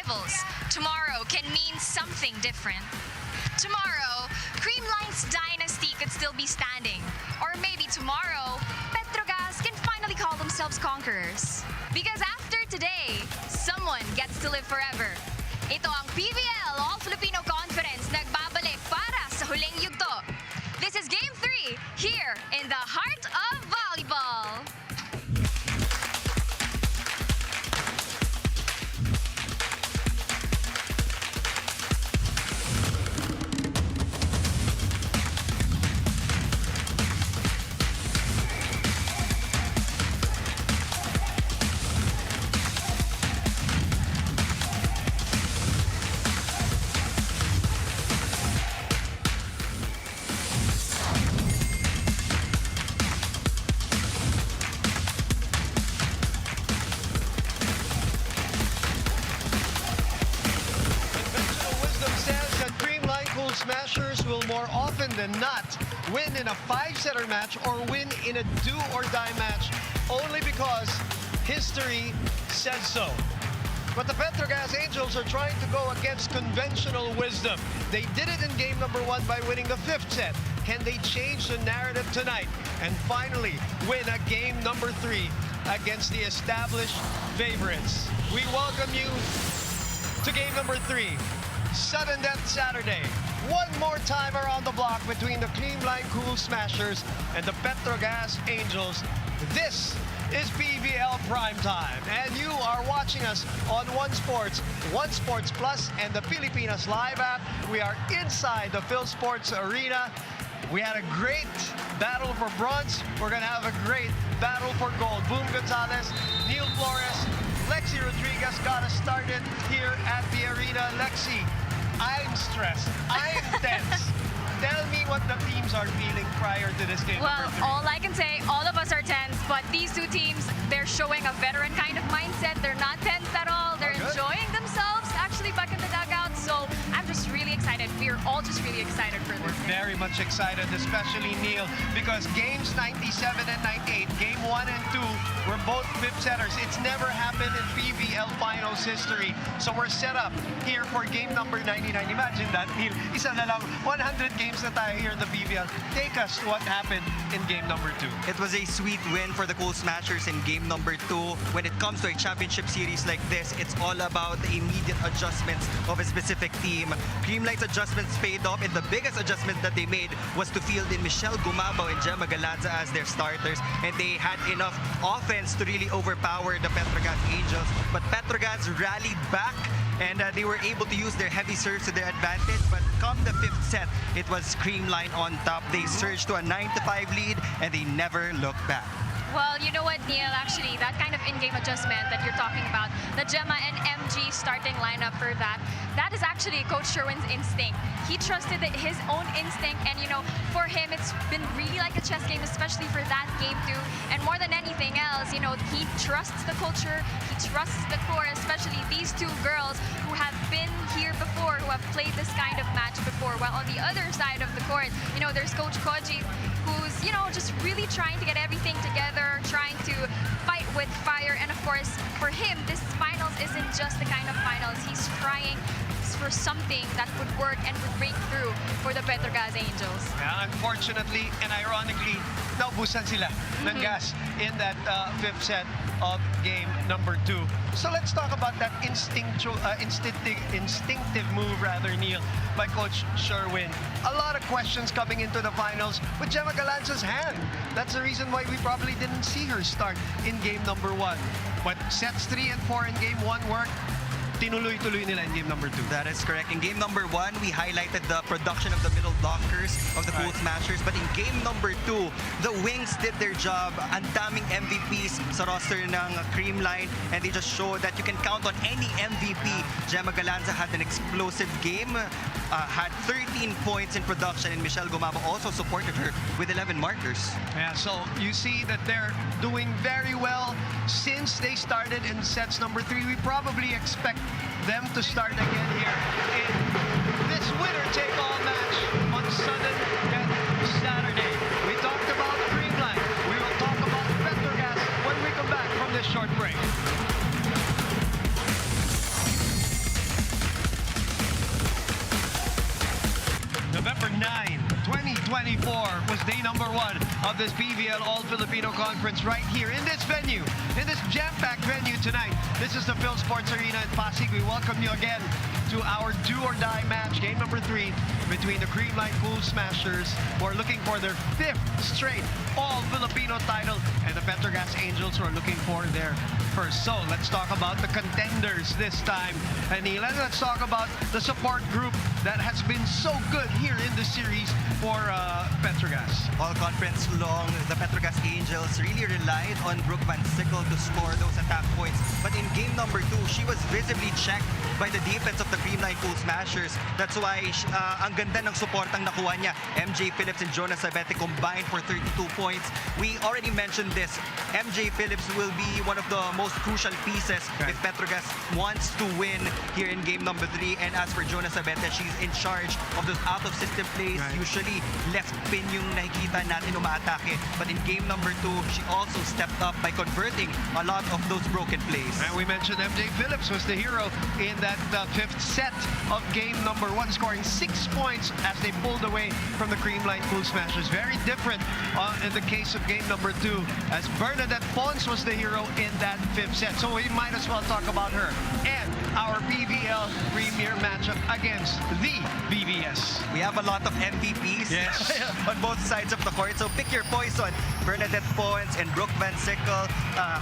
rivals, tomorrow can mean something different. Tomorrow, Creamline's dynasty could still be standing. Or maybe tomorrow, Petro Gazz can finally call themselves conquerors. Because after today, someone gets to live forever. Ito ang PVL ALL-Filipino Conference nagbabalik para sa huling yugto. This is Game 3 here in the heart of volleyball. Cool Smashers will more often than not win in a 5-setter match or win in a do-or-die match only because history says so. But the Petro Gazz Angels are trying to go against conventional wisdom. They did it in game number 1 by winning the 5th set. Can they change the narrative tonight and finally win a game number 3 against the established favorites? We welcome you to game number 3. Sudden Death Saturday. One more time around the block between the Creamline Cool Smashers and the Petro Gazz Angels. This is PVL Primetime, and you are watching us on One Sports Plus, and the Pilipinas Live app. We are inside the Phil Sports Arena. We had a great battle for bronze. We're going to have a great battle for gold. Boom Gonzalez, Neil Flores, Lexi Rodriguez got us started here at the arena. Lexi, I'm stressed. I'm tense. Tell me what the teams are feeling prior to this game. Well, all I can say, all of us are tense, but these two teams, they're showing a veteran kind of mindset. They're not tense at all. They're enjoying themselves actually back in the dugout. So I'm just really excited. We're all just really excited for this. We're very much excited, especially Neil, because games 97 and 98, game 1 and 2 were both 5th setters. It's never happened in PVL finals history. So we're set up here for game number 99. Imagine that, Neil. Isa na lang, 100 games na tayo here in the PVL. Take us to what happened in game number 2. It was a sweet win for the Cool Smashers in game number 2. When it comes to a championship series like this, it's all about the immediate adjustments of a specific team. Creamline's adjustments paid off, and the biggest adjustment that they made was to field in Michelle Gumabao and Gemma Galanza as their starters, and they had enough offense to really overpower the Petro Gazz Angels. But Petro Gazz rallied back, and they were able to use their heavy serves to their advantage. But come the 5th set, it was Creamline on top. They surged to a 9-5 lead, and they never looked back. Well, you know what, Neil, actually, that kind of in-game adjustment that you're talking about, the Gemma and MG starting lineup for that is actually Coach Sherwin's instinct. He trusted his own instinct, and, you know, for him, it's been really like a chess game, especially for that game too. And more than anything else, you know, he trusts the culture, he trusts the core, especially these two girls who have been here before, who have played this kind of match before. While on the other side of the court, you know, there's Coach Koji, who's, you know, just really trying to get everything together, trying to fight with fire. And of course, for him, this finals isn't just the kind of finals. He's trying for something that would work and would break through for the Petro Gazz Angels. Yeah, unfortunately and ironically, naubusan sila ng gas in that 5th set of game number 2. So let's talk about that instinctive move, rather, Neil, by Coach Sherwin. A lot of questions coming into the finals with Gemma Galanza's hand. That's the reason why we probably didn't see her start in game number 1. But sets 3 and 4 in game 1 worked. Tinuloy-tuloy nila in game number 2. That is correct. In game number 1, we highlighted the production of the middle blockers of the Cool Smashers. But in game number 2, the wings did their job. Ang daming MVPs sa roster ng Creamline, and they just showed that you can count on any MVP. Gemma Galanza had an explosive game, had 13 points in production, and Michelle Gumabao also supported her with 11 markers. Yeah, so you see that they're doing very well since they started in sets number 3. We probably expect them to start again here in this winner-take-all match on Sudden Death Saturday. We talked about Creamline. We will talk about Petro Gazz when we come back from this short break. 2024 was day number 1 of this PVL ALL-Filipino Conference right here in this venue, in this jam-packed venue tonight. This is the Phil Sports Arena in Pasig. We welcome you again to our do-or-die match, game number 3, between the Creamline Cool Smashers, who are looking for their 5th straight All-Filipino title, and the Petro Gazz Angels, who are looking for their first. So let's talk about the contenders this time. And let's talk about the support group that has been so good here in the series for Petro Gazz. All conference long, the Petro Gazz Angels really relied on Brooke Van Sickle to score those attack points. But in game number 2, she was visibly checked by the defense of the Creamline Cool Smashers. That's why ang ganda ng suportang nakuha niya. MJ Phillips and Jonas Sabete combined for 32 points. We already mentioned this. MJ Phillips will be one of the most crucial pieces if Petro Gazz wants to win here in game number 3. And as for Jonas Sabete, she's in charge of those out-of-system plays. Usually left pin yung nakikita natin umaatake. But in game number 2, she also stepped up by converting a lot of those broken plays. And we mentioned MJ Phillips was the hero in that 5th set of game number 1, scoring 6 points as they pulled away from the Creamline Cool Smashers. Very different in the case of game number 2, as Bernadette Pons was the hero in that 5th set. So we might as well talk about her and our PVL premier matchup against the BBS. We have a lot of MVPs on both sides of the court, so pick your poison. Bernadette Pons and Brooke Van Sickle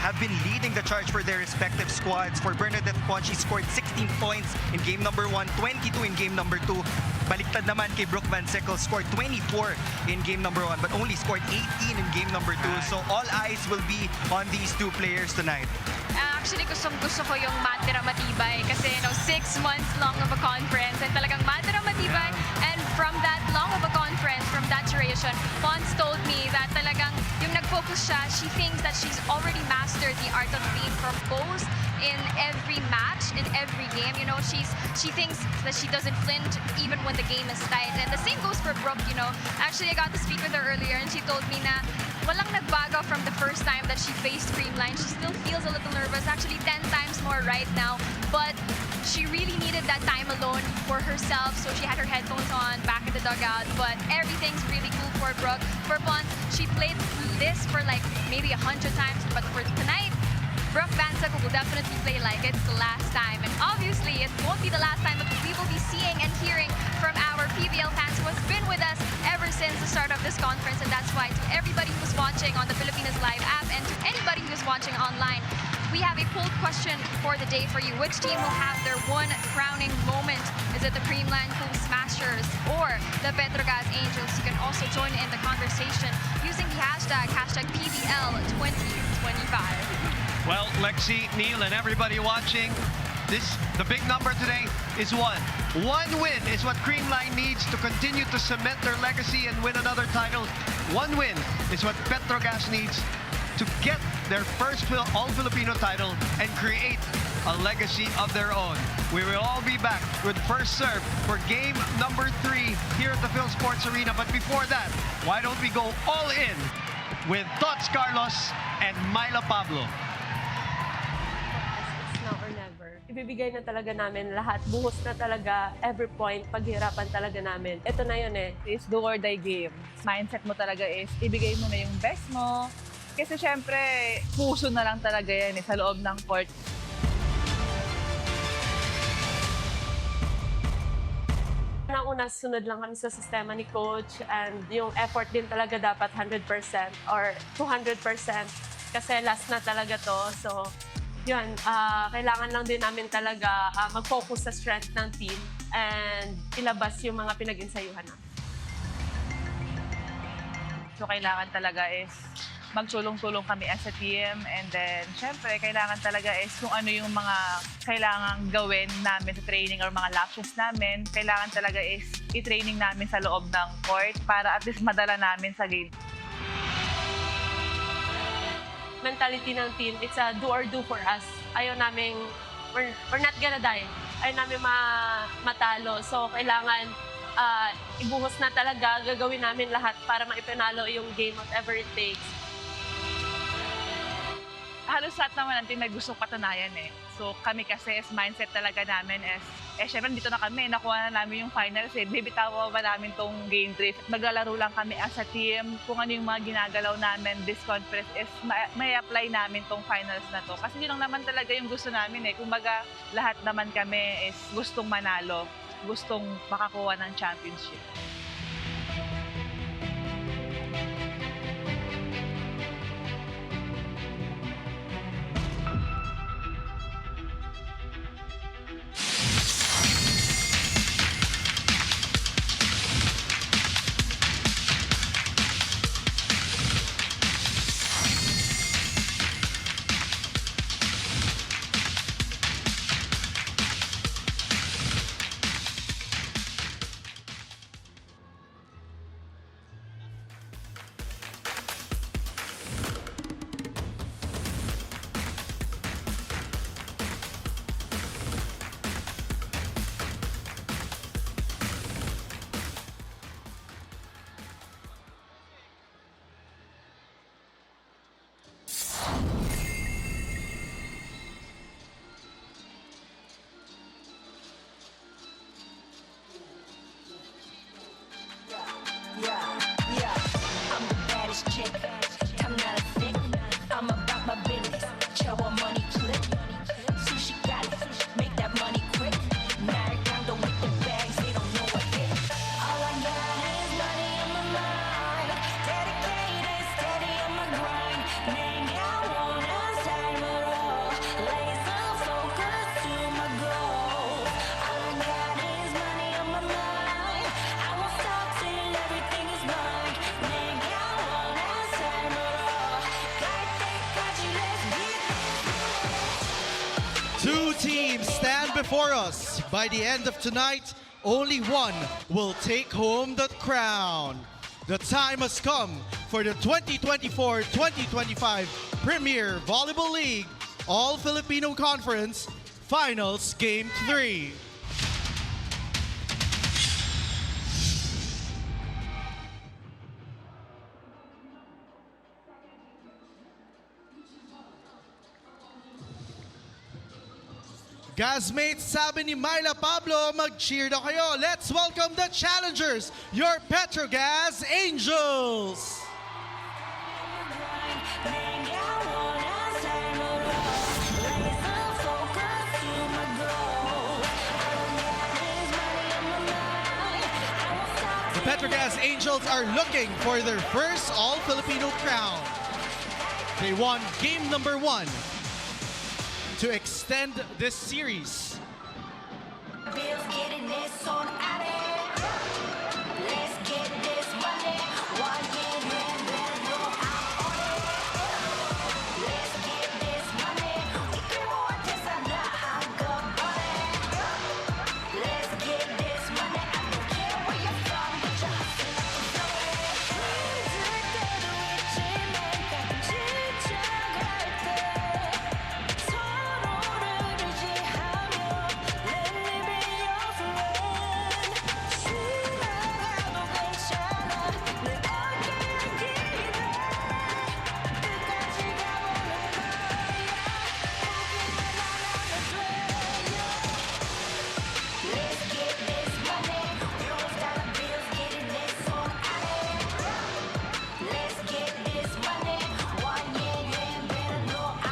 have been leading the charge for their respective squads. For Bernadette Pons, she scored 16 points in game number 1, 22 in game number 2. Baliktad naman kay Brooke Van Sickle, scored 24 in game number 1 but only scored 18 in game number 2. So all eyes will be on these two players tonight. Actually, gusto ko yung matira matibay kasi 6 months long of a conference and talagang matira matibay. And from that long of a conference, from that duration, Pons told me that talagang yung nag-focus siya, she thinks that she's already mastered the art of being composed in every match, in every game. You know, she thinks that she doesn't flinch even when the game is tight. And the same goes for Brooke, you know. Actually, I got to speak with her earlier and she told me na walang nagbago from the first time that she faced Creamline. She still feels a little nervous, actually 10 times more right now. But she really needed that time alone for herself, so she had her headphones on back in the dugout. But everything's really cool for Brooke. For Pons, she played this for like maybe 100 times, but for tonight, Brooke Van Sickle will definitely play like it's the last time. And obviously, it won't be the last time, but we will be seeing and hearing from our PVL fans who has been with us ever since the start of this conference. And that's why to everybody who's watching on the Filipinas Live app and to anybody who's watching online, we have a poll question for the day for you. Which team will have their one crowning moment? Is it the Creamline Cool Smashers or the Petro Gazz Angels? You can also join in the conversation using the hashtag PVL2025. Well, Lexi, Neil, and everybody watching, the big number today is 1. 1 win is what Creamline needs to continue to cement their legacy and win another title. 1 win is what Petro Gazz needs to get their first All-Filipino title and create a legacy of their own. We will all be back with First Serve for game number 3 here at the Phil Sports Arena. But before that, why don't we go all in with Tots Carlos and Myla Pablo. Now or never. Ibibigay na talaga namin lahat. Buhos na talaga. Every point, paghirapan talaga namin. Ito na yun eh. Is do or die game. Mindset mo talaga is ibigay mo na yung best mo. Kasi syempre, puso na lang talaga yan sa loob ng court. Una, sunod lang kami sa sistema ni Coach and yung effort din talaga dapat 100% or 200% kasi last na talaga to. So, yun, kailangan lang din namin talaga mag-focus sa strength ng team and ilabas yung mga pinag-insayuhan namin. So, kailangan talaga is magtulong-tulong kami as a team and then, syempre, kailangan talaga is kung ano yung mga kailangang gawin namin sa training or mga lapses namin, kailangan talaga is i-training namin sa loob ng court para at least madala namin sa game. Mentality ng team, it's a do or do for us. Ayaw namin, we're not gonna die. Ayaw namin matalo. So, kailangan ibuhos na talaga, gagawin namin lahat para maipanalo yung game, whatever it takes. Halos lahat naman ng team may gustong patunayan eh. So kami kasi is mindset talaga namin is, syempre dito na kami, nakuha na namin yung finals bibitawa ba namin tong game 3. Maglalaro lang kami as a team, kung ano yung mga ginagalaw namin this conference is may apply namin tong finals na to. Kasi yun lang naman talaga yung gusto namin Kumbaga lahat naman kami is gustong manalo, gustong makakuha ng championship. Two teams stand before us. By the end of tonight, only one will take home the crown. The time has come for the 2024-2025 Premier Volleyball League All-Filipino Conference Finals Game 3. Gazmates, sabi ni Myla Pablo, mag-cheer na kayo. Let's welcome the challengers, your Petro Gazz Angels. The Petro Gazz Angels are looking for their first All-Filipino crown. They won game number 1 to extend this series.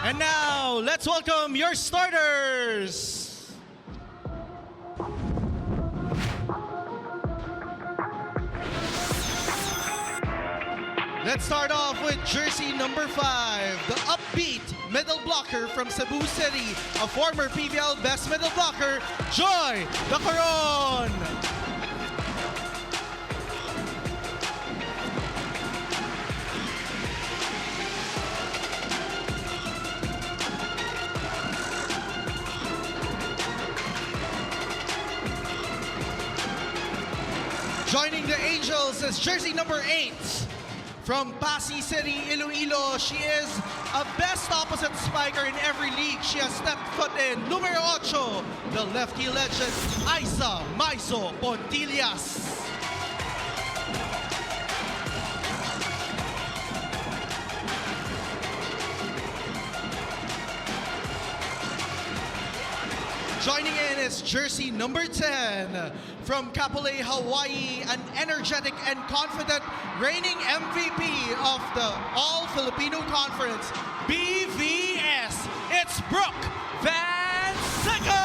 And now, let's welcome your starters. Let's start off with jersey number 5, the upbeat middle blocker from Cebu City, a former PVL best middle blocker, Joy Dacaron. Joining the Angels is jersey number 8 from Pasig City, Iloilo. She is a best opposite spiker in every league she has stepped foot in. Numero 8, the lefty legend, Isa Maiso Pontillas. Joining in is jersey number 10 from Kapolei, Hawaii, an energetic and confident reigning MVP of the All-Filipino Conference, BVS. It's Brooke Van Sickle!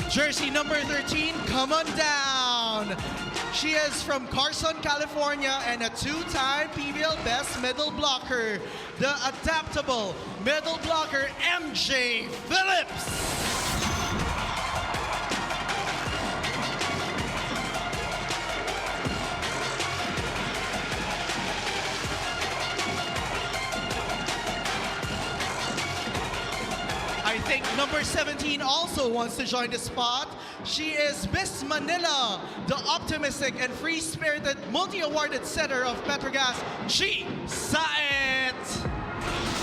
Jersey number 13, come on down. She is from Carson, California, and a two-time PVL Best Middle Blocker, the adaptable middle blocker, MJ Phillips. I think number 17 also wants to join the spot. She is Miss Manila, the optimistic and free-spirited, multi-awarded setter of Petro Gazz, G. Saet.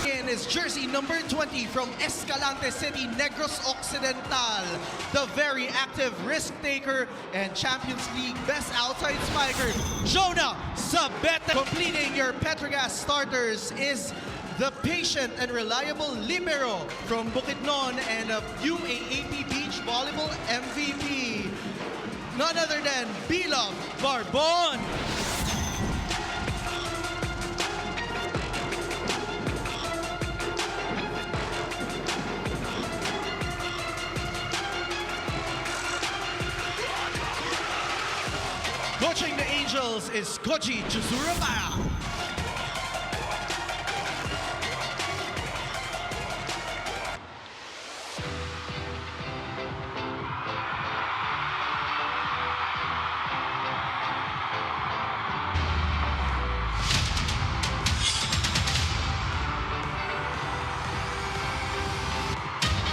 In is jersey number 20 from Escalante City, Negros Occidental, the very active risk-taker and Champions League best outside spiker, Jonah Sabeta. Completing your Petro Gazz starters is the patient and reliable libero from Bukidnon and a UAAP Beach Volleyball MVP, none other than Bilog Barbon. Coaching the Angels is Koji Chuzurabaya.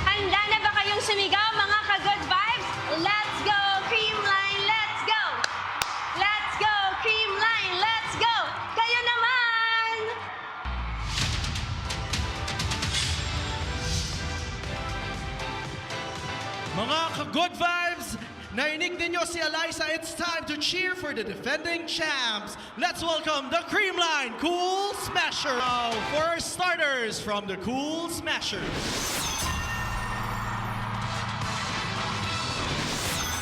Handa na ba kayong sumigaw, mga ka-good vibes? Let's go, Creamline! Let's go! Let's go, Creamline! Let's go! Kayo naman! Mga ka-good vibes, nainig ninyo si Eliza. It's time to cheer for the defending champs. Let's welcome the Creamline Cool Smashers. Now for our starters from the Cool Smashers.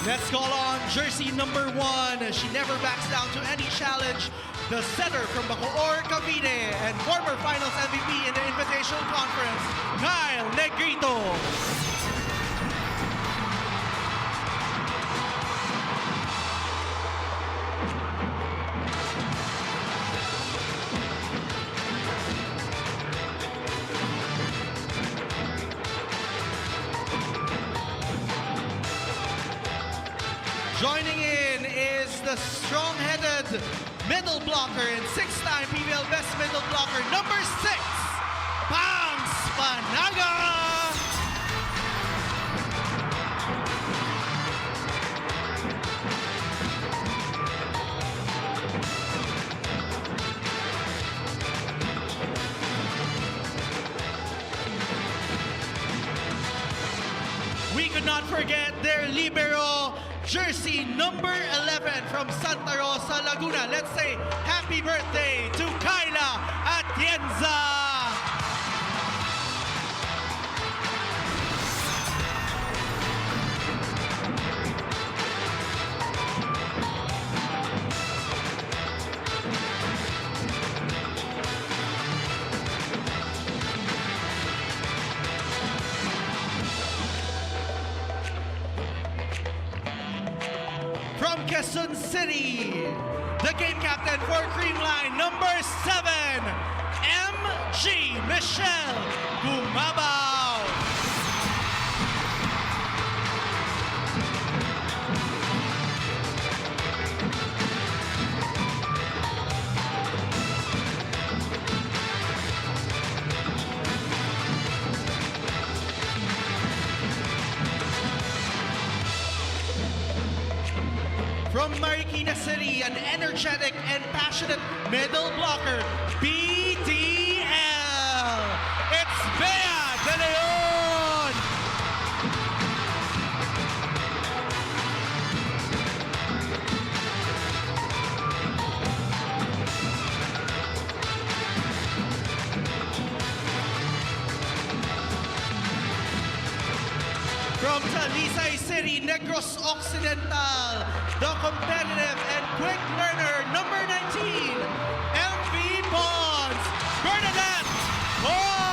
Let's call on jersey number 1. She never backs down to any challenge. The setter from Bacoor, Cavite, and former finals MVP in the Invitational Conference, Kyle Negrito. Joining in is the strong-headed middle blocker and 6-time PVL Best Middle Blocker, number 6, Pam Spanaga! We could not forget their libero, jersey number 11 from Santa Rosa, Laguna. Let's say happy birthday to Kyla Atienza. From Quezon City, the game captain for Creamline, number 7, MG Michelle Gumabao. From Marikina City, an energetic and passionate middle blocker, BDL. It's Bea De Leon. From Talisay City, Negros Occidental, the competitive and quick learner, number 19, MV Bonds, Bernadette Bonds!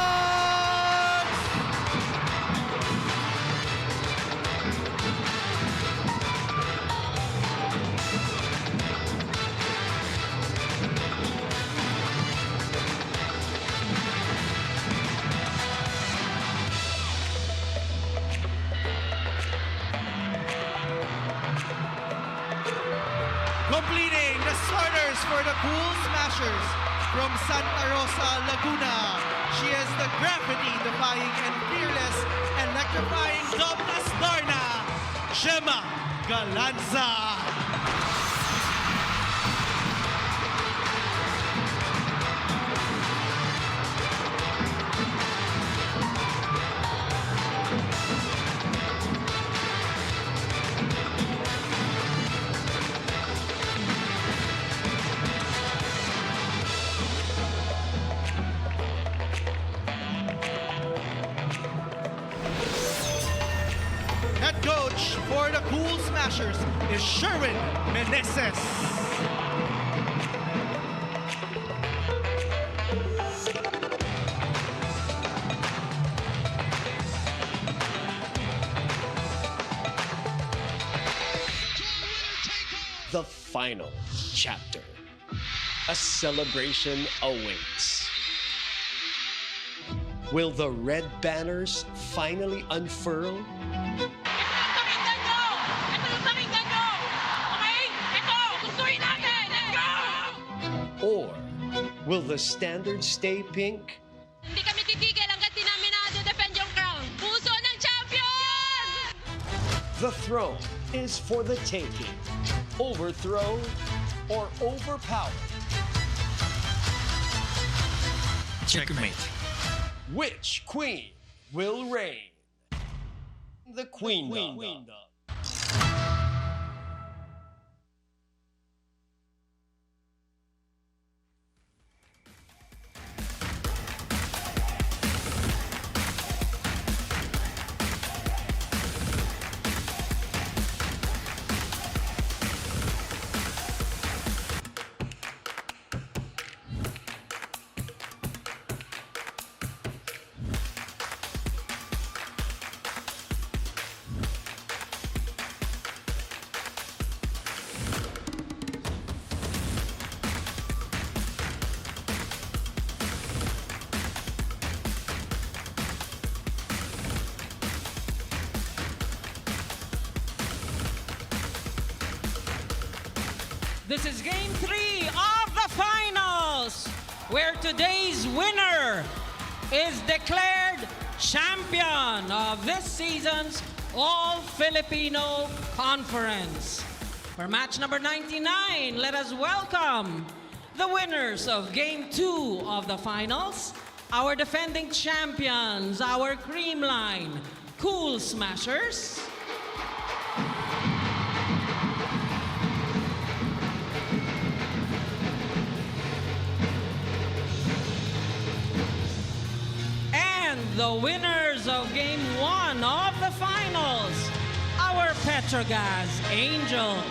Completing the starters for the Cool Smashers from Santa Rosa, Laguna. She is the gravity-defying and fearless, electrifying Douglas Darna, Gemma Galanza. Head coach for the Cool Smashers is Sherwin Meneses. The final chapter. A celebration awaits. Will the red banners finally unfurl? Or will the standard stay pink? Hindi kami titigil hanggat di namin na-defend yung crown. Puso ng champion! The throne is for the taking. Overthrow or overpower? Checkmate. Which queen will reign? The queendom. This is Game 3 of the Finals, where today's winner is declared champion of this season's All-Filipino Conference. For match number 99, let us welcome the winners of Game 2 of the Finals, our defending champions, our Creamline Cool Smashers, the winners of Game 1 of the Finals, our Petro Gazz Angels.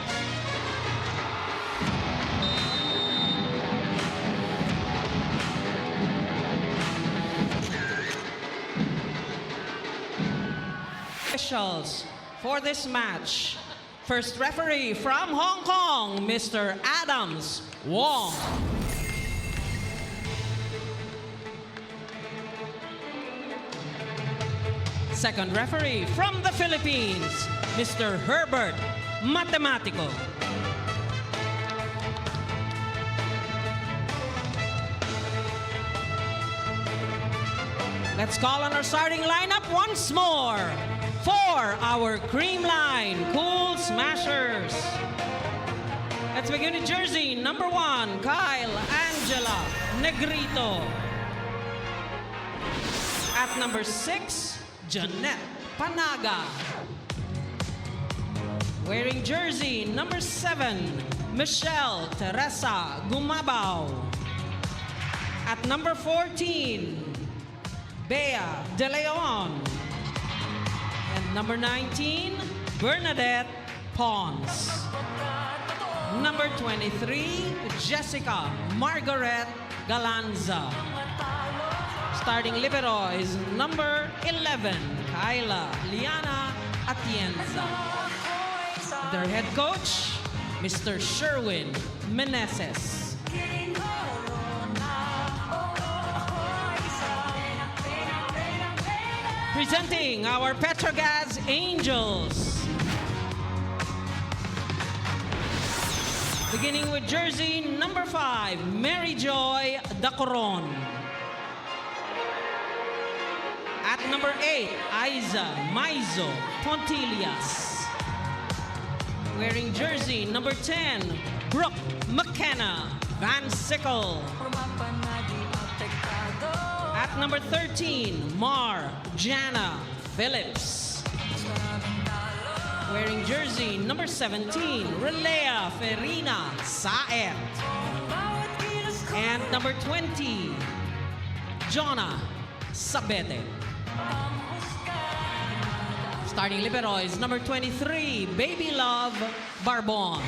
Officials for this match. First referee from Hong Kong, Mr. Adams Wong. Second referee from the Philippines, Mr. Herbert Matematico. Let's call on our starting lineup once more for our Creamline Cool Smashers. Let's begin with jersey number 1, Kyle Angela Negrito. At number 6, Janet Panaga. Wearing jersey number 7, Michelle Teresa Gumabao. At number 14, Bea De Leon. And Number 19, Bernadette Pons. Number 23, Jessica Margaret Galanza. Starting libero is number 11, Kyla Liana Atienza. Their head coach, Mr. Sherwin Meneses. Presenting our Petro Gazz Angels. Beginning with jersey number 5, Mary Joy Dacoron. At number 8, Aiza Maizo Pontillas. Wearing jersey number 10, Brooke McKenna Van Sickle. At number 13, Mar Jana Phillips. Wearing jersey number 17, Relea Ferina Saet. And number 20, Jonah Sabete. Starting libero is number 23, Baby Love Barbon.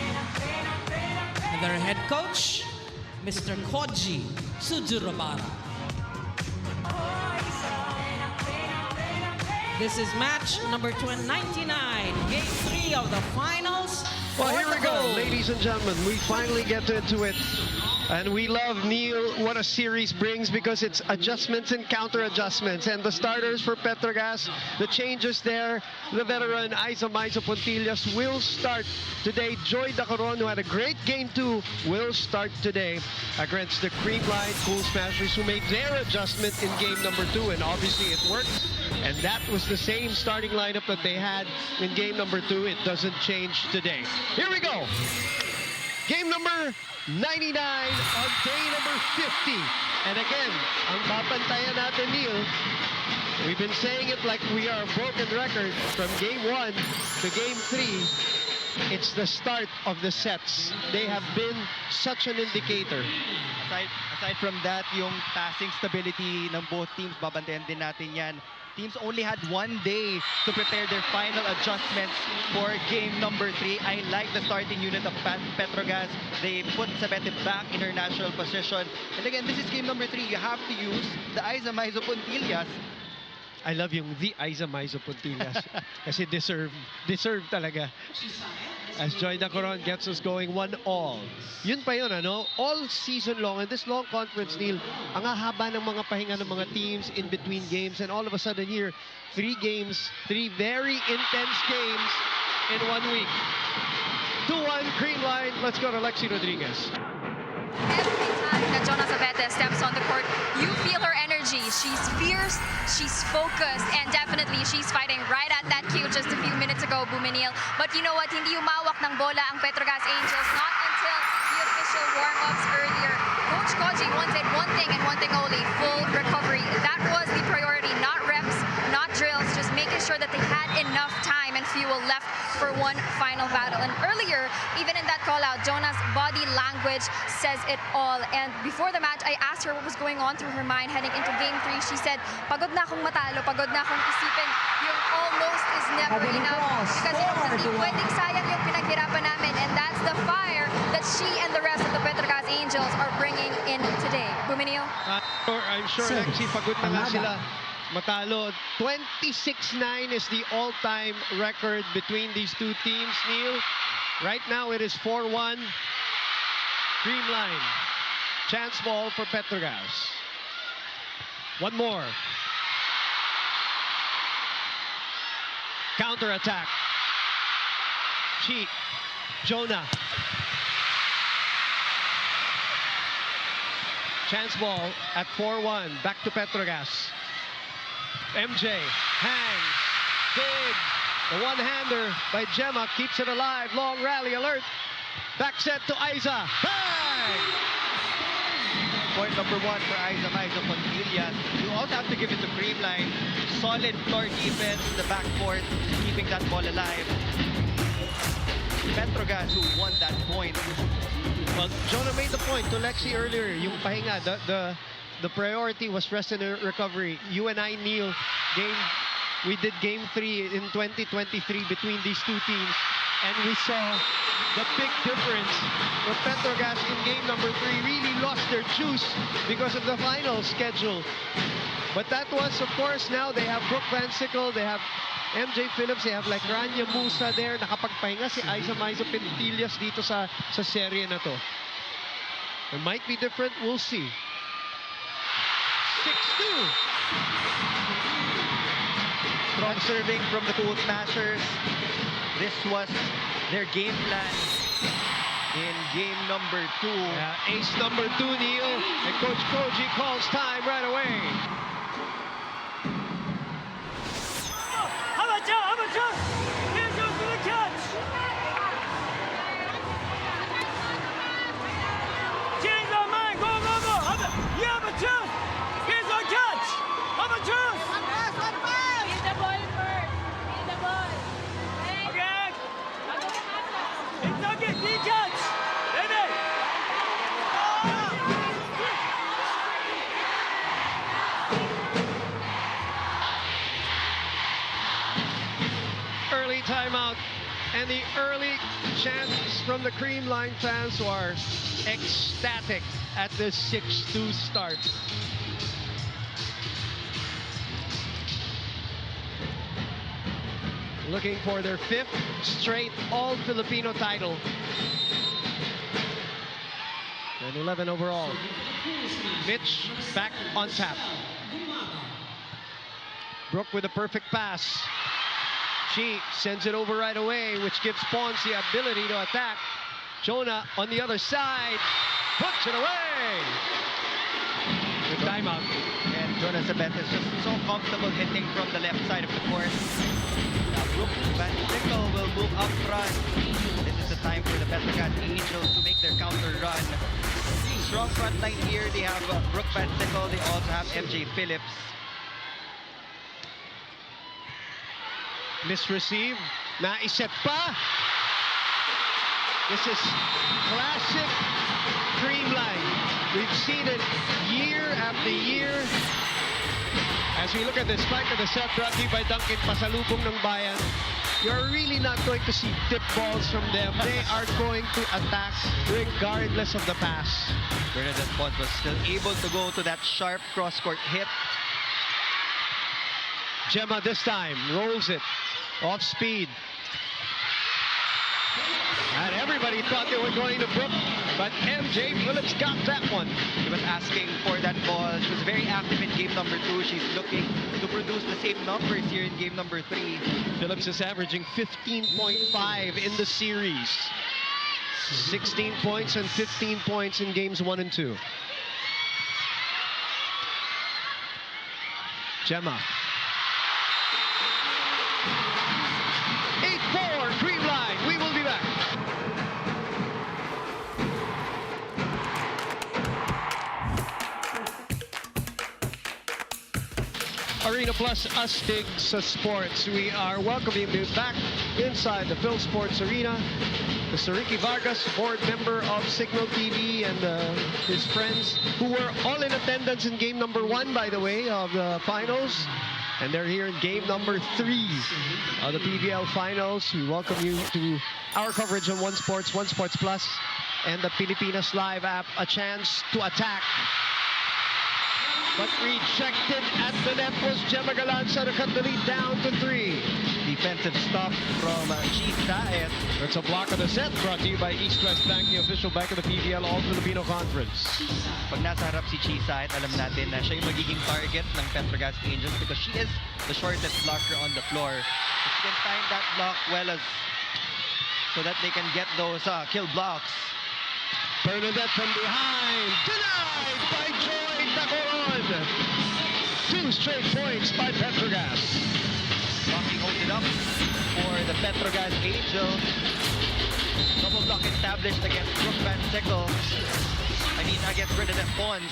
And their head coach, Mr. Koji Tsujurabara. This is match number 99, game 3 of the finals. Well, here we go, ladies and gentlemen. We finally get into it. And we love, Neil, what a series brings because it's adjustments and counter adjustments. And the starters for Petro Gazz, the changes there, the veteran Aiza Maizo Pontillas will start today. Joy Dacoron, who had a great game 2, will start today against the Creamline Cool Smashers, who made their adjustment in game number 2. And obviously it worked. And that was the same starting lineup that they had in game number 2. It doesn't change today. Here we go. Game number 99 on day number 50. And again, ang babantayan natin, Neil, we've been saying it like we are a broken record from game 1 to game 3. It's the start of the sets. They have been such an indicator. Aside from that, yung passing stability ng both teams, babantayan din natin yan. Teams only had 1 day to prepare their final adjustments for game number 3. I like the starting unit of Petro Gazz. They put Sabete back in her natural position. And again, this is game number 3. You have to use the Aiza Maizo Pontillas. I love yung the Aiza Maizo Pontillas. Kasi deserve talaga. As Joy Dacoron gets us going 1-1. Yun pa yun, ano? All season long, and this long conference, Neil, ang hahaba ng mga pahinga ng mga teams in between games, and all of a sudden here, 3 games, 3 very intense games in 1 week. 2-1, Creamline. Let's go to Lexi Rodriguez. Every time that Jonah Sabete steps on the court, you feel her energy. She's fierce, she's focused, and definitely she's fighting right at that cue just a few minutes ago, Buminil. But you know what? Hindi umawak ng bola ang Petro Gazz Angels, not until the official warm-ups earlier. Coach Koji wanted one thing and one thing only, full recovery. That was the priority, not reps, not drills, just making sure that they had enough time and fuel left for one final battle. And earlier, even in that call-out, Jonah's body language says it all. And before the match, I asked her what was going on through her mind heading into Game 3. She said, pagod na akong matalo, pagod na akong isipin. Yung almost is never enough. Because hindi pwedeng sayang yung pinaghirapan namin. And that's the fire that she and the rest of the Petro Gazz Angels are bringing in today. Buminio? I'm sure Lexi, pagod na nga sila matalo. 26-9 is the all-time record between these two teams, Neil. Right now, it is 4-1. Creamline. Chance ball for Petro Gazz. One more. Counter-attack. Cheat. Jonah. Chance ball at 4-1. Back to Petro Gazz. MJ hangs. Big. The one-hander by Gemma keeps it alive. Long rally alert. Back set to Aiza. Bang! Point number 1 for Aiza Maizo Pontillas. You also have to give it to Creamline. Solid floor defense in the backcourt, keeping that ball alive. Petro Gazz who won that point. Well, Jonah made the point to Lexi earlier. Yung pahinga, the priority was rest and recovery. You and I, Neil, game we did Game 3 in 2023 between these two teams, and we saw the big difference where Petro Gazz in game number 3 really lost their juice because of the final schedule. But that was, of course, now they have Brooke Van Sickle, they have MJ Phillips, they have like Rania Musa there. Nakapagpahinga si Aiza Pintillas dito sa serye na to. It might be different, we'll see. 6-2. Strong serving from the Cool Smashers. This was their game plan in game number 2. Ace number 2, Neil. And Coach Koji calls time right away. How about you? Here's your good catch. Change our mind. Go. You have a chance. Here's your catch. Have a chance. Hit the ball first. Hit the ball. Okay. It's okay. Three catch. Baby. Early timeout. And the early chants from the Creamline fans who are ecstatic at this 6-2 start. Looking for their 5th straight all-Filipino title. And 11 overall. Mitch back on tap. Brooke with a perfect pass. She sends it over right away, which gives Pons the ability to attack. Jonah on the other side puts it away. Good timeout. And Jonah Sabet is just so comfortable hitting from the left side of the court. Now Brooke Van Sickle will move up front. This is the time for the Petro Gazz Angels to make their counter run. Strong front line here. They have Brooke Van Sickle. They also have MJ Phillips. Misreceive. Naiset pa. This is classic Creamline. We've seen it year after year. As we look at the spike of the set brought to you by Duncan Pasalubong ng Bayan, you're really not going to see tip balls from them. They are going to attack regardless of the pass. Bernadette Pons was still able to go to that sharp cross-court hit. Gemma this time rolls it off speed. And everybody thought they were going to Brooke, but MJ Phillips got that one. She was asking for that ball. She was very active in game number 2. She's looking to produce the same numbers here in game number 3. Phillips is averaging 15.5 in the series. 16 points and 15 points in games 1 and 2. Gemma. 8-4 Creamline. We will be back. Arena Plus Astig sa Sports. We are welcoming you back inside the Phil Sports Arena. Mr. Ricky Vargas, board member of Signal TV, and his friends who were all in attendance in game number 1, by the way, of the finals. And they're here in game number 3 of the PVL finals. We welcome you to our coverage on One Sports Plus, and the Pilipinas Live app. A chance to attack. But rejected at the net was Gemma Galanza to cut the lead down to 3. Defensive stop from Chisa. And it's a block of the set brought to you by East West Bank, the official bank of the PVL ALL-Filipino Conference. pag nasa harap si Chisa, alam natin na siya yung magiging target ng Petro Gazz Angels because she is the shortest blocker on the floor. If she can time that block well as so that they can get those kill blocks. Bernadette from behind, denied by Joy Tacoron. 2 straight points by Petro Gazz. Blocking holds it up for the Petro Gazz Angels. Double block established against Brooke Van Sickle. Against Bernadette Pons.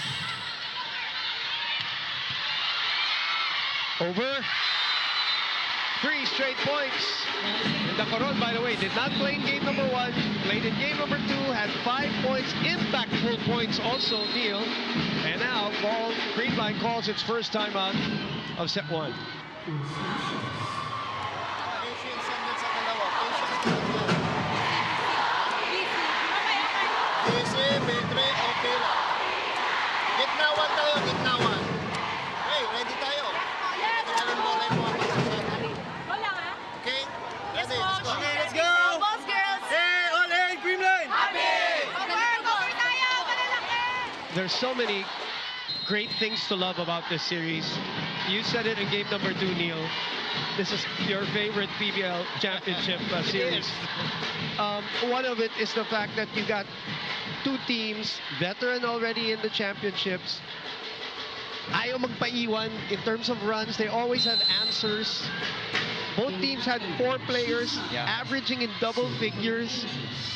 Over. 3 straight points. And Tacoron, by the way, did not play in game number 1. Played in game number 2. Had 5 points. Impactful points also, Neil. And now, Creamline calls its first time out of set 1. Gitnawan tayo, gitnawan. Hey, ready tayo. Tingnan mo lang mo Wala nga. Okay? Yes, Ready, coach. let's go. Okay, let's go. Balls, girls. Hey, all in, Creamline! Cover tayo. Malalaki. There's so many great things to love about this series. You said it in game number 2, Neil. This is your favorite PVL championship series. One of it is the fact that you got two teams, veteran already in the championships. Ayaw magpaiwan in terms of runs. They always have answers. Both teams had 4 players, averaging in double figures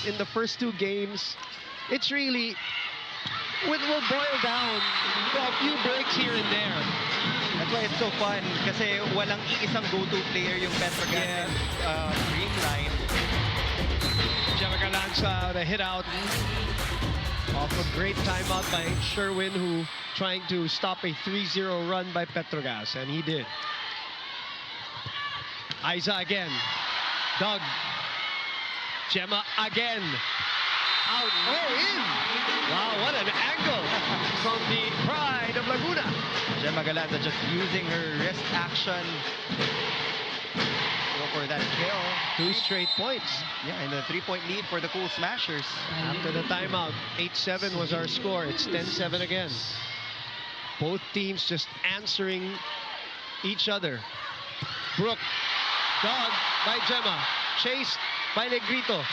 in the first 2 games. It's really, will boil down to a few breaks here and there. That's why it's so fun kasi walang isang go-to player yung Petro Gazz and Creamline. Gemma Galanza, the hit out off a great timeout by Sherwin, who trying to stop a 3-0 run by Petro Gazz, and he did. Isa again. Doug. Gemma again. Out. Oh, in. Wow, what an angle from the pride of Laguna. Gemma Galanza just using her wrist action. Go for that kill. 2 straight points. Yeah, and a 3-point lead for the Cool Smashers. After the timeout, 8-7 was our score. It's 10-7 again. Both teams just answering each other. Brooke. Dog by Gemma. Chased by Negrito.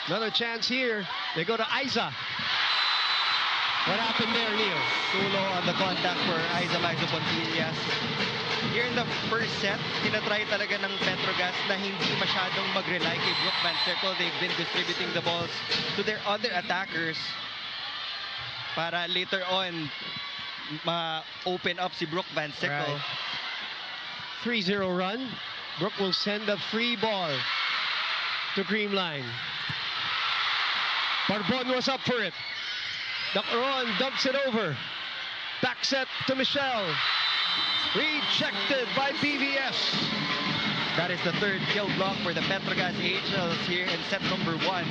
Another chance here. They go to Isa. What happened there, Neil? Tulo on the contact for Isa Pontillas. Here in the first set, tinatry talaga ng Petro Gazz na hindi masyadong mag-rely kay Brooke Van Sickle. They've been distributing the balls to their other attackers para later on ma-open up si Brooke Van Sickle. Right. 3-0 run. Brooke will send a free ball to Creamline. Barbon was up for it. Dacaron dumps it over. Back set to Michelle. Rejected by PVS. That is the 3rd kill block for the Petro Gazz Angels here in set number 1.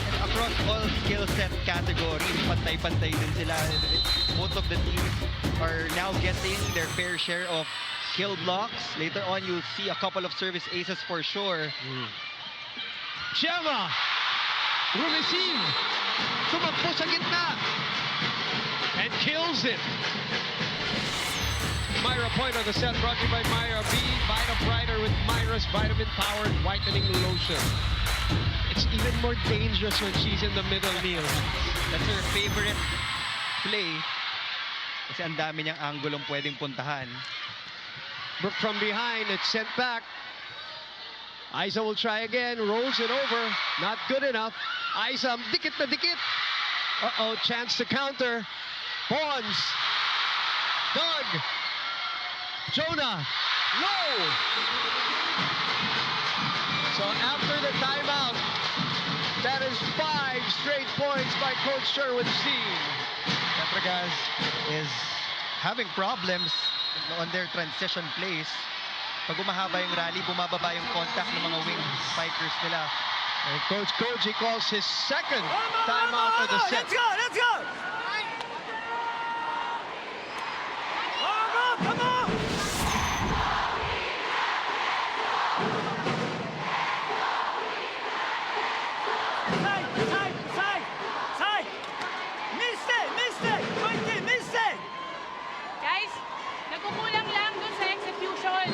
And across all skill set categories, pantay-pantay din sila. Both of the teams are now getting their fair share of kill blocks. Later on, you'll see a couple of service aces for sure. Gemma will receive. Tumakbo sa gitna. And kills it. Myra point on the set, brought to you by Myra B. Vita Brighter with Myra's vitamin-powered whitening lotion. It's even more dangerous when she's in the middle, Neil. That's her favorite play. Kasi ang dami niyang anggulong pwedeng puntahan. Brooke from behind, it's sent back. Isa will try again, rolls it over. Not good enough. Isa, dikit na dikit. Uh-oh, chance to counter. Pons. Doug. Jonah. Low. So after the timeout, that is 5 straight points by Coach Sherwin's team. Petro Gazz is having problems on their transition plays. Pag umahaba yung rally, bumababa yung contact ng mga wing spikers nila. And Coach Koji calls his second timeout of the set. Let's go, let's go! Come on! Side! Mistake! Guys, nagkukulang lang dun sa execution.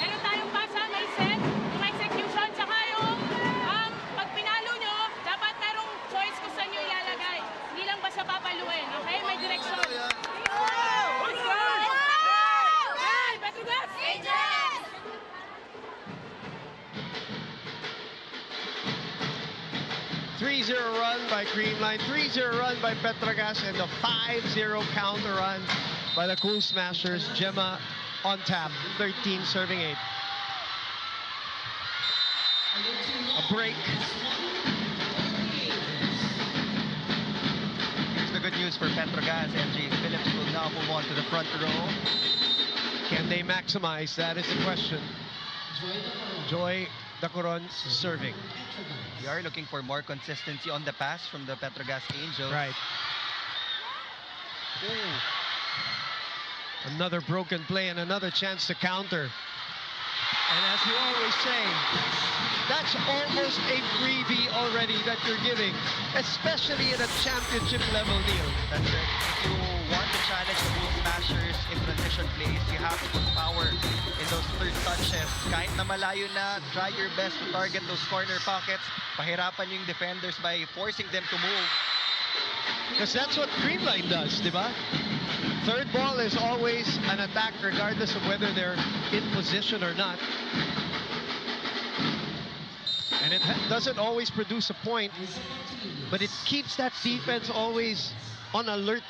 Meron tayong pasa, may set, yung execution, saka yung pag pinalo nyo, dapat merong choice kung saan nyo ilalagay. Hindi lang basta papaluin, okay? May direksyon. Let's go! Hey, Petro Gazz! Angels! .30 run by Creamline, 3-0 run by Petro Gazz, and the 5-0 counter run by the Cool Smashers. Gemma on tap, 13 serving 8. A break. Here's the good news for Petro Gazz. MJ Phillips will now move on to the front row. Can they maximize? That is the question. Joy Dacoron serving. We are looking for more consistency on the pass from the Petro Gazz Angels. Right. Ooh. Another broken play and another chance to counter. And as you always say, that's almost a freebie already that you're giving, especially at a championship level, Neil. That's right. If you want to challenge the Cool Smashers in transition plays, you have to put power in those third touches. Kahit na malayo na, try your best to target those corner pockets. Pahirapan yung defenders by forcing them to move. Because that's what Creamline does, di ba? Third ball is always an attack regardless of whether they're in position or not. And it doesn't always produce a point, but it keeps that defense always on alert.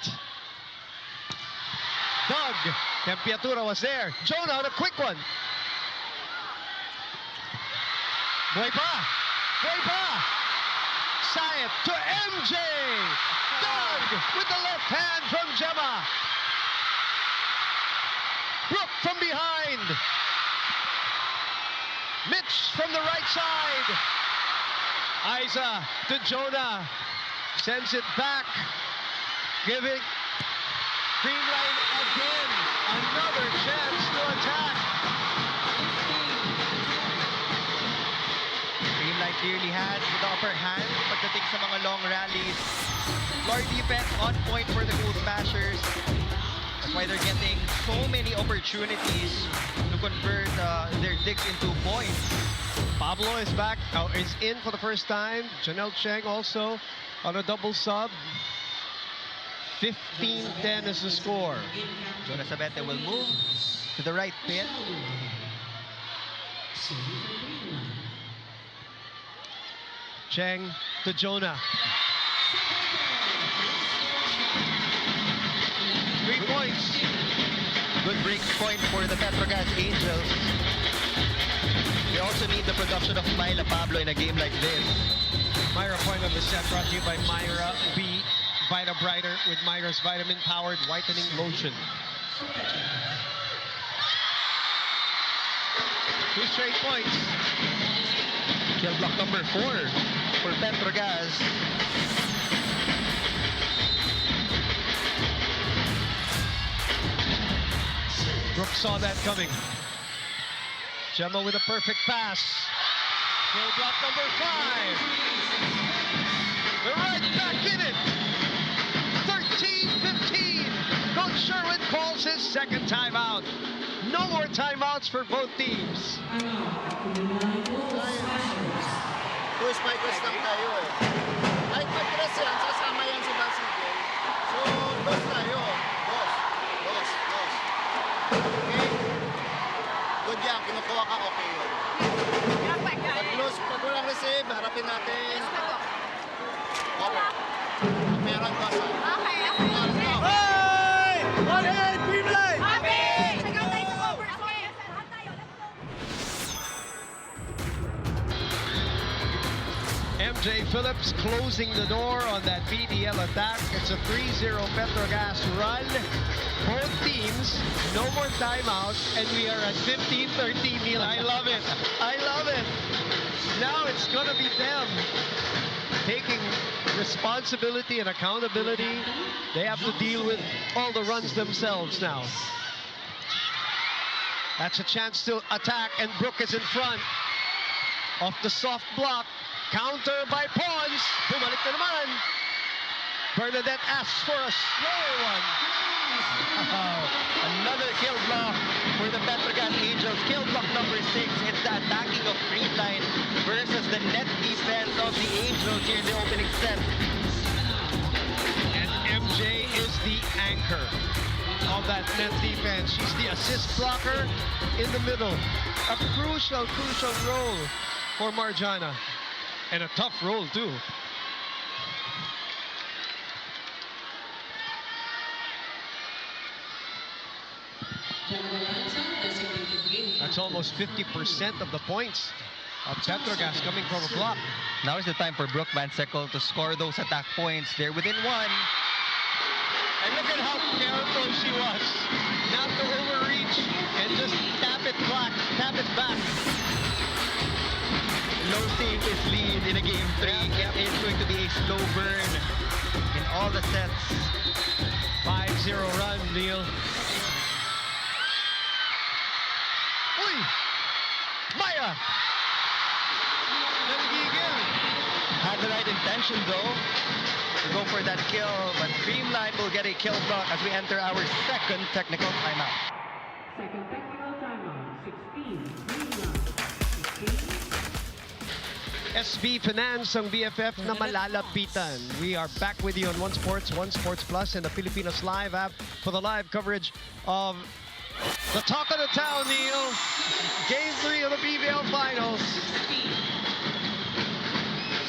Doug Tempiatura was there. Jonah, the quick one. Buaypa. Sayep to MJ. Doug with the left hand from Gemma. Brooke from behind. Mitch from the right side. Isa to Jonah. Sends it back. Giving Creamline again another chance to attack. Creamline clearly has the upper hand pagdating sa mga long rallies. Floor defense on point for the Cool Smashers. That's why they're getting so many opportunities to convert their digs into points. Pablo is back, is in for the first time. Janelle Cheng also on a double sub. 15-10 is the score. Jonas Abete will move to the right pin. Cheng to Jonah. 3 points. Good break point for the Petro Gazz Angels. They also need the production of Myla Pablo in a game like this. Myra point of the set brought to you by Myra B. Vita Brighter with Myra's vitamin-powered whitening lotion. 2 straight points. Kill block number 4 for Petro Gazz. Brooke saw that coming. Gemma with a perfect pass. Kill block number 5. They're right back in it. 13-15. Coach Sherwin calls his second timeout. No more timeouts for both teams. Two spikers lang tayo eh. Kahit mag-press yan, sasama yan si Basigel. So, dos tayo. Dos. Okay? Good yan, kinukuha ka, okay yun. Pag-close, pag walang receive, harapin natin. Okay. Meron dos. Okay. Let's go. Hey! One hand, Creamline! MJ Phillips closing the door on that PVL attack. It's a 3-0 Petro Gazz run. Both teams, no more timeouts, and we are at 15-13, Neil. I love it. Now it's going to be them taking responsibility and accountability. They have to deal with all the runs themselves now. That's a chance to attack, and Brooke is in front. Off the soft block. Counter by Pons. Bumalik na naman. Bernadette asks for a slower one. Another kill block for the Petro Gazz Angels. Kill block number 6. It's the attacking of Creamline versus the net defense of the Angels here in the opening set. And MJ is the anchor of that net defense. She's the assist blocker in the middle. A crucial role for Marjana. And a tough role, too. That's almost 50% of the points of Petro Gazz coming from a block. Now is the time for Brooke Van Sekkel to score those attack points. They're within 1. And look at how careful she was not to overreach and just tap it back. Low save is lead in a game 3. It is going to be a slow burn in all the sets. 5-0 run, Neil. Uy! Maya! Nanggigil. Had the right intention though to go for that kill, but Creamline will get a kill block as we enter our second technical timeout. Second technical timeout, 16. SB Finance ang BFF na malalapitan. We are back with you on One Sports Plus, and the Filipinos Live app for the live coverage of the talk of the town, Neil. Game 3 of the PVL Finals.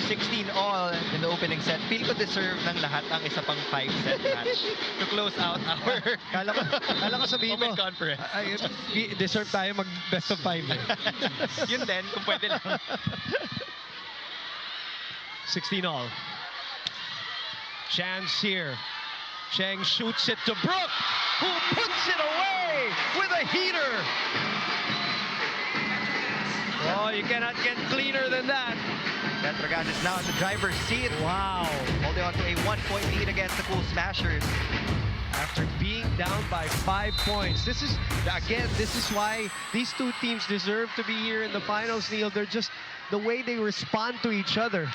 16 all in the opening set. Feel ko deserve ng lahat ang isa pang 5-set match to close out our Kala ko sabihin mo, open conference. ay, deserve tayo mag best of 5. Yun din, kung pwede lang. 16 all. Chance here. Cheng shoots it to Brooke, who puts it away with a heater. Oh, you cannot get cleaner than that. Petro Gazz is now in the driver's seat. Wow. Holding on to a 1-point lead against the Cool Smashers. After being down by 5 points. This is why these two teams deserve to be here in the finals, Neil. They're just the way they respond to each other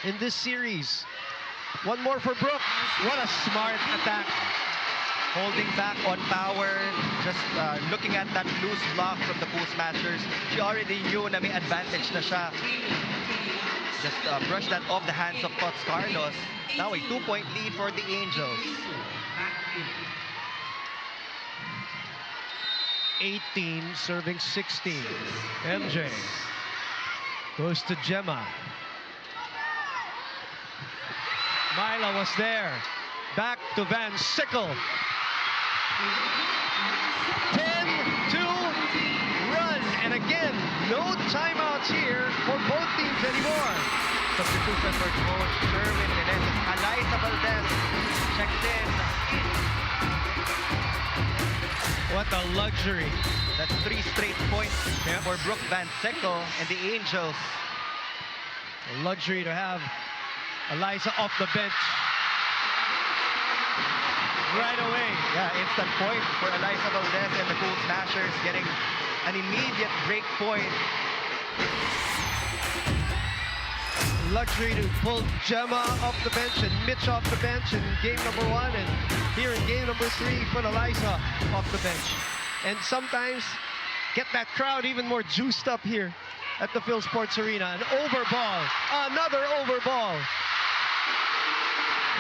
in this series. One more for Brooke. What a smart attack. Holding back on power, just looking at that loose block from the Cool Smashers. She already knew na may advantage na siya. Just brushed that off the hands of Tots Carlos. Now a 2-point lead for the Angels. 18 serving 16. MJ goes to Gemma. Mila was there. Back to Van Sickle. 10-2 run. And again, no timeouts here for both teams anymore. Substitution for Coach Sherwin Menendez. Eliza Valdez checked in. What a luxury. That's 3 straight points for Brooke Van Sickle and the Angels. A luxury to have Eliza off the bench right away. Yeah, instant point for Eliza Valdez and the Cool Smashers, getting an immediate break point. Luxury to pull Gemma off the bench and Mitch off the bench in game number 1, and here in game number 3 put Eliza off the bench, and sometimes get that crowd even more juiced up here at the Phil Sports Arena. An over ball, another over ball.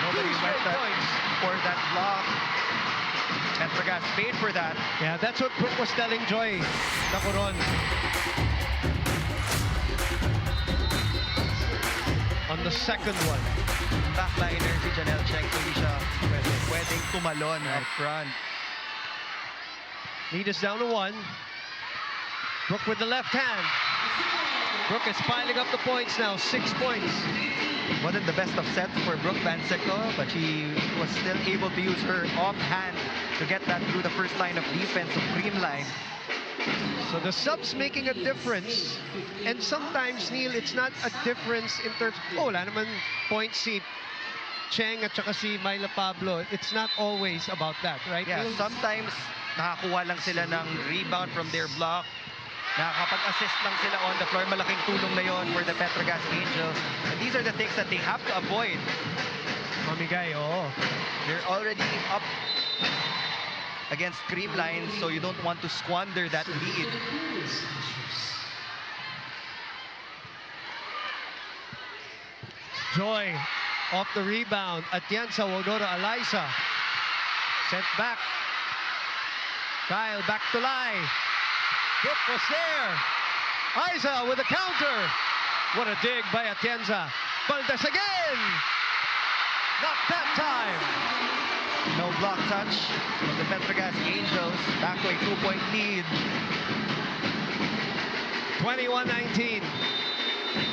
Nobody went for that block. Petro Gazz paid for that. Yeah, that's what Brooke was telling Joy Nacoron. On the second one. Backliner si Janelle Cheng, hindi siya pwedeng tumalon up front. Lead is down to 1. Brooke with the left hand. Brooke is piling up the points now, 6 points. Wasn't the best of sets for Brooke Van Sickle, but she was still able to use her offhand to get that through the first line of defense of Creamline. So the subs making a difference. And sometimes, Neil, it's not a difference in terms, wala naman points si Cheng at saka si Myla Pablo. It's not always about that, right, Yeah, Neil? sometimes nakakuha lang sila ng rebound from their block. Nakakapag-assist lang sila on the floor. Malaking tulong na yon for the Petro Gazz Angels. And these are the things that they have to avoid. Mamigay, oo. They're already up against Creamline, so you don't want to squander that lead. Joy off the rebound. Atienza will go to Eliza. Sent back. Kyle back to Lai. Brooke was there. Isa with a counter. What a dig by Atienza. Valdez again. Not that time. No block touch from the Petro Gazz Angels. Back to a 2-point lead. 21-19.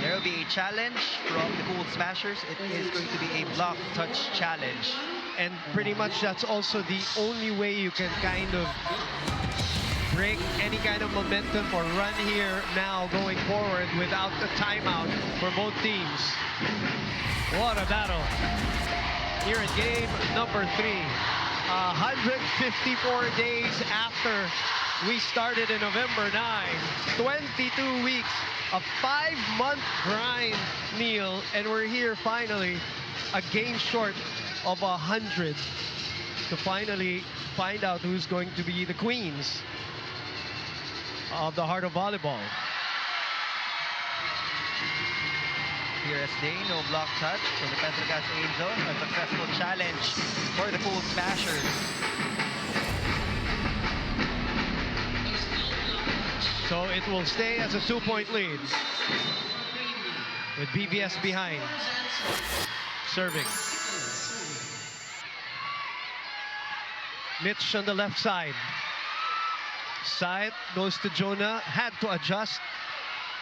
There will be a challenge from the Cool Smashers. It is going to be a block touch challenge. And pretty much that's also the only way you can kind of break any kind of momentum or run here now going forward without the timeout for both teams. What a battle here in game number 3. 154 days after we started in November 9. 22 weeks, a 5-month grind, Neil, and we're here finally, a game short of 100 to finally find out who's going to be the queens of the heart of volleyball. Here day, no block touch for the Petro Gazz Angels. A successful challenge for the Cool Smashers. So it will stay as a 2-point lead with BVS behind. Serving. Mitch on the left side. Side goes to Jonah. Had to adjust.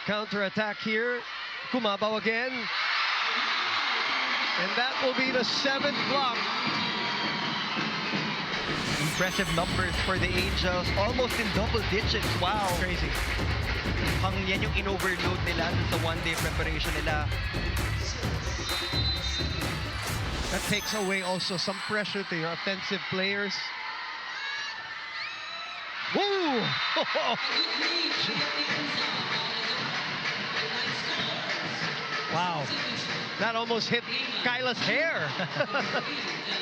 Counter-attack here. Kumabaw again. And that will be the 7th block. Impressive numbers for the Angels. Almost in double digits. Wow. Crazy. Yan yung in-overload nila sa one-day preparation nila. That takes away also some pressure to your offensive players. Woo! Wow. That almost hit Kyla's hair.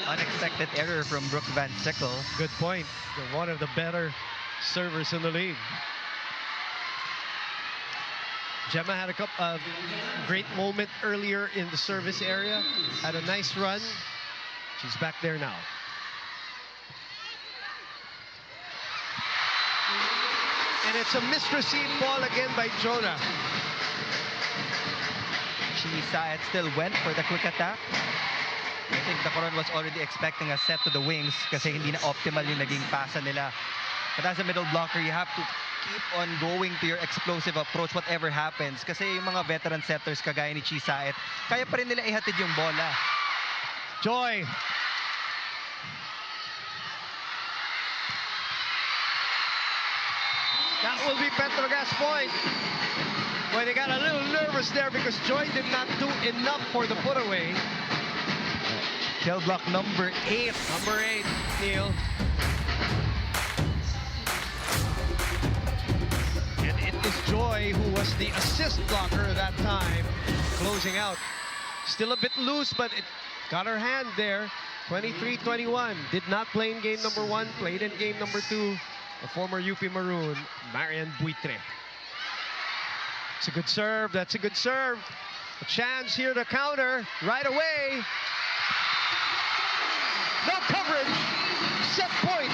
Unexpected error from Brooke Van Sickle. Good point. One of the better servers in the league. Gemma had a great moment earlier in the service area. Had a nice run. She's back there now. And it's a misreceived ball again by Jonah. Chisa still went for the quick attack. I think the Coron was already expecting a set to the wings kasi hindi na optimal yung naging pasa nila. But as a middle blocker, you have to keep on going to your explosive approach whatever happens. Kasi yung mga veteran setters kagaya ni Chisaet, kaya pa rin nila ihatid yung bola. Joy. That will be Petro Gazz point. Well, they got a little nervous there because Joy did not do enough for the put away. Kill block number 8. Number 8, Neil. And it is Joy who was the assist blocker that time, closing out. Still a bit loose, but it got her hand there. 23-21. Did not play in game number 1, played in game number 2. The former UP Maroon, Marian Buitre. It's a good serve. That's a good serve. A chance here to counter right away. No coverage. Set point.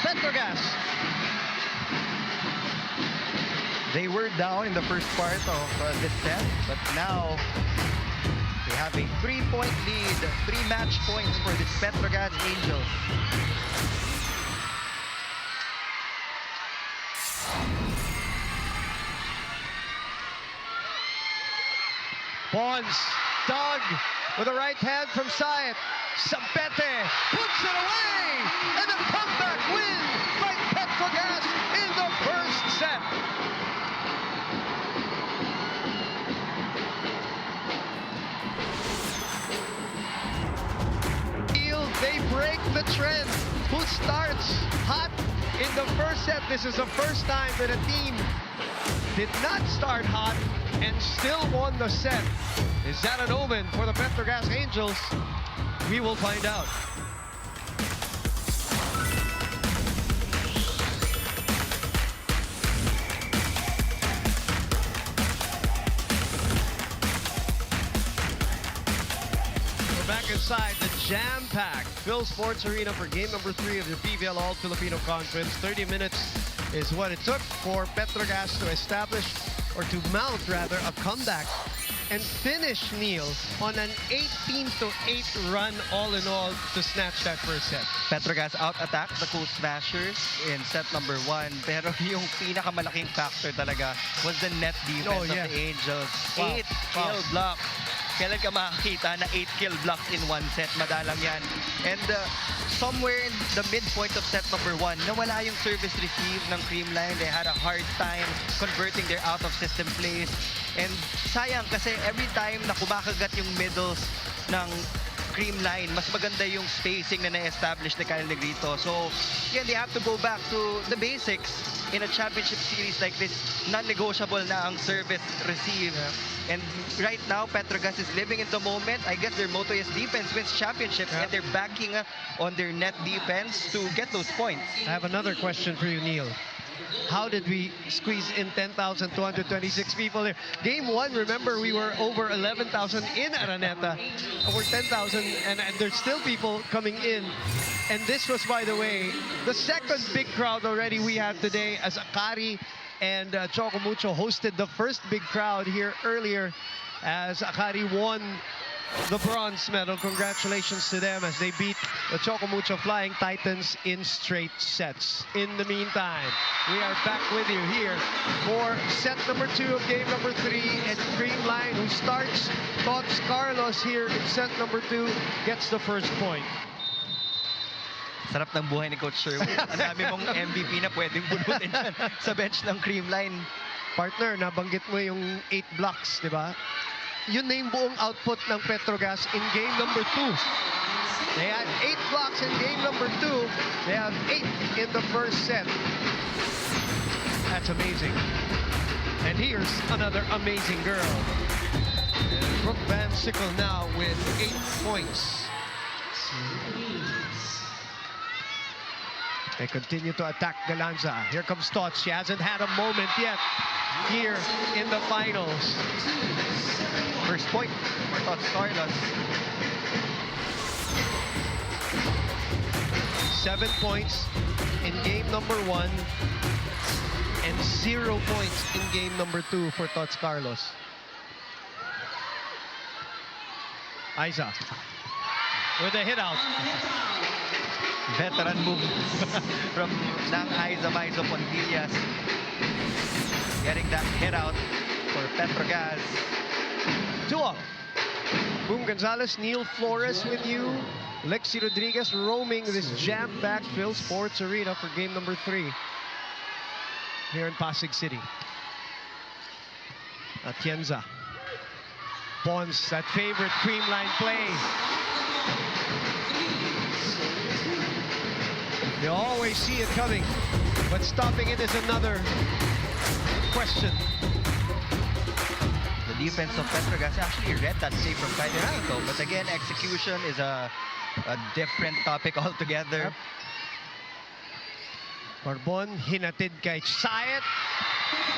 Petro Gazz. They were down in the first part of this set, but now they have a 3-point lead. 3 match points for the Petro Gazz Angels. Pons, dug with a right hand from Sayet. Sabete puts it away, and a comeback win by Petro Gazz in the first set. They break the trend. Who starts hot in the first set? This is the first time that a team did not start hot and still won the set. Is that an omen for the Petro Gazz Angels? We will find out. We're back inside the jam-packed Phil Sports Arena for game number 3 of the PVL ALL-Filipino Conference. 30 minutes is what it took for Petro Gazz to establish, or to mount rather, a comeback and finish, Neil, on an 18-8 run all in all to snatch that first set. Petro Gazz out-attacked the Cool Smashers in set number 1. Pero yung pinakamalaking factor talaga was the net defense of the Angels. Wow. 8 kill block kailan ka makakita na 8 kill blocks in one set? Madalang yan. And somewhere in the midpoint of set number 1, nawala yung service receive ng Creamline. They had a hard time converting their out-of-system plays. And sayang kasi every time na kumakagat yung middles ng Creamline, mas maganda yung spacing na na-establish ni Kyle Negrito. So, again, they have to go back to the basics. In a championship series like this, non-negotiable na ang service receive. And right now, Petro Gazz is living in the moment. I guess their motto is defense wins championships, and they're banking on their net defense to get those points. I have another question for you, Neil. How did we squeeze in 10,226 people there? Game 1, remember, we were over 11,000 in Araneta. Over 10,000, and there's still people coming in. And this was, by the way, the second big crowd already we had today, as Akari and Choco Mucho hosted the first big crowd here earlier as Akari won the bronze medal. Congratulations to them as they beat the Choco Mucho Flying Titans in straight sets. In the meantime, we are back with you here for set number 2 of game number 3. And Creamline, who starts, Tots Carlos here in set number 2, gets the first point. Sarap ng buhay ni Coach Sherwood. Ang dami mong MVP na pwedeng bunutin dyan sa bench ng Creamline. Partner, nabanggit mo yung 8 blocks, di ba? Yun na yung buong output ng Petro Gazz in game number 2. They had 8 blocks in game number 2. They have 8 in the first set. That's amazing. And here's another amazing girl. Brooke Van Sickle now with 8 points. They continue to attack Galanza. Here comes Tots. She hasn't had a moment yet here in the finals. First point for Tots Carlos. 7 points in game number 1 and 0 points in game number 2 for Tots Carlos. Aiza with a hit out. Veteran move from ng Aiza Maizo Pontillas. Getting that hit out for Petro Gazz. 2 up. Boom Gonzalez, Neil Flores with you. Lexi Rodriguez roaming this jam-packed Phil Sports Arena for game number 3 here in Pasig City. Atienza. Pons, that favorite Creamline play. You always see it coming, but stopping it is another question. The defense of Petro Gazz actually read that play from Kyle Negrito, but again, execution is a different topic altogether. Barbon hinatid kay Sayet,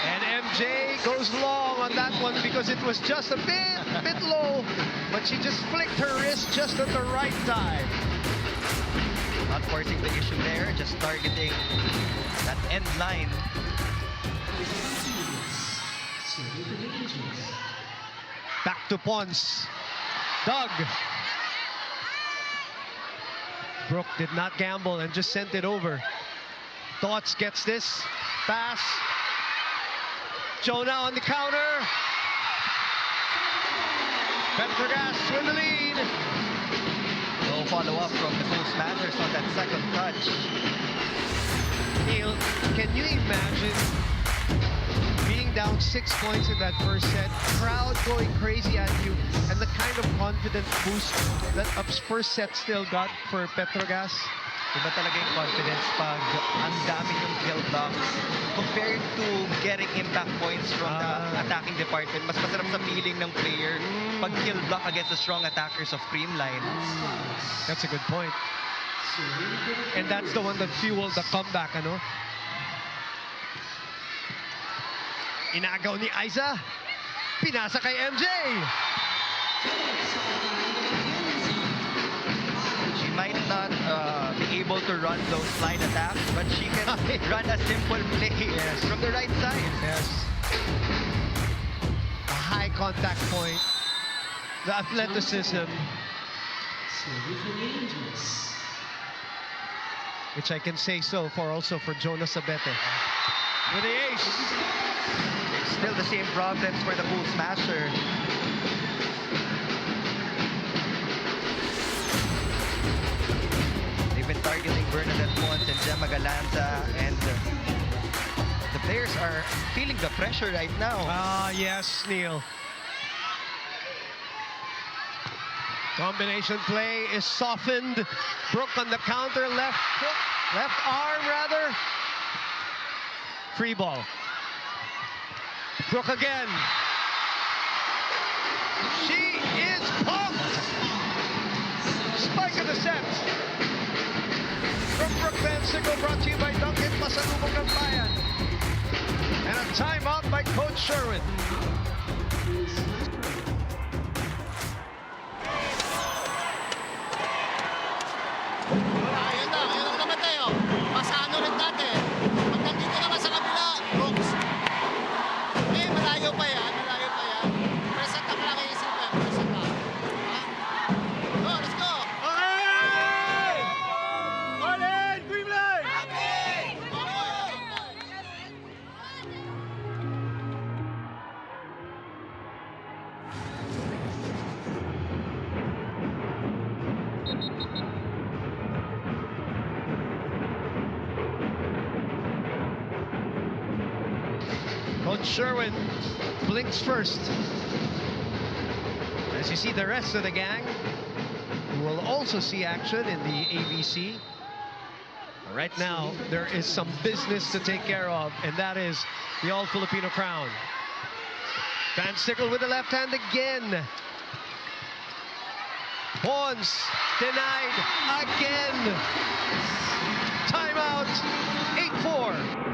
and MJ goes long on that one because it was just a bit low, but she just flicked her wrist just at the right time. Not forcing the issue there, just targeting that end line. Back to Pons. Doug. Brooke did not gamble and just sent it over. Tots gets this. Pass. Jonah on the counter. Petro Gazz with the lead. No follow-up from the Cool Smashers on that second touch. Neil, can you imagine being down 6 points in that first set, crowd going crazy at you, and the kind of confident boost that a first set still got for Petro Gazz? Iba talaga yung confidence pag ang dami yung kill blocks compared to getting impact points from the attacking department. Mas masarap sa feeling ng player pag kill block against the strong attackers of Creamline. That's a good point. And that's the one that fueled the comeback, ano? Inagaw ni Aiza. Pinasa kay MJ. She might not be able to run those slide attacks, but she can run a simple play from the right side. Yes. A high contact point. The athleticism. Which I can say so for also for Jonas Abete. With the ace. Still the same problems for the Cool Smasher. Gemma Galanza, and the players are feeling the pressure right now. Ah, yes, Neil. Combination play is softened. Brooke on the counter, left hook, left arm rather. Free ball. Brooke again. She is pumped. Spike of the set. From Brooke Van Sickle, brought to you by Duncan Pasalubong ng Bayan. And a timeout by Coach Sherwin. Ayun lang naman tayo. Pasaan ulit natin. Pag nandito naman sa kabila, Brooks. Malayo pa yan. Present lang lang iisip mo. Present lang. Ha? Go, let's go. Okay! All in, Creamline! Coach Sherwin blinks first. As you see the rest of the gang, who will also see action in the ABC. Right now, there is some business to take care of, and that is the All-Filipino crown. Van Sickle with the left hand again. Pawns denied again. Timeout, 8-4.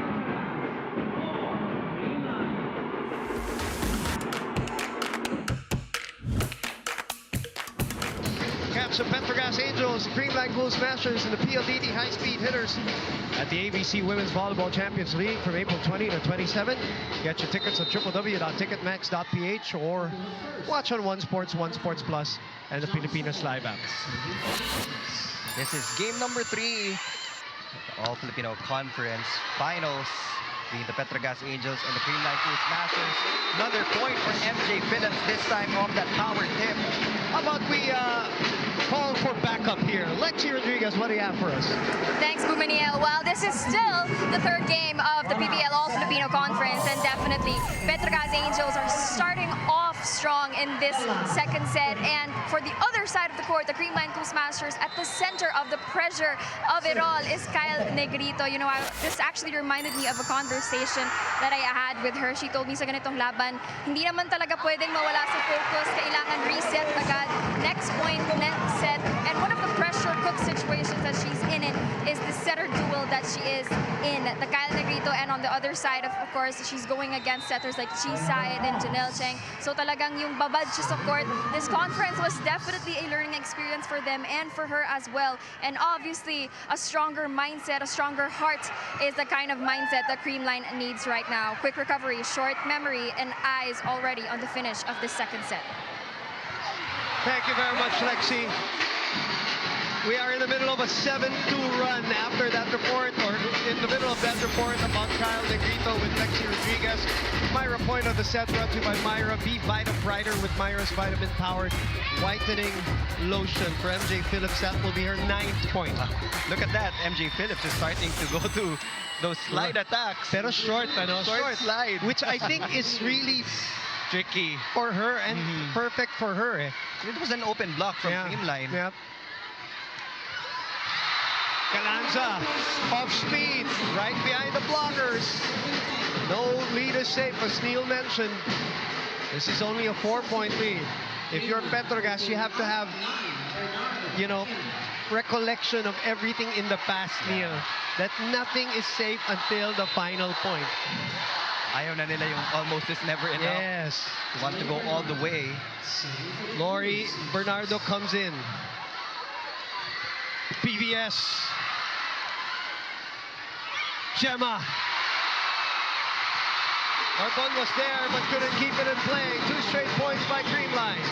Catch the Petro Gazz Angels, Creamline Cool Smashers, and the PLDT high-speed hitters at the ABC Women's Volleyball Champions League from April 20 to 27. Get your tickets at www.ticketmax.ph or watch on One Sports, One Sports Plus, and the Pilipinas Live app. This is game number 3 of the All-Filipino Conference Finals between the Petro Gazz Angels and the Creamline Cool Smashers. Another point for MJ Phillips, this time off that power tip. How about we call for backup here? Lexi Rodriguez, what do you have for us? Thanks, Bumaniel. Well, this is still the third game of the PVL ALL-Filipino Conference, and definitely Petro Gazz Angels are starting off strong in this second set. And for the other side of the court, the Creamline Cool Smashers, at the center of the pressure of it all is Kyle Negrito. You know, this actually reminded me of a conversation that I had with her. She told me sa ganitong laban, hindi naman talaga pwedeng mawala sa focus. Kailangan reset agad. Next point, next set. And one of the pressure cook situations that she's in it is the setter duel that she is in. The Kyle Negrito, and on the other side, of course, she's going against setters like Chi Sayed and Janelle Cheng. So talagang yung babad siya sa court. This conference was definitely a learning experience for them and for her as well. And obviously, a stronger mindset, a stronger heart is the kind of mindset that Creamline needs right now. Quick recovery, short memory, and eyes already on the finish of the second set. Thank you very much, Lexi. We are in the middle of a 7-2 run after that report, or in the middle of that report about Kyle Negrito with Lexi Rodriguez. Myra point of the set brought to you by Myra. Be Vita Brighter with Myra's Vitamin Powered Whitening Lotion. For MJ Phillips, that will be her 9th point. Look at that, MJ Phillips is starting to go to those slide attacks. Pero short, Short slide. which I think is really tricky for her and perfect for her. It was an open block from Creamline. Yeah. Galanza, off speed, right behind the blockers. No lead is safe, as Neil mentioned. This is only a 4-point lead. If you're Petro Gazz, you have to have, you know, recollection of everything in the past, Neil. That nothing is safe until the final point. Ayaw na nila yung almost is never enough. Yes. They want to go all the way. Lori Bernardo comes in. PVS. Gemma. Arbon was there but couldn't keep it in play. 2 straight points by Creamline.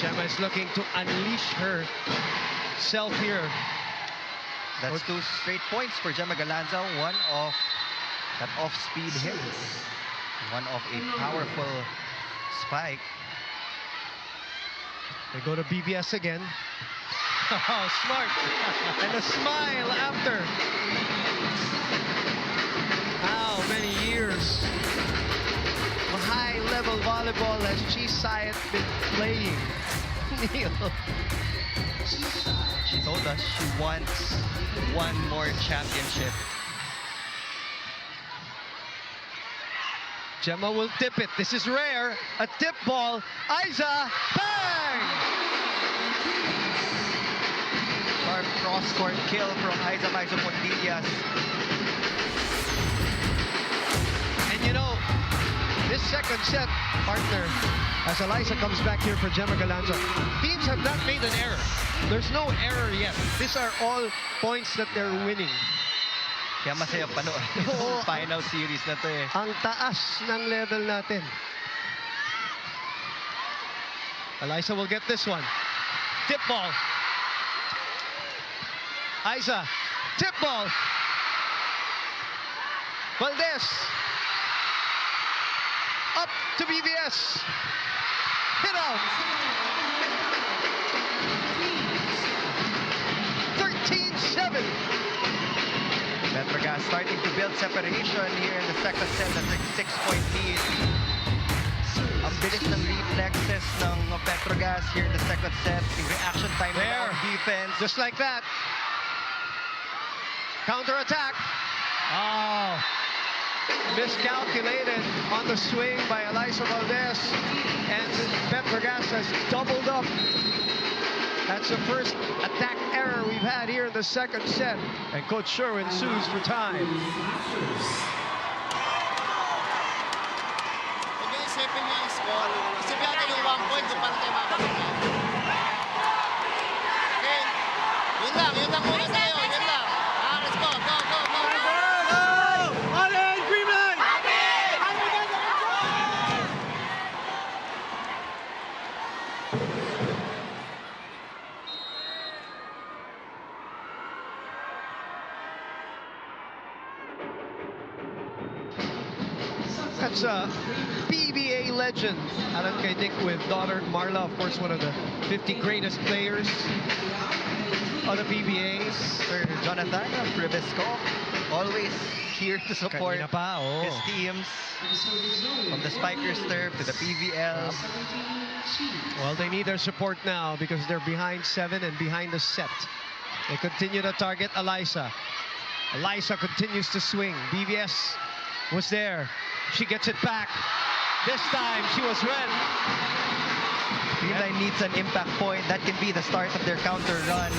Gemma is looking to unleash herself here. That's 2 straight points for Gemma Galanza. One off that off-speed hit. One off a powerful spike. They go to BVS again. Oh, smart. And a smile after. How many years of high-level volleyball has Chi Sayat been playing? Neil. She told us she wants one more championship. Gemma will tip it. This is rare. A tip ball. Aiza, bang! Sharp cross-court kill from Aiza Maizo-Pontillas. And you know, this second set, partner, as Eliza comes back here for Gemma Galanza, teams have not made an error. There's no error yet. These are all points that they're winning. Kaya masaya panoorin Oo. yung final series na to eh. Ang taas ng level natin. Eliza will get this one. Tip ball. Aiza, tip ball. Valdez. Up to BVS. Hit out. 13-7. Petro Gazz starting to build separation here in the second set. That's a 6-point lead. Ang bilis ng reflexes ng Petro Gazz here in the second set. The reaction time There. on defense. Just like that. Counter-attack. Oh. Miscalculated on the swing by Eliza Valdez. And Petro Gazz has doubled up. That's the first attack error we've had here in the second set. And Coach Sherwin sues for time. Huwag niyo isipin niyo yung score. Isipin natin yung 1 point kung paano tayo makakapit. Okay? Yun lang muna tayo. Yun lang. Let's go, go, go, go, go. Allen, Creamline! That's a PVA legend. Alan kay Dick with daughter Marla, of course, one of the 50 greatest players of the PVAs. Sir Jonathan Fribisco, always here to support Kanina pa, oh. his teams. From the Spikers turf to the PVL. Well, they need their support now because they're behind 7 and behind the set. They continue to target Eliza. Eliza continues to swing. BVS was there. She gets it back. This time she was read. Creamline needs an impact point. That can be the start of their counter run.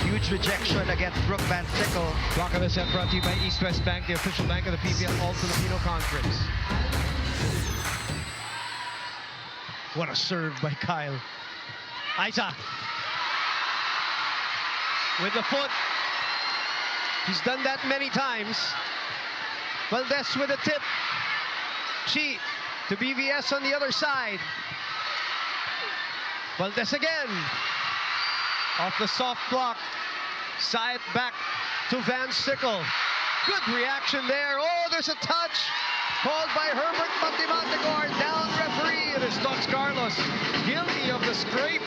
Huge rejection against Brooke Van Sickle. Block of the set brought to you by East West Bank, the official bank of the PVL ALL-Filipino Conference. What a serve by Kyle. Aiza. With the foot. He's done that many times. Valdez with a tip. Chi to BVS on the other side. Valdez again. Off the soft block. Side back to Van Sickle. Good reaction there. Oh, there's a touch. Called by Herbert Matimantegor. Down referee. It is Tots Carlos. Guilty of the scrape.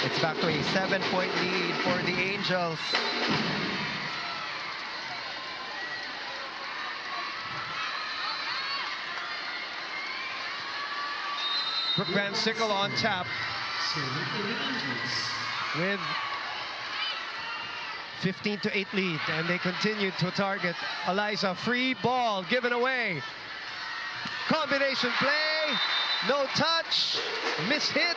It's back to a 7-point lead for the Angels. Brooke Van Sickle on tap with 15-8 lead, and they continue to target Eliza. Free ball given away. Combination play, no touch, mishit.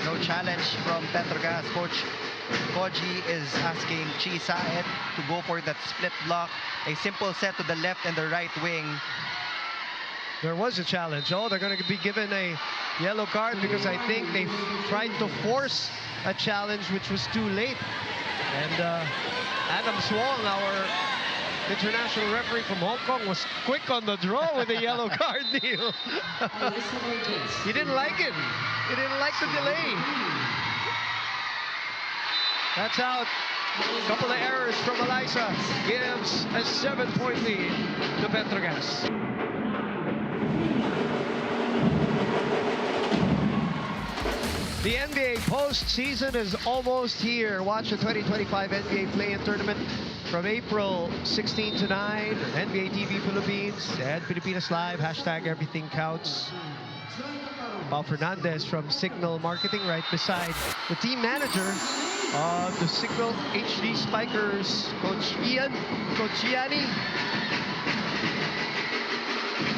No challenge from Petro Gazz. Coach Koji is asking Chi Sayat to go for that split block. A simple set to the left and the right wing. There was a challenge. Oh, they're going to be given a yellow card because I think they tried to force a challenge which was too late. And Adam Swong, our international referee from Hong Kong, was quick on the draw with a yellow card, Neil. He didn't like it. He didn't like the delay. That's out. A couple of errors from Eliza gives a 7-point lead to Petro Gazz. The NBA postseason is almost here. Watch the 2025 NBA Play-In Tournament from April 16 to 9. NBA TV Philippines and Pilipinas Live. Hashtag everything counts. Paul Fernandez from Signal Marketing right beside the team manager of the Signal HD Spikers, Coach Ian, Coach Gianni.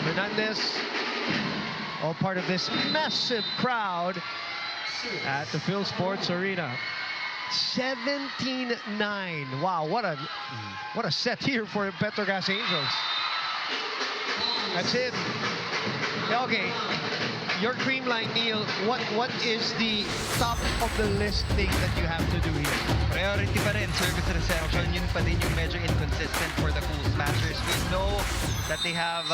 Fernandez, all part of this massive crowd at the Phil Sports Arena. 17-9. Wow, what a set here for Petro Gazz Angels. That's it. Okay, your Creamline, Neil, what is the top of the list thing that you have to do here? Priority pa rin, service reception. Yun pa din yung medyo inconsistent for the Cool Smashers. We know that they have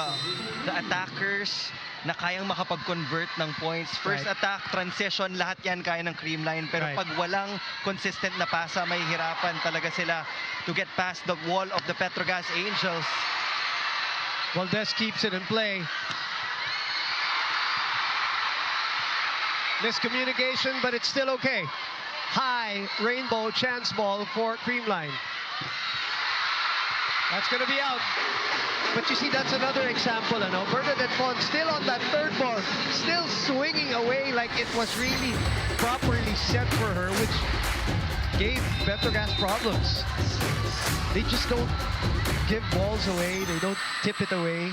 the attackers na kayang makapag-convert ng points. First attack, transition, lahat yan kaya ng Creamline. Pero pag walang consistent na pasa, may hirapan talaga sila to get past the wall of the Petro Gazz Angels. Valdez keeps it in play. Miscommunication, but it's still okay. High rainbow chance ball for Creamline. That's going to be out. But you see, that's another example. Bernadette Font still on that third ball, still swinging away like it was really properly set for her, which gave Petro Gazz problems. They just don't give balls away. They don't tip it away.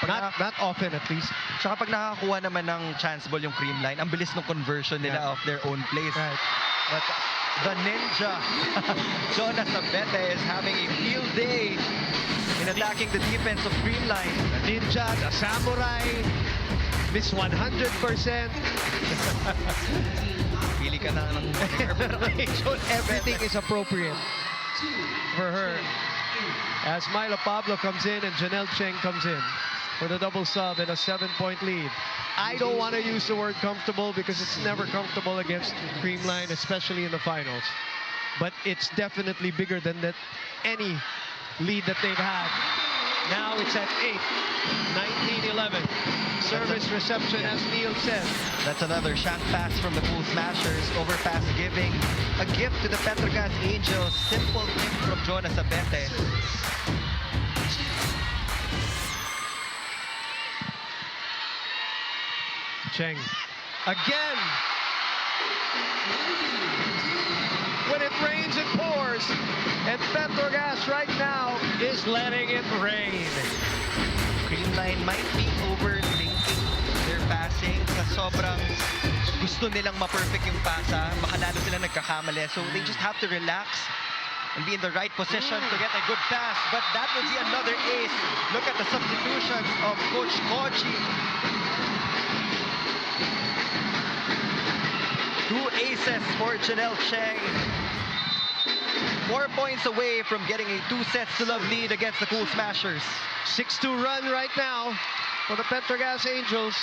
Not often, at least. Tsaka pag nakakuha naman ng chance ball yung Creamline, ang bilis ng conversion nila of their own plays. Right. But the ninja, Jonas Abete, is having a field day in attacking the defense of Creamline. The ninja, the samurai, miss 100%. Pili ka na ng Everything is appropriate for her. As Myla Pablo comes in and Janelle Cheng comes in for the double sub and a 7-point lead. I don't want to use the word comfortable because it's never comfortable against Creamline, especially in the finals. But it's definitely bigger than any lead that they've had. Now it's at 8, 19-11. Service reception, as Neil said. That's another shank pass from the Cool Smashers. Overpass giving a gift to the Petro Gazz Angels. Simple gift from Jonas Abete. Cheng again. When it rains, it pours. And Petro Gazz right now is letting it rain. Creamline might be overthinking their passing sa sobrang gusto nilang ma-perfect yung pasa. Baka lalo sila nagkakamali. So they just have to relax and be in the right position to get a good pass. But that would be another ace. Look at the substitutions of Coach Koji. 2 aces for Janelle Cheng. 4 points away from getting a 2-sets-to-love lead against the Cool Smashers. 6-2 run right now for the Petro Gazz Angels.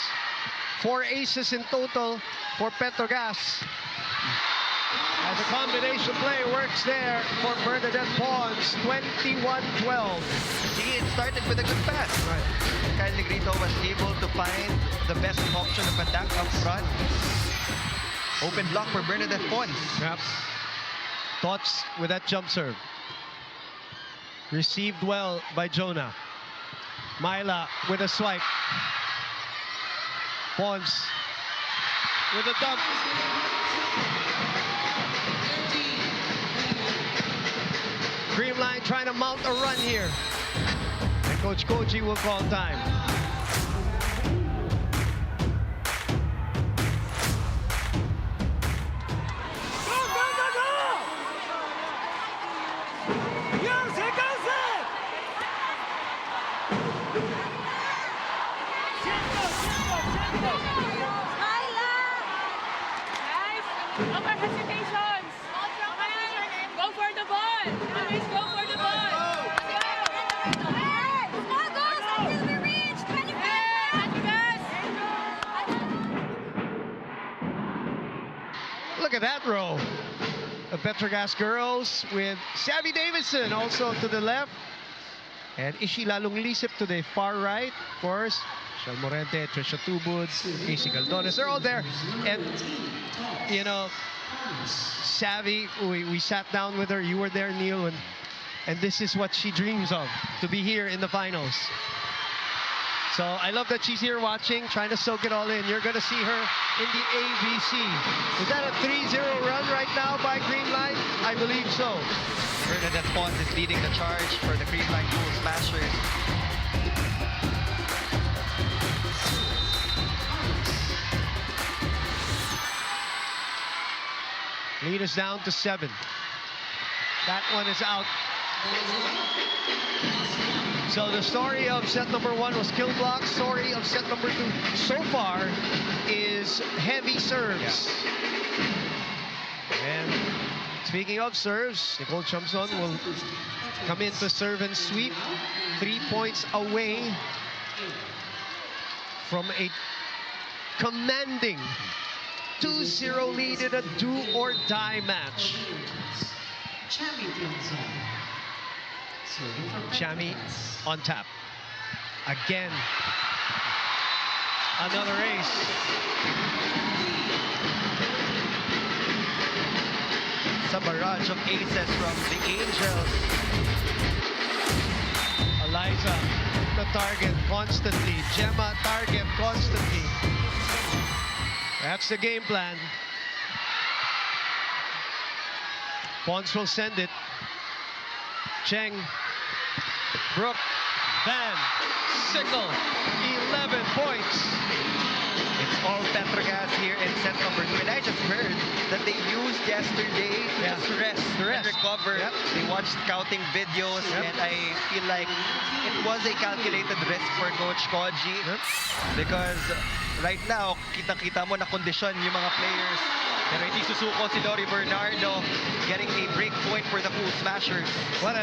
4 aces in total for Petro Gazz. As a combination play works there for Bernadette Pons, 21-12. See, it started with a good pass. Right. Kyle Negrito was able to find the best option of attack up front. Open block for Bernadette Pons. Yep. Thoughts with that jump serve. Received well by Jonah. Myla with a swipe. Pons with a dump. Creamline trying to mount a run here. And Coach Koji will call time. Look at that row. The Petro Gazz girls with Savvy Davidson also to the left. And Ishi lalong lisip to the far right, of course. Shel Morente, Trisha Tubud, AC Caldones, they're all there. And, you know, Savvy, we sat down with her. You were there, Neil. And this is what she dreams of, to be here in the finals. So I love that she's here watching, trying to soak it all in. You're going to see her in the ABC. Is that a 3-0 run right now by Creamline? I believe so. Bernadette Pons is leading the charge for the Creamline Cool Smashers. Lead is down to 7. That one is out. So the story of set number 1 was kill block. Story of set number 2 so far is heavy serves. And speaking of serves, Nicole Chamson will come in to serve and sweep. 3 points away from a commanding 2-0 lead in a do-or-die match. Chami on tap. Again. Another ace. It's a barrage of aces from the Angels. Eliza, the target constantly. Gemma, target constantly. That's the game plan. Pons will send it. Cheng, Brooke, Van, Sickle, 11 points. It's all Petro Gazz here in set number 2. And I just heard that they used yesterday to just rest and recover. Yep. They watched scouting videos, and I feel like it was a calculated risk for Coach Koji. Because right now, kita-kita mo na kondisyon yung mga players. Pero hindi susuko si Lori Bernardo, getting a break point for the Cool Smashers. What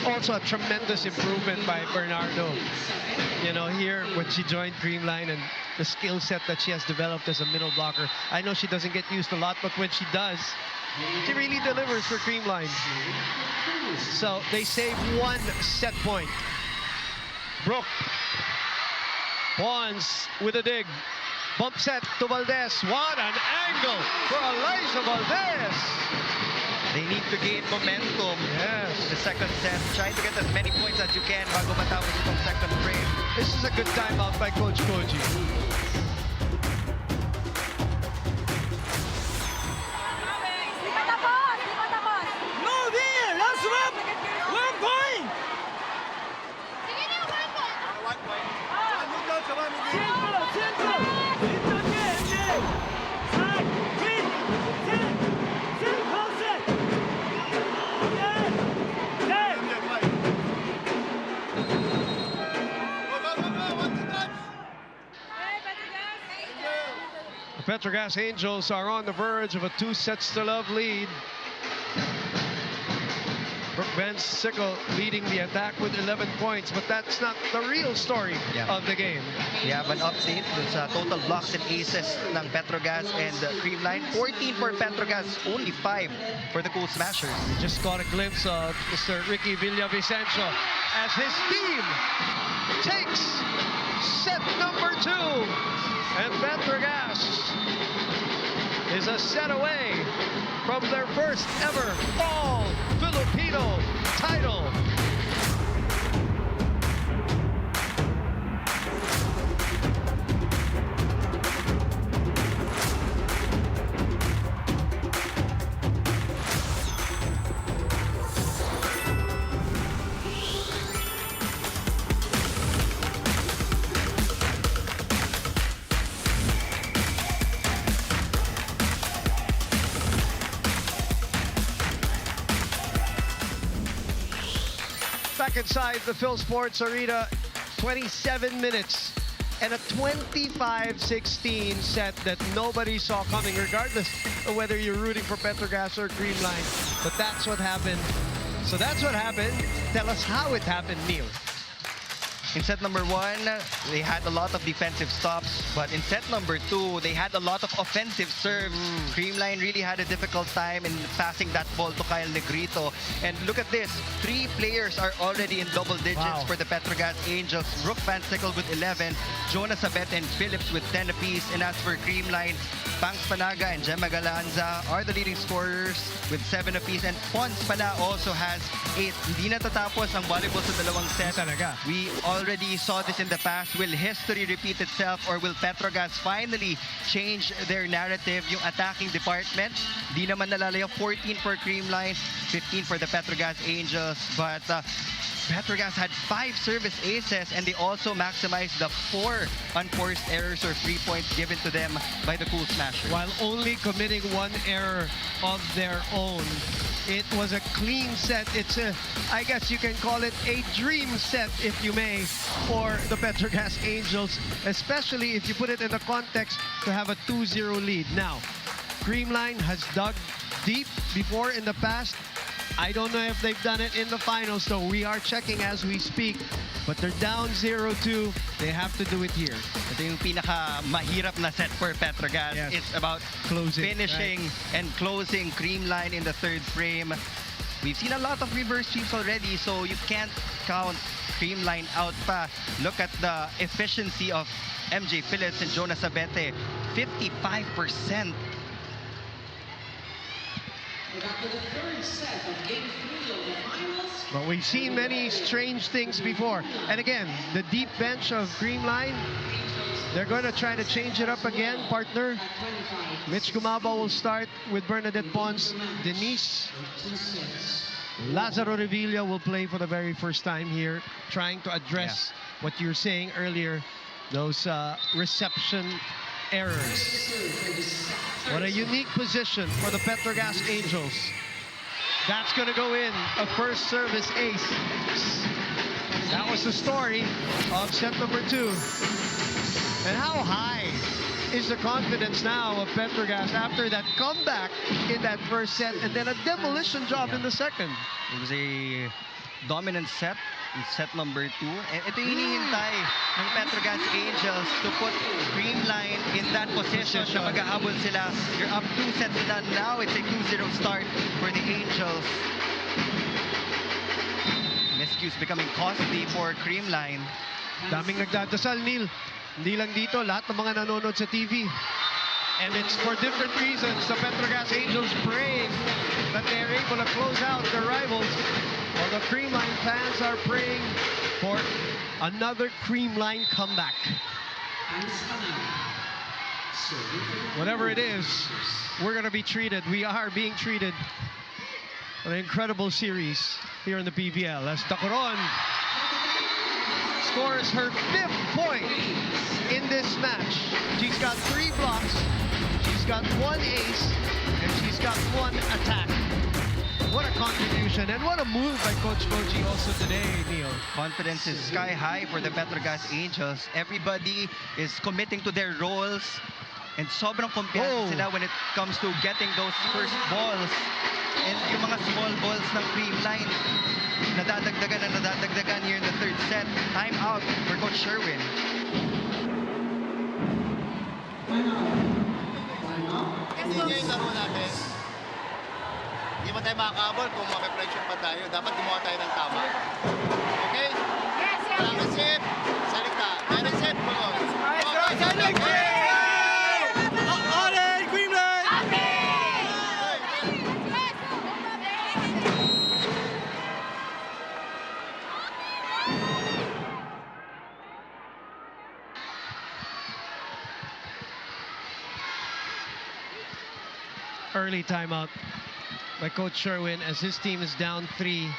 also a tremendous improvement by Bernardo. You know, here when she joined Creamline and the skill set that she has developed as a middle blocker. I know she doesn't get used a lot, but when she does, she really delivers for Creamline. So they save 1 set point. Brooke. Pons with a dig. Bump set to Valdez. What an angle for Eliza Valdez. They need to gain momentum. Yes. The second set, trying to get as many points as you can bago matapos itong second frame. This is a good timeout by Coach Koji. No deal! Last rep! 1 point! The Petro Gazz Angels are on the verge of a 2-sets-to-love lead. Brooke Van Sickle leading the attack with 11 points, but that's not the real story of the game. We have an update sa total blocks and aces ng Petro Gazz and Creamline. 14 for Petro Gazz, only 5 for the Cool Smashers. We just caught a glimpse of Mr. Ricky Villavicencio as his team takes set number 2. And Petro Gazz is a set away from their first ever all-Filipino title. Back inside the Phil Sports Arena, 27 minutes and a 25-16 set that nobody saw coming, regardless of whether you're rooting for Petro Gazz or Creamline. But that's what happened. So that's what happened. Tell us how it happened, Neil. In set number 1, they had a lot of defensive stops, but in set number 2, they had a lot of offensive serves. Creamline really had a difficult time in passing that ball to Kyle Negrito. And look at this, 3 players are already in double digits for the Petro Gazz Angels. Brooke Van Sickle with 11, Jonas Abete and Phillips with 10 apiece. And as for Creamline, Pangs Panaga and Gemma Galanza are the leading scorers with 7 apiece. And Pons pala also has 8. Hindi natatapos ang volleyball sa dalawang set. We already saw this in the past. Will history repeat itself, or will Petro Gazz finally change their narrative? Yung attacking department, di naman nalalayo. 14 for Creamline, 15 for the Petro Gazz Angels. But Petro Gazz had 5 service aces, and they also maximized the 4 unforced errors or free points given to them by the Cool Smashers. While only committing 1 error of their own. It was a clean set. It's I guess you can call it a dream set, if you may, for the Petro Gazz Angels, especially if you put it in the context to have a 2-0 lead. Now, Creamline has dug deep before in the past. I don't know if they've done it in the finals, so we are checking as we speak. But they're down 0-2. They have to do it here. Ito yung pinaka-mahirap na set for Petro Gazz. Yes. It's about finishing and closing Creamline in the 3rd frame. We've seen a lot of reverse sweeps already, so you can't count Creamline out pa. Look at the efficiency of MJ Phillips and Jonas Abete. 55%. But we've seen many strange things before. And again, the deep bench of Creamline, they're going to try to change it up again, partner. Mitch Gumaba will start with Bernadette Pons. Denise Lazaro Revilla will play for the very first time here, trying to address what you were saying earlier, those reception errors. What a unique position for the Petro Gazz Angels. That's going to go in, a first service ace. That was the story of set number 2. And how high is the confidence now of Petro Gazz after that comeback in that first set and then a demolition job in the second? It was a dominant set in set number 2. And ito yung hinihintay ng Petro Gazz Angels to put Creamline in that position na mag-aabol sila. You're up 2 sets na now. It's a 2-0 start for the Angels. Miscues becoming costly for Creamline. Daming nagdadasal, Neil. Hindi lang dito, lahat ng mga nanonood sa TV. And it's for different reasons. The Petro Gazz Angels praying that they're able to close out their rivals. While the Creamline fans are praying for another Creamline comeback. Whatever it is, we're going to be treated. We are being treated. An incredible series here in the PVL as Dacoron scores her 5th point in this match. She's got 3 blocks, she's got 1 ace, and she's got 1 attack. What a contribution and what a move by Coach Koji also today, Neil. Confidence is sky high for the Petro Gazz Angels. Everybody is committing to their roles and sobrang kumpiyansa sila when it comes to getting those first balls. And yung mga small balls ng Creamline, nadadagdagan here in the 3rd set. Time out for Coach Sherwin. Hindi niya yung laro natin. Hindi ba tayo makakabol kung maki-pressure pa tayo? Dapat gumawa tayo ng tama. Okay? Yes, yes. Walang receive. Salita. May receive po. Early timeout by Coach Sherwin as his team is down 3.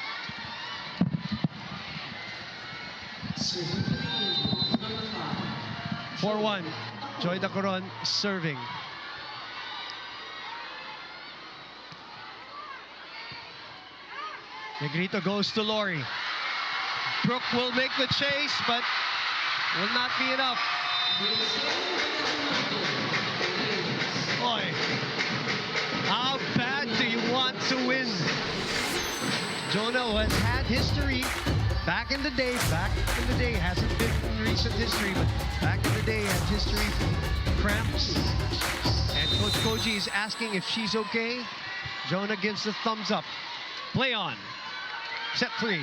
For 1, Joy Dacoron serving. Negrito goes to Lori. Brooke will make the chase, but will not be enough. Boy, how bad do you want to win? Jonah has had history back in the day, hasn't been in recent history, but back in the day had history, cramps. And Coach Koji is asking if she's okay. Jonah gives the thumbs up. Play on. Set 3.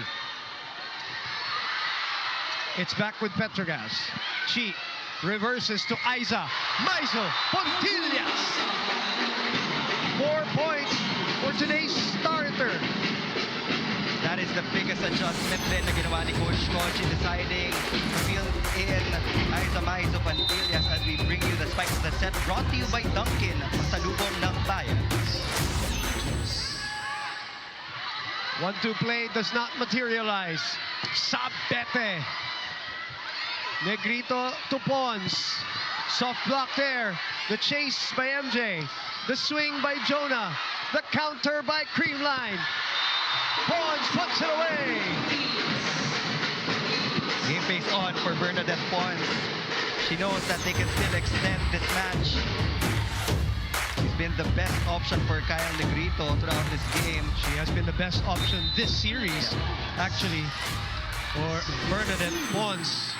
It's back with Petro Gazz. She reverses to Aiza. Maisel Pontillas. 4 points for today's starter. That is the biggest adjustment din na ginawa ni Coach Koji, deciding to field in Aiza Maizo Pandillas as we bring you the spikes of the set, brought to you by Dunkin, pasalubong ng bayan. 1-2 play does not materialize. Sabete. Negrito to Pons. Soft block there. The chase by MJ. The swing by Jonah. The counter by Creamline. Pons puts it away. Game face on for Bernadette Pons. She knows that they can still extend this match. She's been the best option for Kyle Negrito throughout this game. She has been the best option this series, actually, for Bernadette Pons,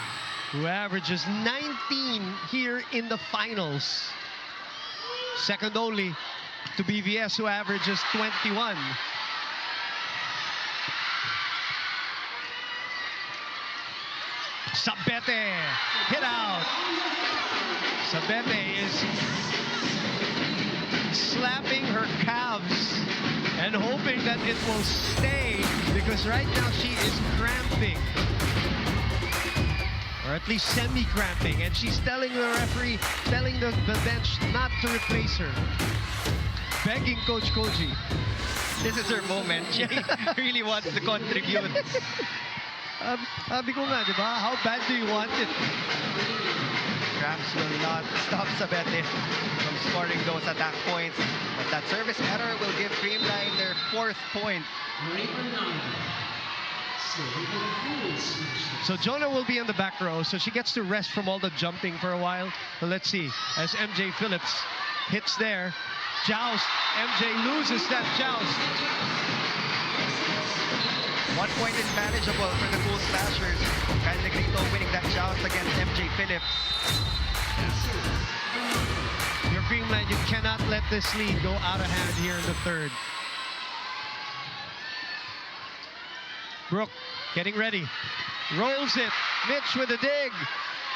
who averages 19 here in the finals. Second only to BVS, who averages 21. Sabete hit out. Sabete is slapping her calves and hoping that it will stay, because right now she is cramping, or at least semi-cramping, and she's telling the referee, telling the bench not to replace her, begging Coach Koji. This is her moment. She really wants to contribute. Sabi ko nga, di ba? How bad do you want it? Cramps will not stop Sabete from scoring those attack points. But that service error will give Creamline their 4th point. So Jonah will be in the back row, so she gets to rest from all the jumping for a while. So let's see, as MJ Phillips hits there. Joust. MJ loses that joust. 1 point is manageable for the Cool Smashers. Kyle Negrito winning that joust against MJ Phillips. Your Creamline, you cannot let this lead go out of hand here in the 3rd. Brooke getting ready. Rolls it. Mitch with a dig.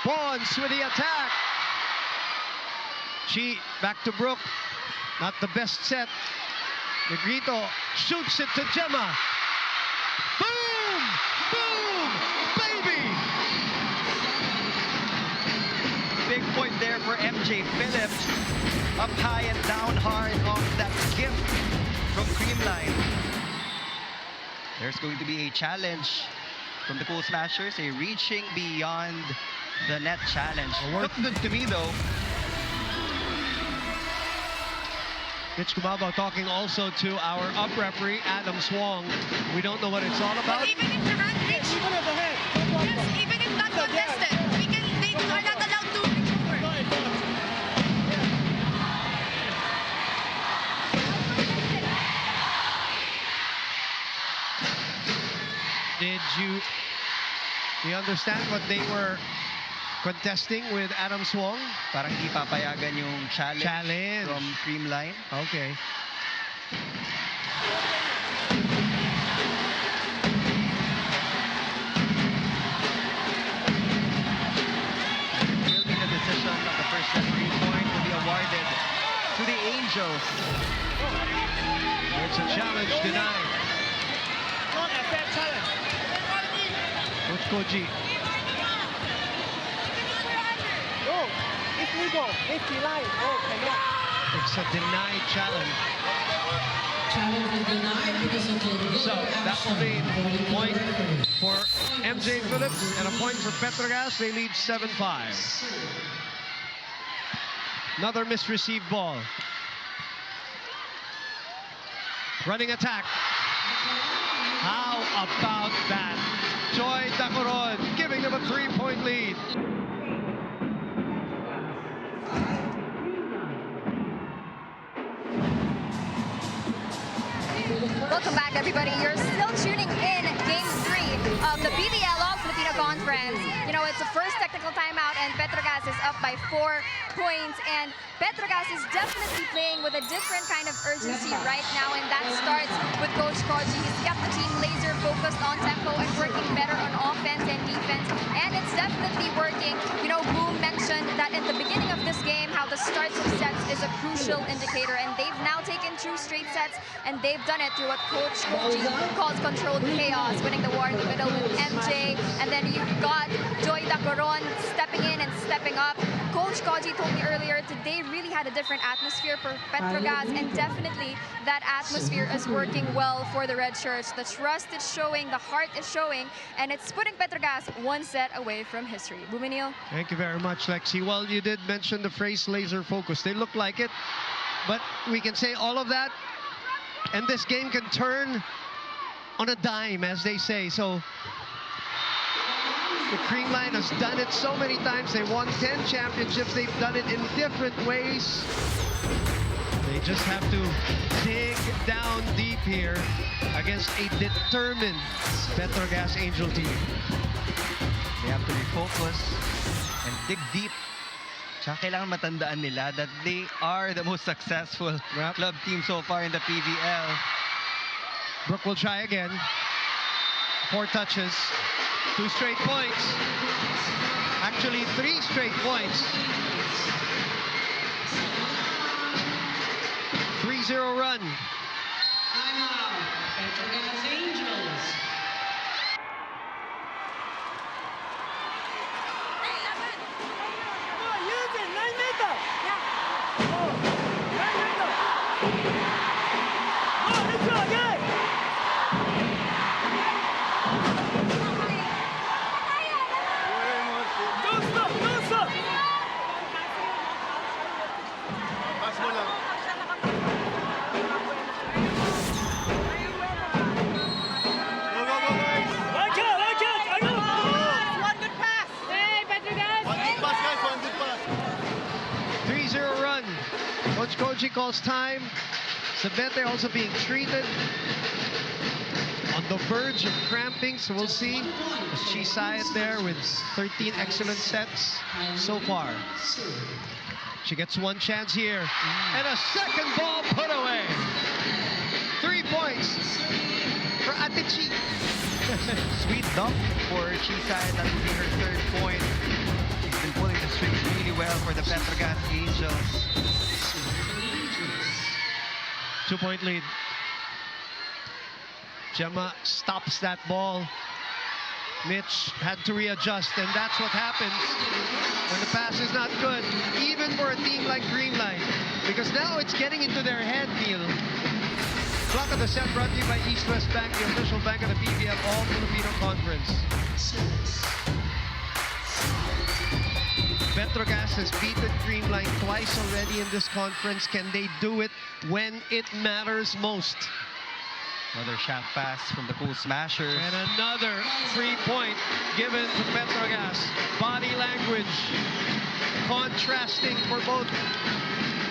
Pons with the attack. She back to Brooke. Not the best set. Negrito shoots it to Gemma. Boom! Boom! Baby! Big point there for MJ Phillips. Up high and down hard off that gift from Creamline. There's going to be a challenge from the Cool Smashers, a reaching beyond the net challenge. Looked good to me though. Mitch Kumabao talking also to our up referee, Adam Swong. We don't know what it's all about. Even if the hand reach, even if the hand, yes, even if not contested, they are not allowed to reach over. Do you understand what they were contesting with Adam Swong? Parang di papayagan yung challenge from Creamline. Okay. Will be the decision of the first referee point will be awarded to the Angels. It's a challenge denied. Not a fair challenge. Coach Koji. Oh, it's legal. It's the line. Oh, cannot. It's a denied challenge. Challenge is denied because of the So that will be a point for MJ Phillips and a point for Petro Gazz. They lead 7-5. Another misreceived ball. Running attack. How about that? Joy Dacoron giving them a 3-point lead. Welcome back, everybody. You're still tuning in Game 3 of the PVL ALL-Filipino Conference. You know, it's the first technical timeout, and Petro Gazz is up by 4 points. And Petro Gazz is definitely playing with a different kind of urgency right now, and that starts with Coach Koji. He's kept the team laser focused on tempo and working better on offense and defense, and it's definitely working. You know, Boom mentioned that in the beginning of this game, how the starts of sets is a crucial indicator, and they've now taken 2 straight sets, and they've done it through what Coach Koji calls controlled chaos, winning the war in the middle with MJ, and then you've got Joy Dacoron stepping in and stepping up. Coach Koji told me earlier today really had a different atmosphere for Petro Gazz, and definitely that atmosphere is working well for the red shirts. The trust is showing, the heart is showing, and it's putting Petro Gazz 1 set away from history. Buminil. Thank you very much, Lexi. Well, you did mention the phrase laser focus. They look like it, but we can say all of that, and this game can turn on a dime, as they say. So the Creamline has done it so many times. They won 10 championships. They've done it in different ways. They just have to dig down deep here against a determined Petro Gazz Angel team. They have to refocus and dig deep. Tsaka kailangan matandaan nila that they are the most successful club team so far in the PVL. Brooke will try again. 4 touches, 2 straight points. Actually, 3 straight points. 3-0 run. Petro Gazz Angels. Coach Koji calls time. Sabete also being treated on the verge of cramping, so we'll see. She Sayat there with 13 excellent sets so far. She gets 1 chance here, and a second ball put away. 3 points for Atichi. Sweet dump for Chisay. That will be her 3rd point. She's been pulling the strings really well for the Petro Gazz Angels. 2-point lead. Gemma stops that ball. Mitch had to readjust, and that's what happens when the pass is not good, even for a team like Creamline, because now it's getting into their head, Neil. Clock of the set brought to you by East West Bank, the official bank of the PVL ALL-Filipino Conference. Petro Gazz has beaten Creamline twice already in this conference. Can they do it when it matters most? Another shaft pass from the Cool Smashers. And another free point given to Petro Gazz. Body language contrasting for both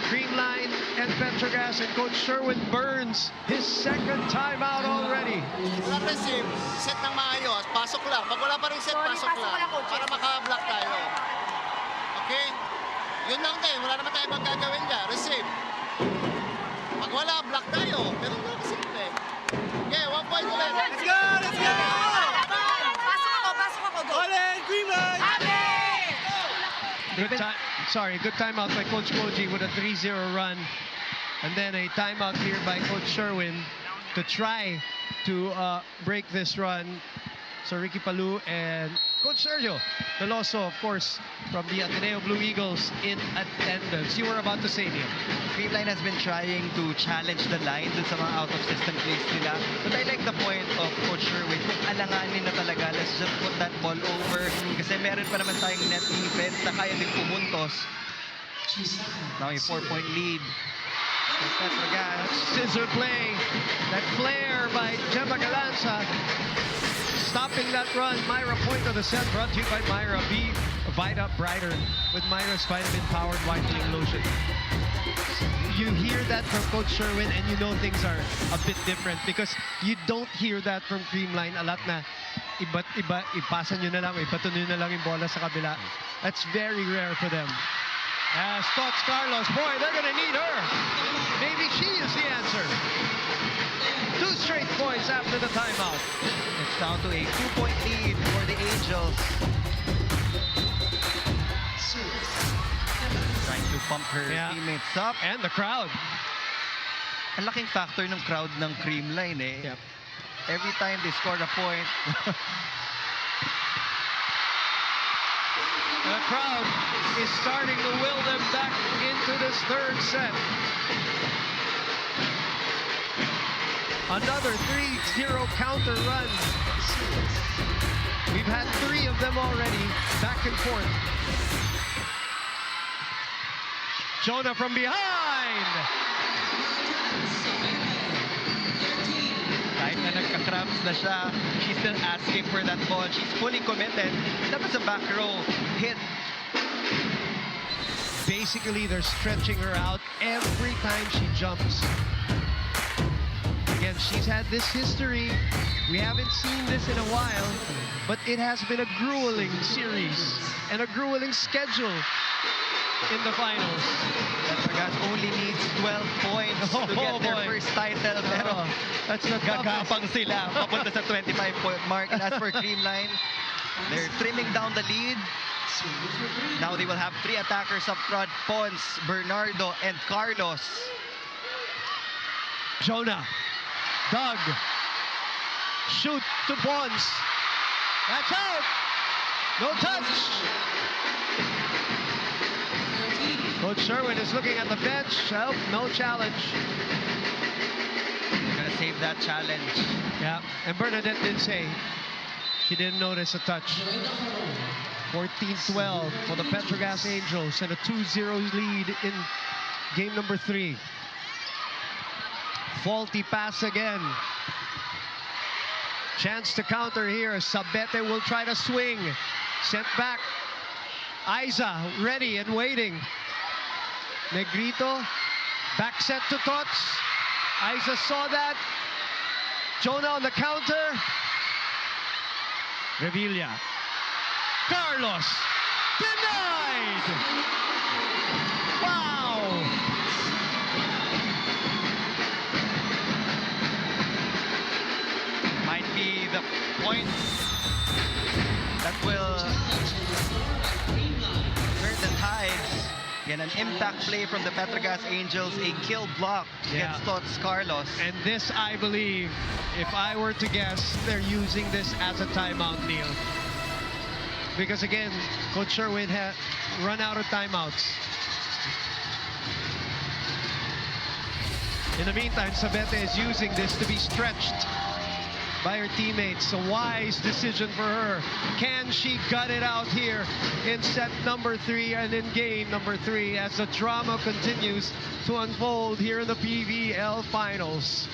Creamline and Petro Gazz, and Coach Sherwin burns his 2nd timeout already. Wala receive, set ng maayos, pasok lang. Pag wala pa rin set, pasok lang. Para maka-block tayo. Okay? Yun lang din. Wala naman tayo magagawin dyan. Receive. Pag wala, block tayo. Pero hindi ako simple. Okay, 1 point ulit. Let's go! Let's go! Pasok ako. Go. All in, Creamline! Good timeout by Coach Koji with a 3-0 run. And then a timeout here by Coach Sherwin to try to break this run. So Ricky Palu and Coach Sergio Veloso, of course, from the Ateneo Blue Eagles in attendance. You were about to say, Neil. Creamline has been trying to challenge the line dun sa mga out-of-system plays nila. But I like the point of Coach Sherwin. Kung alanganin na talaga, let's just put that ball over. Kasi meron pa naman tayong net defense na kaya din pumuntos. Now a 4-point lead. Petro Gazz. Scissor play. That flare by Gemma Galanza. Stopping that run. Myra point of the set brought to you by Myra. Be Vita Brighter with Myra's vitamin-powered whitening lotion. You hear that from Coach Sherwin, and you know things are a bit different, because you don't hear that from Creamline a lot na ipasa nyo na lang, ibato nyo na lang yung bola sa kabila. That's very rare for them. As Tots Carlos, boy, they're gonna need her. Maybe she is the answer. 2 straight points after the timeout. It's down to a 2-point lead for the Angels. Trying to pump her teammates up. And the crowd. Ang laking factor ng crowd ng Creamline eh. Yep. Every time they score a point. The crowd is starting to will them back into this third set. Another 3-0 counter run. We've had 3 of them already, back and forth. Jonah from behind. Kahit na nagka-cramps na siya, she's still asking for that ball. She's fully committed. That was a back row hit. Basically, they're stretching her out every time she jumps. Again, she's had this history. We haven't seen this in a while, but it has been a grueling series and a grueling schedule in the finals. Petro Gazz only needs 12 points to get their first title. Pero that's the gagapang sila papunta sa 25-point mark. And as for Creamline, they're trimming down the lead. Now they will have 3 attackers up front: Pons, Bernardo, and Carlos. Jonah, Doug, shoot to Pons. That's out. No touch. Coach Sherwin is looking at the bench. Well, no challenge. They're gonna save that challenge. Yeah, and Bernadette did say she didn't notice a touch. 14-12 for the Petro Gazz Angels and a 2-0 lead in game number 3. Faulty pass again. Chance to counter here. Sabete will try to swing. Sent back. Aiza ready and waiting. Negrito. Back set to Tots. Aiza saw that. Jonah on the counter. Revilla. Carlos. Denied. Wow. Might be the point that will turn the tides. Again, an impact play from the Petro Gazz Angels, a kill block against Tots Carlos. And this, I believe, if I were to guess, they're using this as a timeout, Neil. Because again, Coach Sherwin had run out of timeouts. In the meantime, Sabete is using this to be stretched by her teammates. A wise decision for her. Can she gut it out here in set number 3 and in game number 3 as the drama continues to unfold here in the PVL Finals?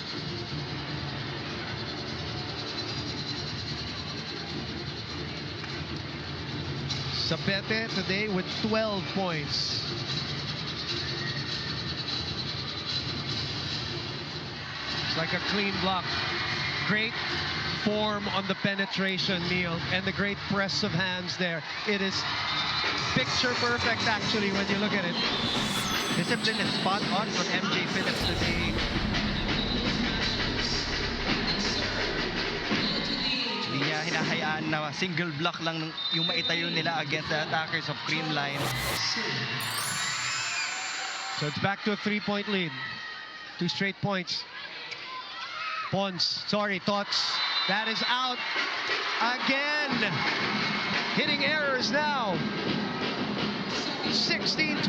Sabete today with 12 points. It's like a clean block. Great form on the penetration, Neil, and the great press of hands there. It is picture perfect, actually, when you look at it. Discipline is spot on from MJ Phillips today. Hindi niya hinahayaan na single block lang yung maitayo nila against the attackers of Creamline. So it's back to a 3-point lead. 2 straight points. Tots. That is out again. Hitting errors now. 16-12.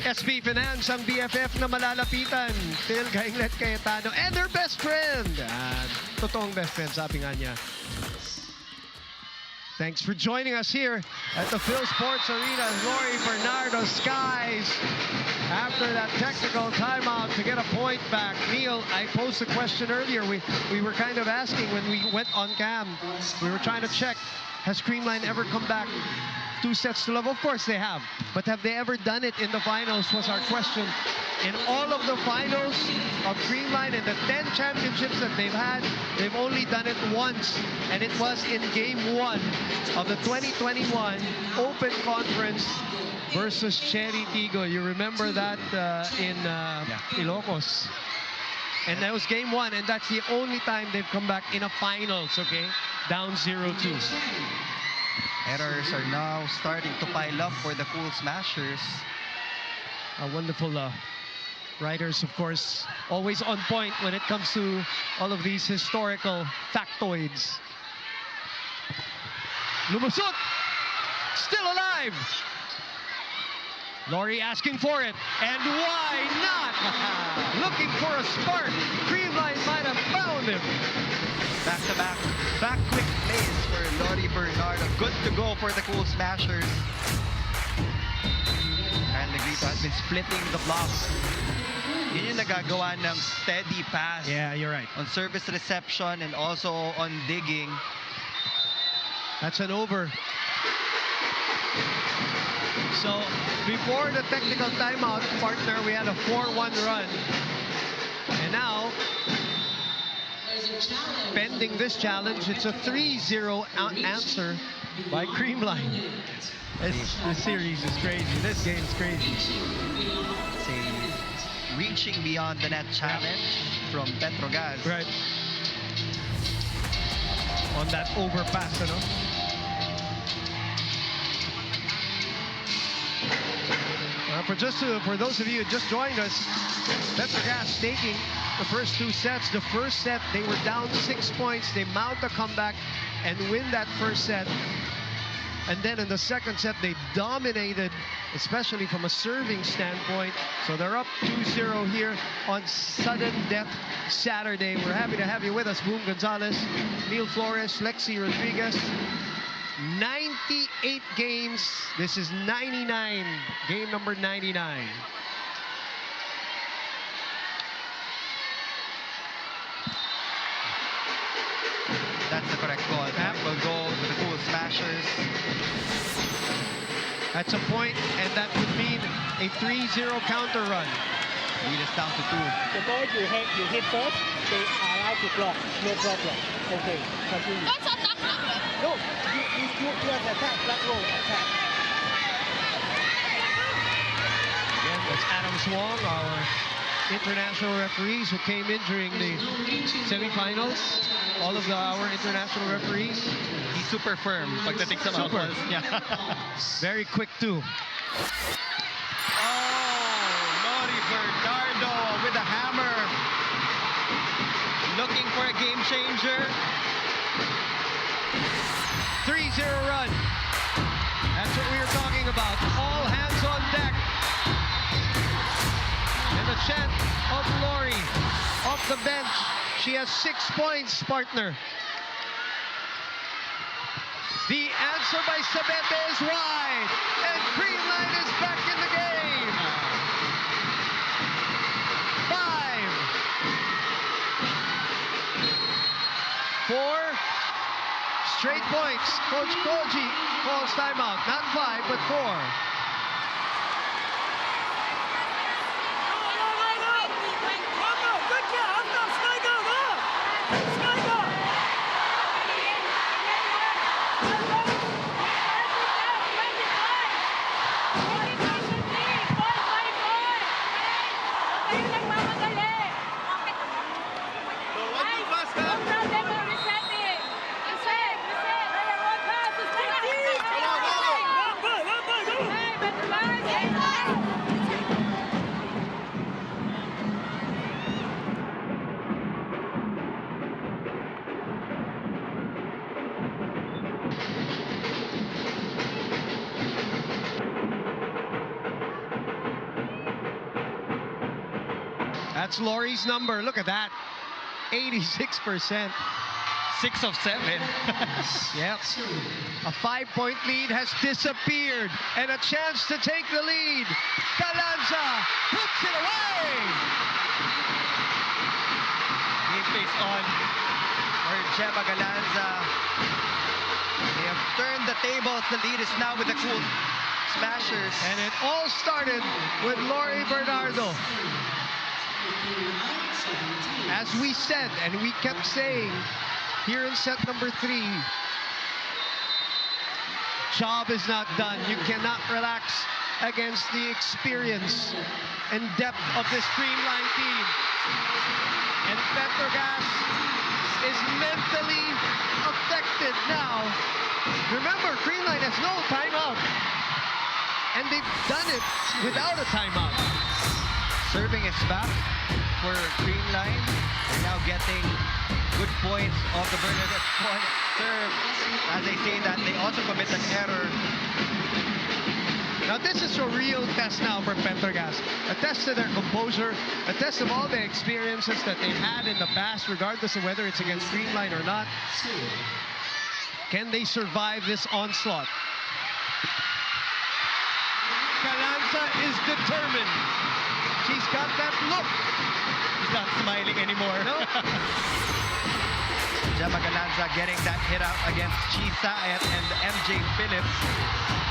SB Finance, ang BFF na malalapitan. Phil Gainglet Cayetano and their best friend. Totoong best friend, sabi nga niya. Thanks for joining us here at the Phil Sports Arena. Lori Bernardo skies after that technical timeout to get a point back. Neil, I posed a question earlier. We were kind of asking when we went on cam. We were trying to check, has Creamline ever come back 2 sets to love? Of course they have. But have they ever done it in the finals was our question. In all of the finals of Creamline and the 10 championships that they've had, they've only done it once. And it was in Game 1 of the 2021 Open Conference versus Cherry Tigo. You remember that in Ilocos. And that was Game 1, and that's the only time they've come back in a finals, okay? Down 0-2. Errors are now starting to pile up for the Cool Smashers. A wonderful writers, of course, always on point when it comes to all of these historical factoids. Lumusot! Still alive! Lori asking for it, and why not? Looking for a spark. Creamline might have found him. Back-to-back, back quick plays for Lori Bernardo. Good to go for the Cool Smashers. And Negrito has been splitting the blocks. Yun yung nagagawa ng steady pass. Yeah, you're right. On service reception and also on digging. That's an over. So, before the technical timeout, partner, we had a 4-1 run. And now, pending this challenge, it's a 3-0 answer by Creamline. This series is crazy. This game's crazy. It's a reaching beyond the net challenge from Petro Gazz. Right. On that overpass, you know? For those of you who just joined us, Petro Gazz taking the first 2 sets. The first set, they were down 6 points. They mount a comeback and win that first set. And then in the second set, they dominated, especially from a serving standpoint. So they're up 2-0 here on Sudden Death Saturday. We're happy to have you with us. Boom Gonzalez, Neil Flores, Lexi Rodriguez. 98 games. This is 99. Game number 99. That's the correct call. That will go to the Cool Smashers. That's a point, and that would mean a 3-0 counter run. Lead is down to 2. The ball you hit first, they are allowed to block. No problem. Okay, continue. That's attack number. No, you have attack, black roll attack. Again, that's Adam Swong, our international referees who came in during the semifinals. All of our international referees. He's super firm pagdating sa mga calls niya. Very quick too. Oh, Lori Bernardo with a hammer. Looking for a game changer. 3-0 run. That's what we were talking about. All hands on deck. And the chant of Lori off the bench. She has 6 points, partner. The answer by Sabete is wide. And Creamline is back in the game. 5. 4 straight points. Coach Koji calls timeout. Not 5, but 4. That's Lori's number. Look at that. 86%. 6 of 7. Yep. A 5-point lead has disappeared. And a chance to take the lead. Galanza puts it away. Game face on for Gemma Galanza. They have turned the tables. The lead is now with the Cool Smashers. And it all started with Lori Bernardo. As we said, and we kept saying here in set number 3, job is not done. You cannot relax against the experience and depth of this Creamline team. And Petro Gazz is mentally affected now. Remember, Creamline has no timeout. And they've done it without a timeout. Serving is back for Creamline. They're now getting good points off the Bernadette point serve. As they say that, they also commit an error. Now this is a real test now for Petro Gazz. A test of their composure, a test of all the experiences that they've had in the past, regardless of whether it's against Creamline or not. Can they survive this onslaught? Galanza is determined. She's got that look. She's not smiling anymore. No. Gemma Galanza getting that hit out against Chisa and MJ Phillips.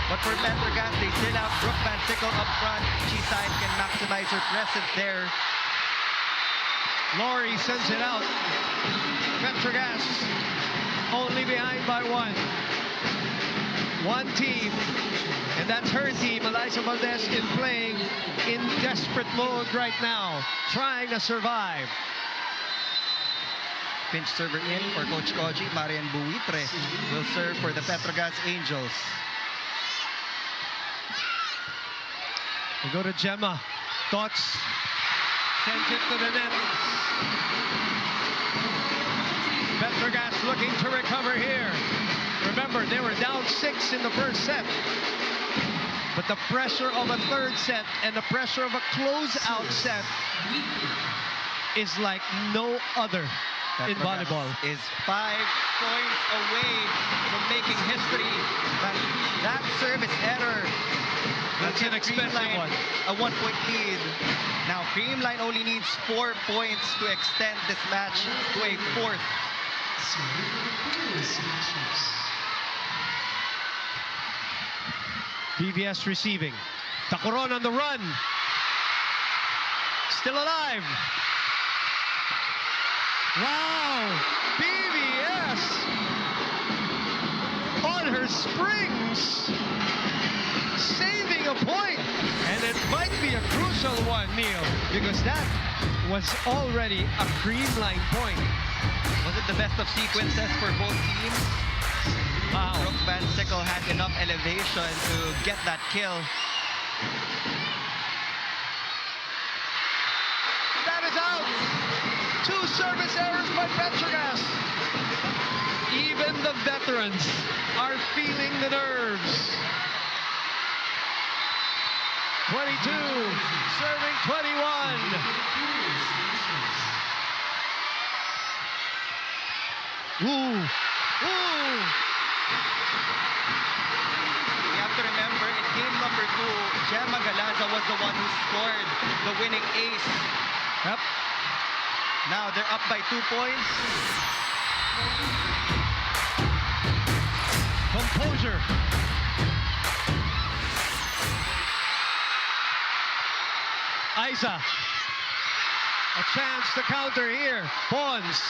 But for Petro Gazz, they still have Brooke Van Sickle up front. Chisa can maximize her presence there. Lori sends it out. Petro Gazz only behind by 1. One team, and that's her team. Eliza Valdez is playing in desperate mode right now, trying to survive. Pinch server in for Coach Koji. Marian Buitre will serve for the Petro Gazz Angels. We go to Gemma. Thoughts. Sends it to the net. Petro Gazz looking to recover here. Remember, they were down 6 in the first set. But the pressure of a third set and the pressure of a closeout set is like no other in volleyball. Is 5 points away from making history. But that service error will That's give an expensive Creamline one. a 1-point lead. Now Creamline only needs 4 points to extend this match to a 4th. PVS receiving. Tacoron on the run. Still alive. Wow! PVS on her springs. Saving a point. And it might be a crucial one, Neil, because that was already a Creamline point. Was it the best of sequences for both teams? Wow. Brooke Van Sickle had enough elevation to get that kill. That is out. 2 service errors by Petro Gazz. Even the veterans are feeling the nerves. 22, serving 21. Ooh, ooh. You have to remember, in game number 2, Gemma Galanza was the one who scored the winning ace. Yep. Now they're up by 2 points. Composure. Isa. A chance to counter here. Pawns.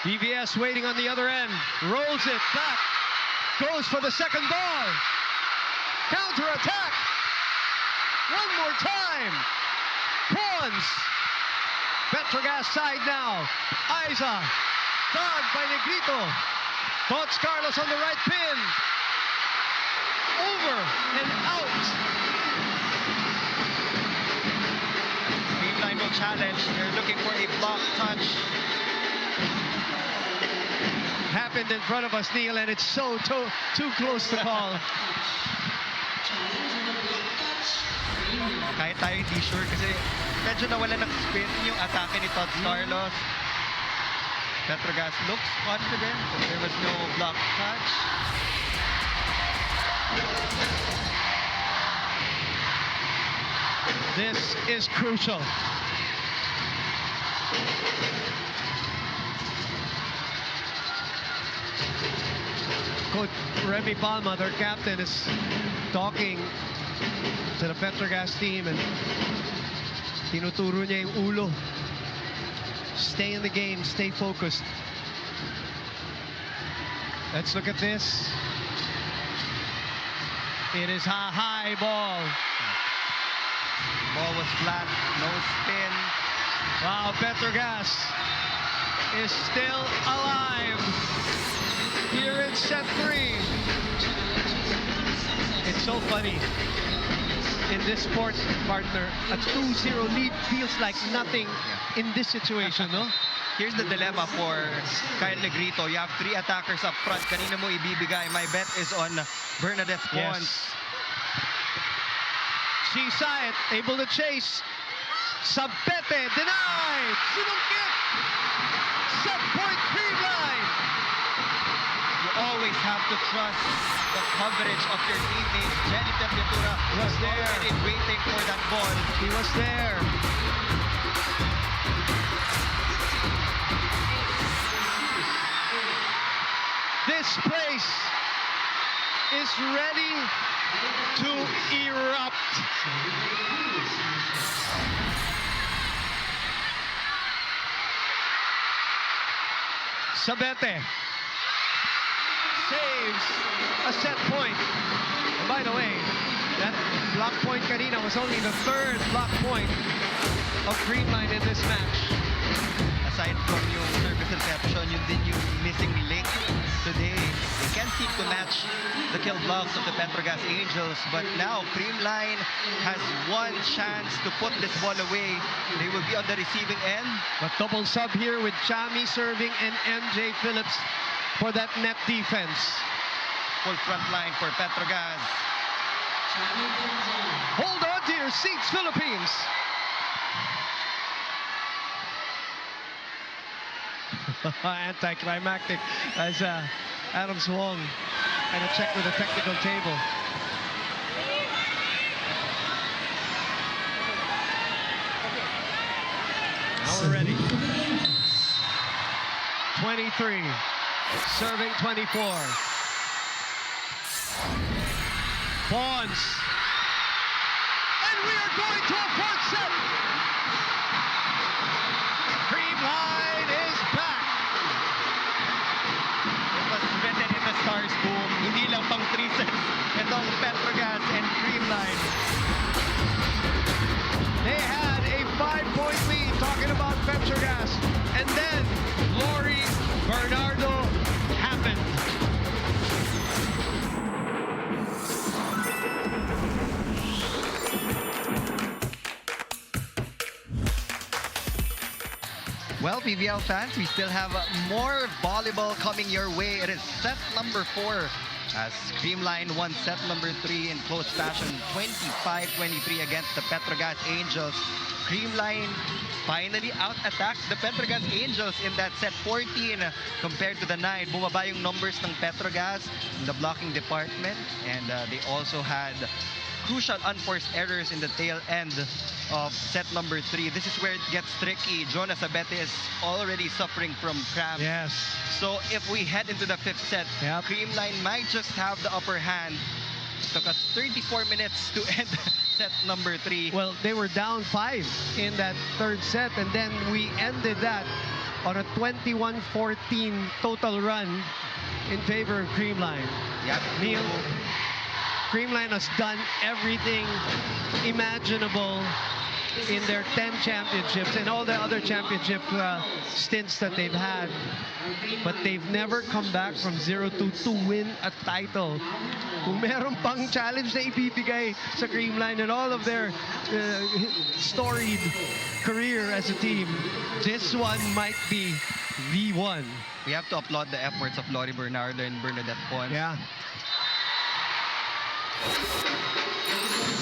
PVS waiting on the other end. Rolls it back. Goes for the second ball. Counter attack. One more time. Pawns. Petro Gazz side now. Isa. Dogged by Negrito. Thoughts Carlos on the right pin. Over and out. Creamline will challenge. They're looking for a block touch. Happened in front of us, Neil, and it's so too close to call. Kahit tayo hindi sure kasi medyo nawala ng spin yung atake ni Tots Carlos. Petro Gazz looks confident that there was no block touch. This is crucial. Coach Remy Palma, their captain, is talking to the Petro Gazz team and tinuturo niya yung ulo. Stay in the game, stay focused. Let's look at this. It is a high ball. Ball was flat, no spin. Wow, Petro Gazz is still alive here in set 3. It's so funny. In this sport, partner, a 2-0 lead feels like nothing in this situation, no? Here's the dilemma for Kyle Negrito. You have 3 attackers up front. Kanina mo ibibigay. My bet is on Bernadette Pons. Yes. She saw it, able to chase. Sabete, denied! Sinungkit! Set point, Creamline! You always have to trust the coverage of your teammates. Jenny Temperatura Was there. already waiting for that ball. He was there. This place is ready to erupt. Sabete saves a set point. And by the way, that block point kanina was only the 3rd block point of Creamline in this match. Aside from yung service reception, yun din yung missing link today. They can't seem to match the kill blocks of the Petro Gazz Angels, but now Creamline has one chance to put this ball away. They will be on the receiving end. But double sub here with Chami serving and MJ Phillips for that net defense. Full front line for Petro Gazz. Hold on to your seats, Philippines. Anticlimactic as Adam Swong had a check with the technical table. Now we're ready. 23, serving 24. Pawns. And we are going to a 4th set. Creamline is back. It was written in the stars boom. Hindi lang pang 3 sets. Itong Petro Gazz and Creamline. They had a 5-point lead, talking about Petro Gazz. And then Lori Bernardo happened. Well, PVL fans, we still have more volleyball coming your way. It is set number 4 as Creamline won set number 3 in close fashion, 25-23 against the Petro Gazz Angels. Creamline finally out-attacked the Petro Gazz Angels in that set 14 compared to the 9. Bumaba yung numbers ng Petro Gazz in the blocking department, and they also had crucial unforced errors in the tail end of set number 3. This is where it gets tricky. Jonas Abete is already suffering from cramps. Yes. So if we head into the 5th set, Yep. Creamline might just have the upper hand. It took us 34 minutes to end set number 3. Well, they were down 5 in that 3rd set, and then we ended that on a 21-14 total run in favor of Creamline. Yep. Neil, Creamline has done everything imaginable in their 10 championships and all the other championship stints that they've had. But they've never come back from 0-2 to win a title. Kung meron pang challenge na ibibigay sa Creamline and all of their storied career as a team, this one might be the one. We have to applaud the efforts of Lori Bernardo and Bernadette Pons. Yeah.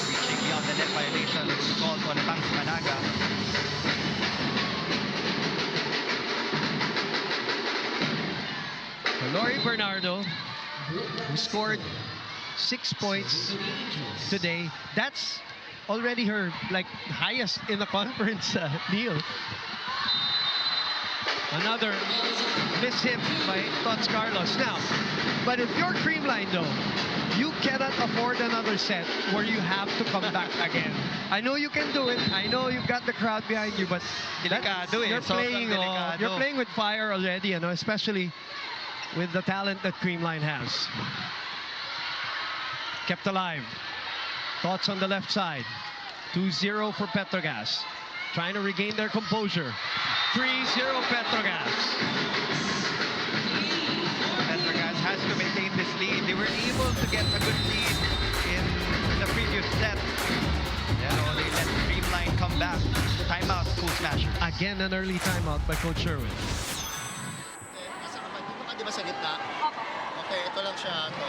Reaching beyond the net violation, it's called on Banks Managa. Lori Bernardo, who scored 6 points today. That's already her highest in the conference, Neil. Another miss-hit by Tots Carlos. Now, but if you're Creamline though, you cannot afford another set where you have to come back again. I know you can do it. I know you've got the crowd behind you, but Delikado eh. you're Sobrang delikado. you're playing with fire already, you know, especially with the talent that Creamline has. Kept alive. Thoughts on the left side. 2-0 for Petro Gazz. Trying to regain their composure. 3-0 Petro Gazz. Petro Gazz has to maintain this lead. They were able to get a good lead in the previous set. Yeah, so they let Creamline come back. Timeout, Cool Smashers. Again, an early timeout by Coach Sherwin. Nasa naman, dito ka di ba sa gitna? Okay, ito lang siya. Ito.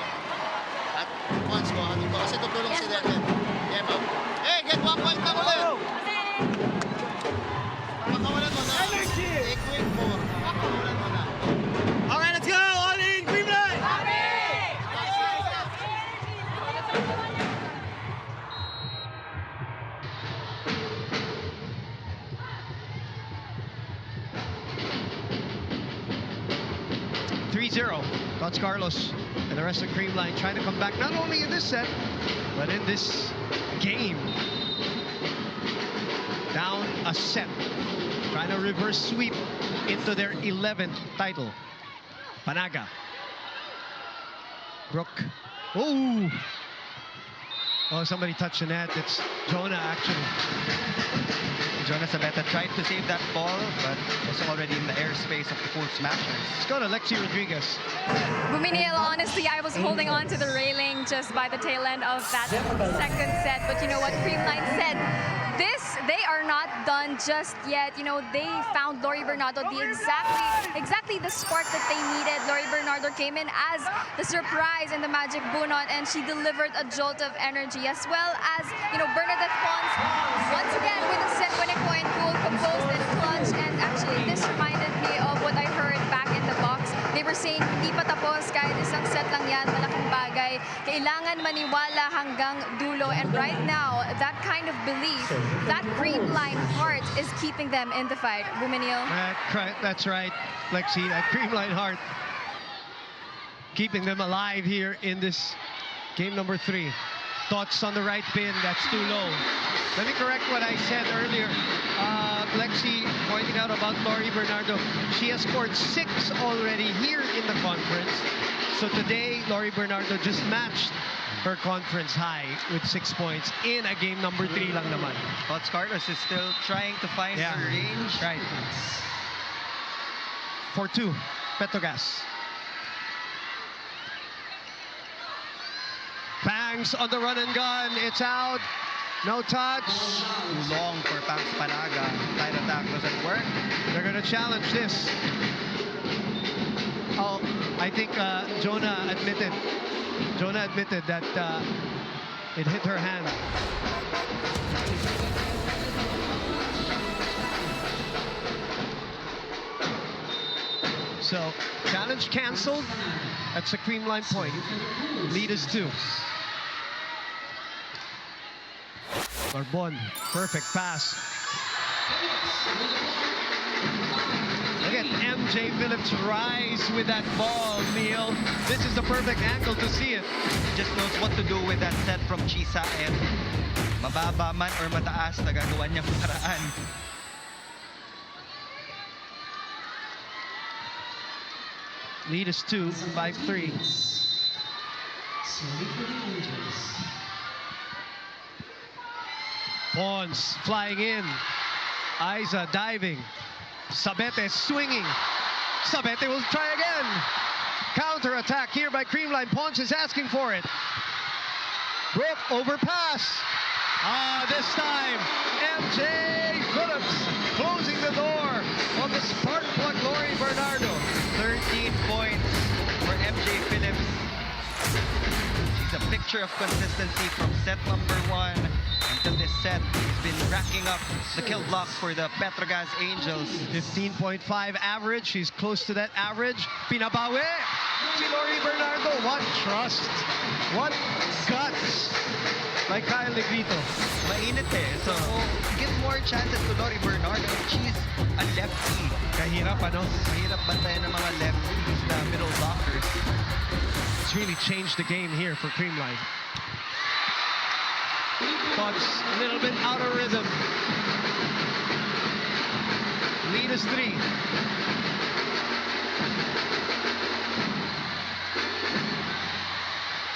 At once mo, dito kasi tutulong si Derek. Yeah, ma'am. Hey, get 1 point na ulit! Pakawalan mo na. Take quick 4. Pakawalan mo na. Alright, let's go! All in, Creamline! 3-0. Tots Carlos and the rest of Creamline trying to come back not only in this set, but in this game. Down a set. Trying to reverse sweep into their 11th title. Panaga. Brooke. Oh! Oh, somebody touched the net. It's Jonah, actually. Jonas Abeta tried to save that ball, but was already in the airspace of the Cool Smashers. Let's go to Lexi Rodriguez. Buminiel, honestly, I was holding on to the railing just by the tail end of that second set. But you know what Creamline said? They are not done just yet. You know, they found Lori Bernardo exactly the spark that they needed. Lori Bernardo came in as the surprise in the Magic Bunot, and she delivered a jolt of energy, as well as, you know, Bernadette Pons once again with a set-winning point, cool, composed, and clutch. And actually, this reminded me of what I heard back in the box. They were saying, hindi pa tapos, kahit isang set lang yan, malaking bagay. Kailangan maniwala hanggang dulo. And right now, that kind of belief, that Creamline heart is keeping them in the fight. Buminiel. That's right, Lexi. That Creamline heart keeping them alive here in this game number 3. Thoughts on the right pin. That's too low. Let me correct what I said earlier. Lexi pointing out about Lori Bernardo. She has scored 6 already here in the conference. So today, Lori Bernardo just matched her conference high with 6 points in a game number 3 lang naman. Tots Carlos is still trying to find her range. Right. 4-2, Petro Gazz. Pangs on the run and gun. It's out. No touch. Too long for Pangs Panaga. Side attack doesn't work. They're going to challenge this. Oh, I think Jonah admitted that it hit her hand. So, challenge canceled. That's a Creamline point. Lead is 2. Barbon, perfect pass. Look at MJ Phillips rise with that ball, Neil. This is the perfect angle to see it. Just knows what to do with that set from Chisa, and mababa man or mataas, nagagawa niyang paraan. Lead is 2, 5-3. Pons flying in. Aiza diving. Sabete swinging. Sabete will try again. Counter attack here by Creamline. Pons is asking for it. Brooke overpass. This time MJ Phillips closing the door on the spark plug Lori Bernardo. 13 points for MJ Phillips. She's a picture of consistency from set number 1 until this set. He's been racking up the kill blocks for the Petro Gazz Angels. 15.5 average. She's close to that average. Pinabawi. Si Lori Bernardo. What trust. What guts. By Kyle Negrito. Mainit eh. So, give more chances to Lori Bernardo. She's a lefty. Kahirap, ano? Mahirap bantayan ng mga lefties na middle blockers. It's really changed the game here for Creamline. Thoughts a little bit out of rhythm. Lead is 3.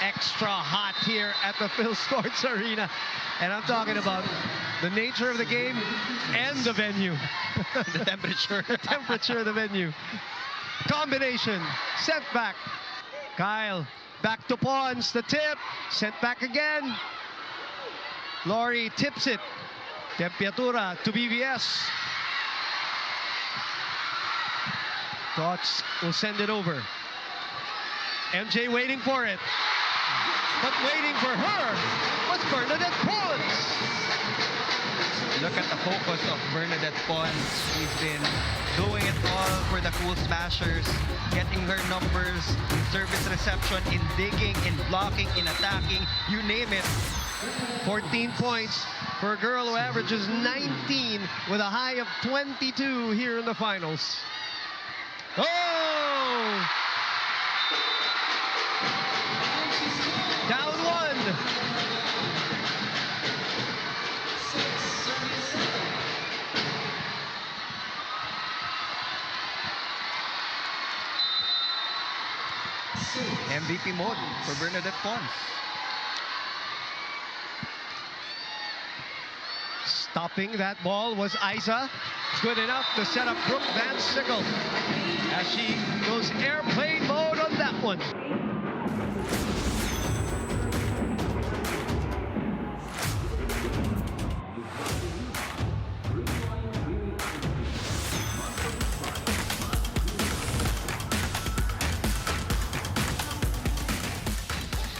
Extra hot here at the Phil Sports Arena. And I'm talking about the nature of the game and the venue. The temperature. The temperature of the venue. Combination. Sent back. Kyle back to Pons. The tip. Sent back again. Laurie tips it. Tempiatura to BVS. Thoughts will send it over. MJ waiting for it. But waiting for her was Bernadette Pons. Look at the focus of Bernadette Pons. She's been doing it all for the Cool Smashers, getting her numbers, in service reception, in digging, in blocking, in attacking, you name it. 14 points for a girl who averages 19 with a high of 22 here in the finals. Oh! Down 1. MVP mode for Bernadette Pons. Stopping that ball was Isa. Good enough to set up Brooke Van Sickle as she goes airplane mode on that one.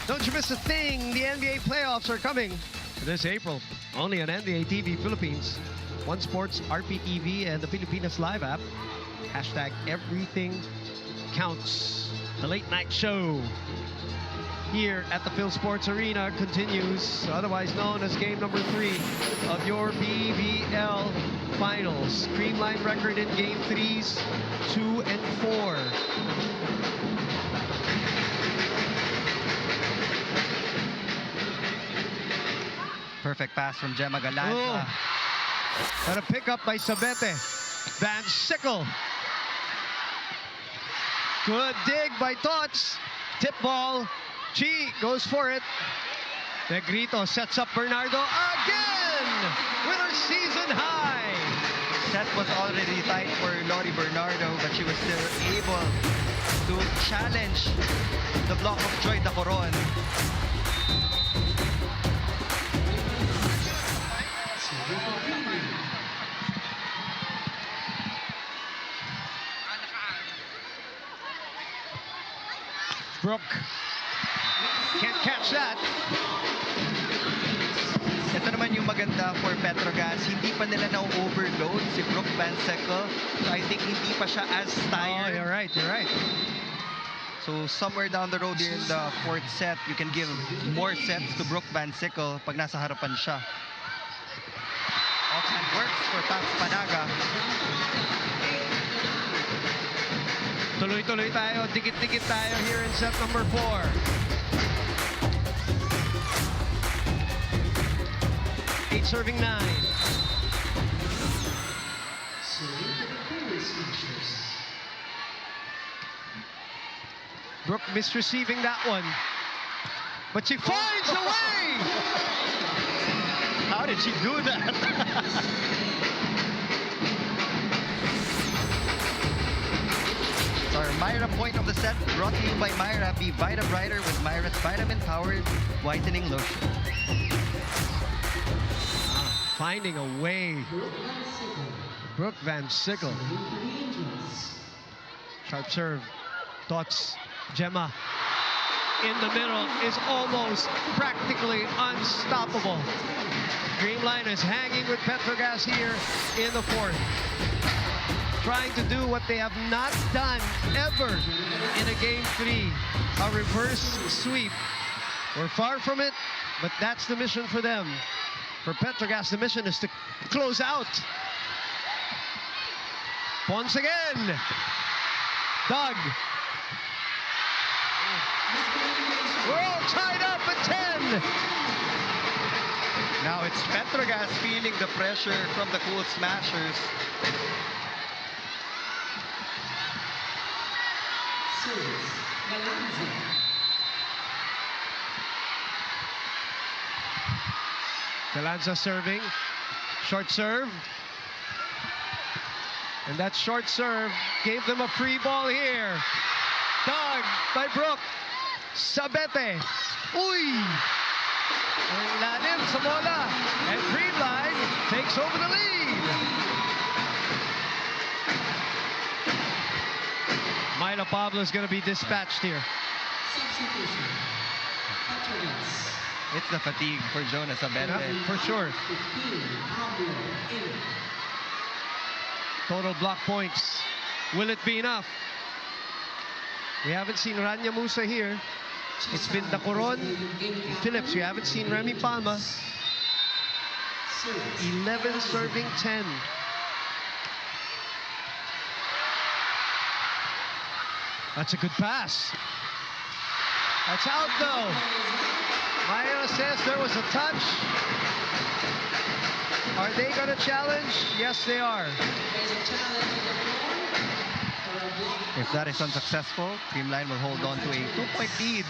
Don't you miss a thing. The NBA playoffs are coming this April. Only on NBA TV Philippines. One Sports, RPTV, and the Filipinas Live app. Hashtag everything counts. The late night show here at the Phil Sports Arena continues, otherwise known as game number 3 of your PVL finals. Creamline record in game 3s, 2 and 4. Perfect pass from Gemma Galanza. Oh. And a pickup by Sabete. Van Sickle. Good dig by Tots. Tip ball. Chi goes for it. Negrito sets up Bernardo again with her season high. Set was already tight for Lori Bernardo, but she was still able to challenge the block of Joy Dacoron. Brooke can't catch that. Ito naman yung maganda for Petro Gazz. Hindi pa nila na-overload si Brooke Van Sickle. So I think hindi pa siya as tired. Oh, you're right, you're right. So somewhere down the road here in the 4th set, you can give more sets to Brooke Van Sickle pag nasa harapan siya. Offside works for Paps Panaga. Tuloy-tuloy tayo, dikit-dikit tayo here in set number 4. Eight serving 9. Brooke misreceiving that one, but she finds a way. How did she do that? Our Myra point of the set brought to you by Myra. Be Vita Brighter with Myra's vitamin-powered whitening lotion. Finding a way. Brooke Van Sickle. Sharp serve. Tots. Gemma in the middle is almost practically unstoppable. Creamline is hanging with Petro Gazz here in the 4th. Trying to do what they have not done ever in a game 3, a reverse sweep. We're far from it, but that's the mission for them. For Petro Gazz, the mission is to close out. Ponce again. Doug. We're all tied up at 10. Now it's Petro Gazz feeling the pressure from the Cool Smashers. Galanza serving. Short serve. And that short serve gave them a free ball here. Dug by Brook. Sabete. Uy! Ilalim sa bola. And Creamline takes over the lead. Myla Pablo is going to be dispatched here. It's the fatigue for Jonas Sabete. Yeah, for sure. Total block points. Will it be enough? We haven't seen Rania Musa here. It's been Dacoron, Phillips. We haven't seen Remy Palma. 11 serving 10. That's a good pass. That's out though. Maya says there was a touch. Are they going to challenge? Yes, they are. If that is unsuccessful, Creamline will hold on to a 2-point lead.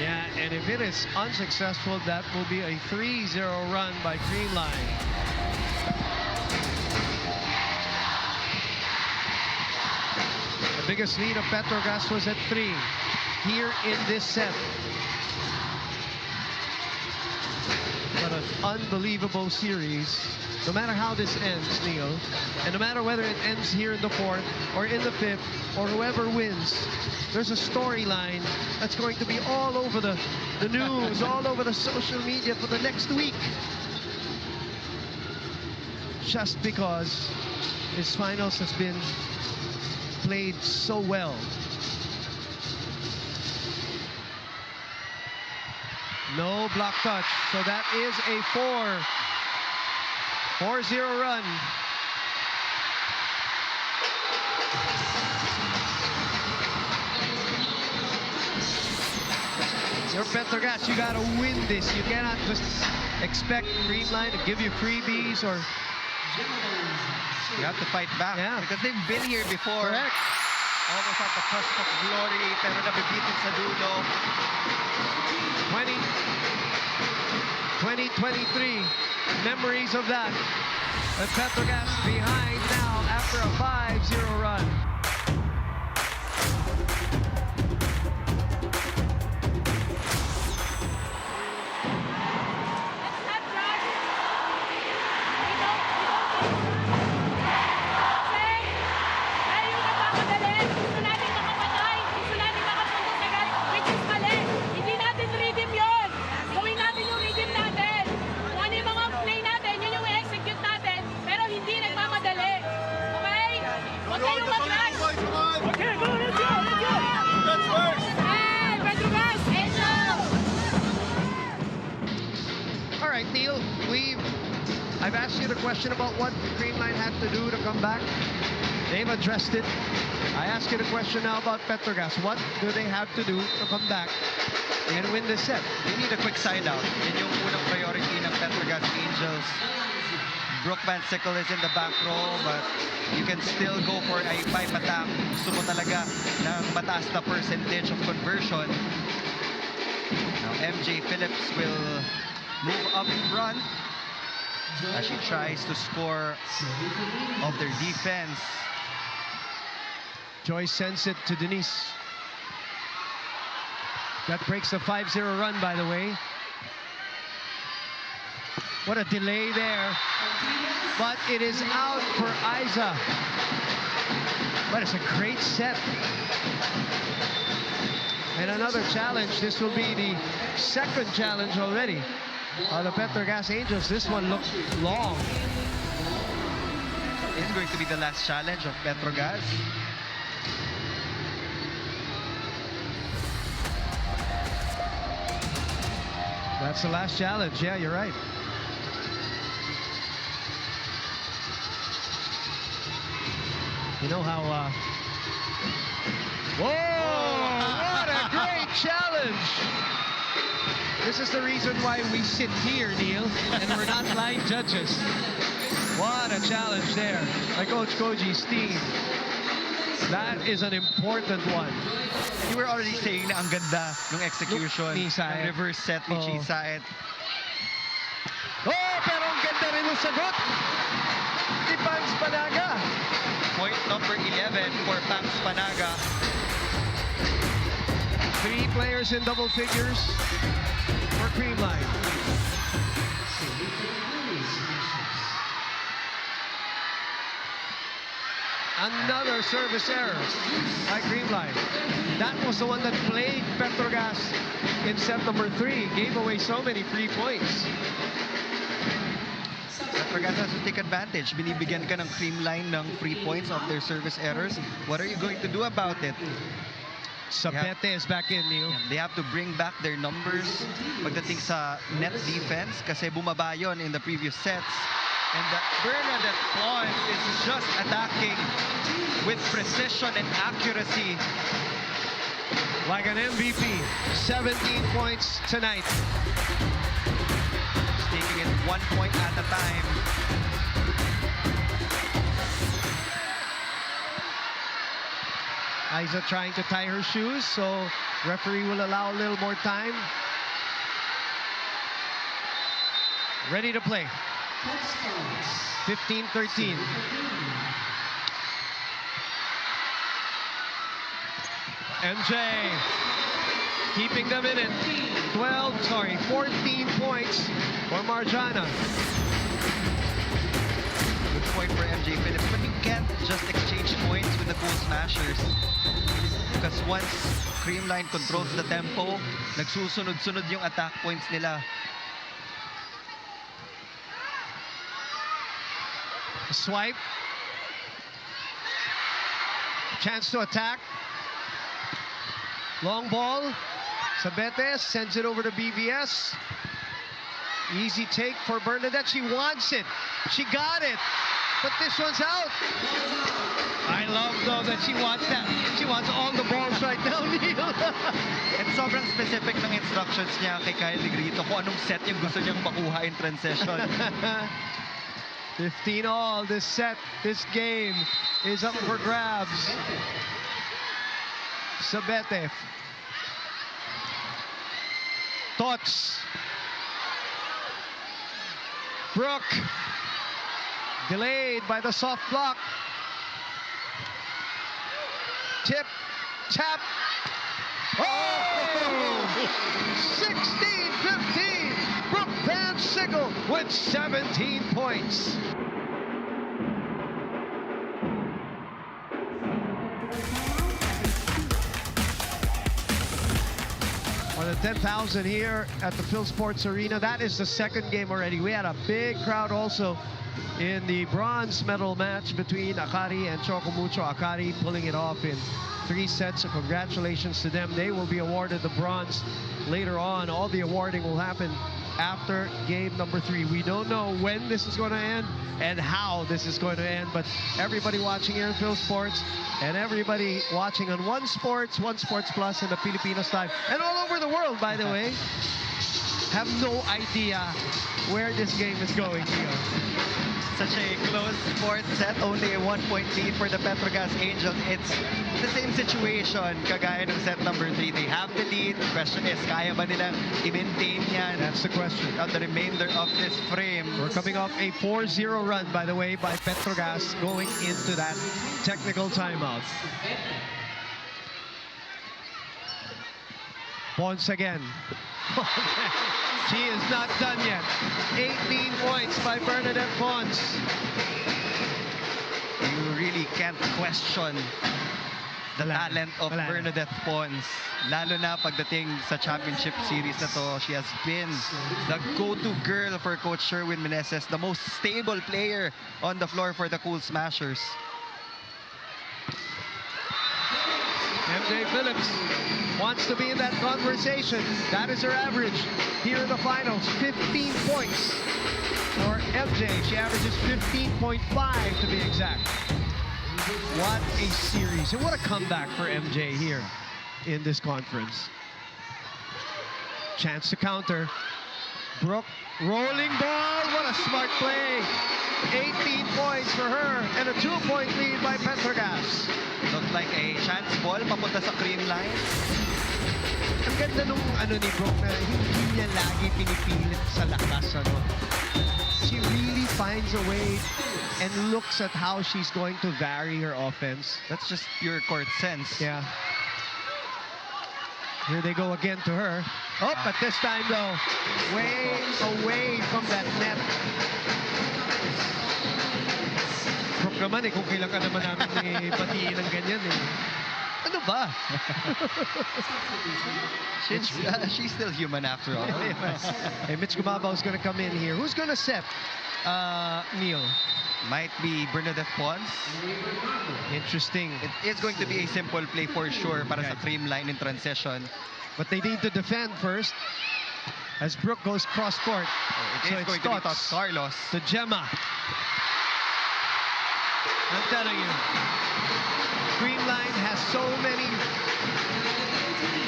Yeah, and if it is unsuccessful, that will be a 3-0 run by Creamline. The biggest lead of Petro Gazz was at 3 here in this set. But an unbelievable series. No matter how this ends, Neil, and no matter whether it ends here in the 4th or in the 5th or whoever wins, there's a storyline that's going to be all over the news, all over the social media for the next week. Just because this finals has been played so well. No block touch, so that is a 4-0 run. You're Petro Gazz, you gotta win this. You cannot just expect Creamline to give you freebies or... You have to fight back, because they've been here before. Correct. Almost at the cusp of glory, pero nabibitin sa dulo. 2023, memories of that. And Petro Gazz behind now after a 5-0 run. Neil, I've asked you the question about what Creamline had to do to come back. They've addressed it. I ask you the question now about Petro Gazz. What do they have to do to come back and win this set? They need a quick side out. Yan yung unang priority ng Petro Gazz Angels. Brooke Van Sickle is in the back row, but you can still go for a pipe attack. Gusto mo talaga ng mataas na percentage of conversion. Now, MJ Phillips will move up front as she tries to score off their defense. Joyce sends it to Denise. That breaks the 5-0 run, by the way. What a delay there. But it is out for Isa. But it's a great set. And another challenge. This will be the second challenge already. The Petro Gazz Angels, this one looked long. This is going to be the last challenge of Petro Gazz. That's the last challenge. Yeah, you're right. You know how... Whoa! What a great challenge! This is the reason why we sit here, Neil, and we're not line judges. What a challenge there by Coach Koji's team. That is an important one. You were already saying na ang ganda ng execution Ni Saet. ng reverse set ni Chi Saet. Oh, pero ang ganda rin ang sagot ni Pangs Panaga. Point number 11 for Pangs Panaga. 3 players in double figures for Creamline. Another service error by Creamline. That was the one that played Petro Gazz in set number 3. Gave away so many free points. Petro Gazz has to take advantage. Binibigyan ka ng Creamline ng free points of their service errors. What are you going to do about it? Sabete is back in, Neil. They have to bring back their numbers pagdating sa net defense kasi bumaba yon in the previous sets. And Bernadette Pons is just attacking with precision and accuracy. Like an MVP. 17 points tonight. She's taking it 1 point at a time. Isa trying to tie her shoes, so referee will allow a little more time. Ready to play. 15-13. MJ keeping them in it. 14 points for Marjana. Good point for MJ Phillips, but you can't just exchange points with the Cool Smashers. Because once Creamline controls the tempo, nagsusunod-sunod yung attack points nila. Swipe. Chance to attack. Long ball. Sabete sends it over to BVS. Easy take for Bernadette. She wants it. She got it. But this one's out. I love, though, that she wants that. She wants all the balls right now, Neil. And sobrang specific ng instructions niya kay Kyle Negrito kung anong set yung gusto niyang makuha in transition. 15 all. This set, this game is up for grabs. Sabete. Tots. Brooke. Delayed by the soft block. Tip. Tap. Oh! 16-15. Brooke Van Sickle with 17 points. On the 10,000 here at the Phil Sports Arena. That is the second game already. We had a big crowd also in the bronze medal match between Akari and Chocomucho. Akari pulling it off in 3 sets, so congratulations to them. They will be awarded the bronze later on. All the awarding will happen after game number 3. We don't know when this is going to end and how this is going to end, but everybody watching here in Phil Sports and everybody watching on One Sports Plus and the Filipinos Live, and all over the world, by the way, have no idea where this game is going here. Such a close fourth set, only a 1-point lead for the Petro Gazz Angels. It's the same situation kagaya ng set number 3. They have the lead. The question is, kaya ba nilang i-maintain yan? That's the question. On the remainder of this frame. We're coming off a 4-0 run, by the way, by Petro Gazz going into that technical timeout. Pons again. She is not done yet. 18 points by Bernadette Pons. You really can't question the talent of Bernadette Pons. Lalo na pagdating sa championship series na to, she has been the go-to girl for Coach Sherwin Meneses, the most stable player on the floor for the Cool Smashers. MJ Phillips wants to be in that conversation. That is her average here in the finals. 15 points for MJ. She averages 15.5 to be exact. What a series. And what a comeback for MJ here in this conference. Chance to counter. Brooke, rolling ball. What a smart play. 18 points for her and a 2-point lead by Petro Gazz. Looked like a chance ball papunta sa Creamline. Ang ganda nung ni Brooke na hindi niya lagi pinipilit sa lakas. She really finds a way and looks at how she's going to vary her offense. That's just pure court sense. Yeah. Here they go again to her. Oh, but this time though, way away from that net. Brooke naman kung kailan ka naman namin batiin ng ganyan Ano ba? She's still human after all. Hey, Mitch Gumabao's gonna come in here. Who's gonna set Neil? Might be Bernadette Pons. Interesting. It is going to be a simple play for sure para sa Creamline in transition. But they need to defend first as Brooke goes cross court. It is going to be tossed Carlos. To Gemma. I'm telling you, Creamline has so many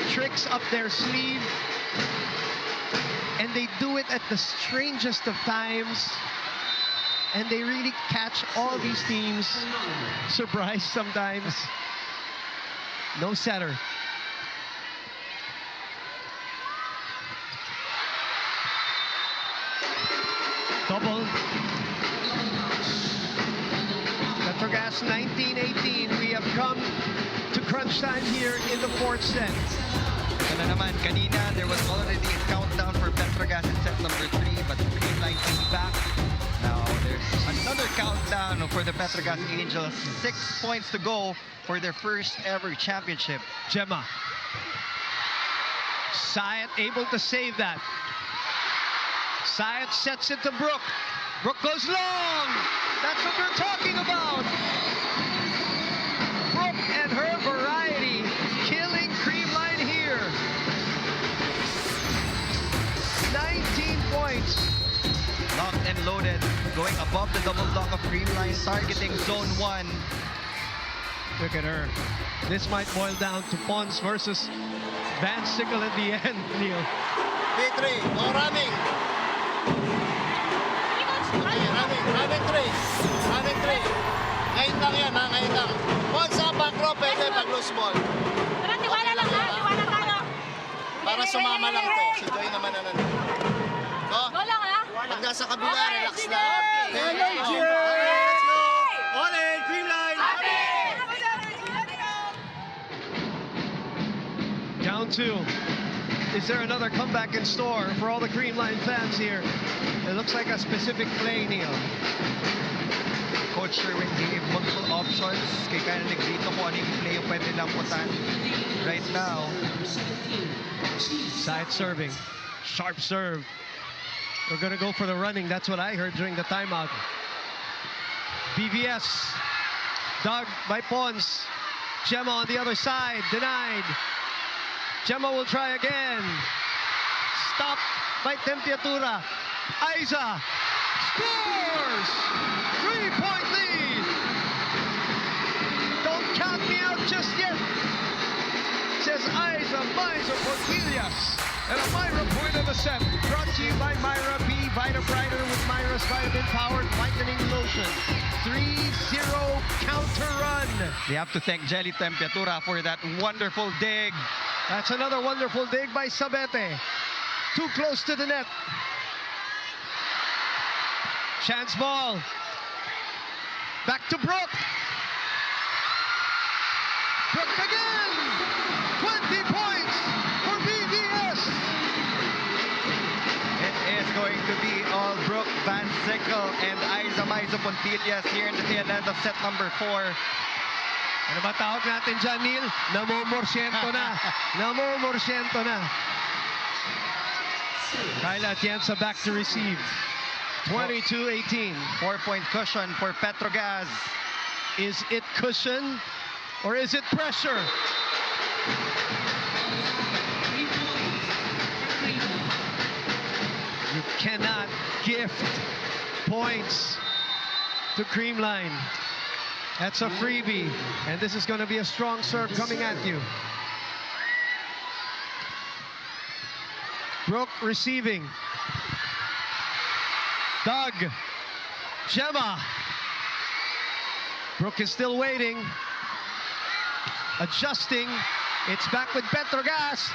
tricks up their sleeve, and they do it at the strangest of times, and they really catch all these teams surprised sometimes. No setter. Double. Petro Gazz 19-18. We have come to crunch time here in the fourth set. Kaya naman, kanina, there was already a countdown for Petro Gazz in set number 3, but Creamline came back. Now there's another countdown for the Petro Gazz Angels. 6 points to go for their first ever championship. Gemma. Sayat able to save that. Sayat sets it to Brooke. Brooke goes long. That's what we're talking about. Brooke and her variety killing Creamline here. 19 points. Locked and loaded, going above the double block of Creamline, targeting zone 1. Look at her. This might boil down to Pons versus Van Sickle at the end, Neil. B3, no running. Okay, running 3. Running 3. Ngayon lang yan, ngayon lang. Once sa back row, pwede pag loose ball. Tiwala lang ha, tiwala tayo. Para sumama lang to. Si Joy naman na nandun. No? Go lang ha. Pag nasa kabila, relax lang. Okay, let's go. On it, Creamline. Down 2. Is there another comeback in store for all the Creamline fans here? It looks like a specific play, Neil. Coach Sherwin gave multiple options. Kaya kaya nagrito kung ano yung play yung pwede lang putan. Right now, Side serving. Sharp serve. We're going to go for the running. That's what I heard during the timeout. BVS. Dug by Pons. Gemma on the other side. Denied. Gemma will try again. Stopped by Tempiatura. Aiza scores! 3-point lead. Don't count me out just yet, says Aiza Portillas. And a Myra point of the set, brought to you by Myra B. Vita Brighter with Myra's vitamin-powered whitening lotion. 3-0 counter run. they have to thank Jelly Tempiatura for that wonderful dig. That's another wonderful dig by Sabete. Too close to the net. Chance ball. Back to Brooke. Brooke again. 20 points for BVS. It is going to be all Brooke, Van Sickle, and Aiza Portillas here in the tail end of set number 4. Ano ba tawag natin dyan, Neil? Namomorsyento na. Namomorsyento na. Kyla Atienza back to receive. 22-18. 4-point cushion for Petro Gazz. Is it cushion or is it pressure? You cannot gift points to Creamline. That's a freebie, and this is going to be a strong serve coming at you. Brooke receiving. Doug. Gemma. Brooke is still waiting. Adjusting. It's back with Petro Gazz.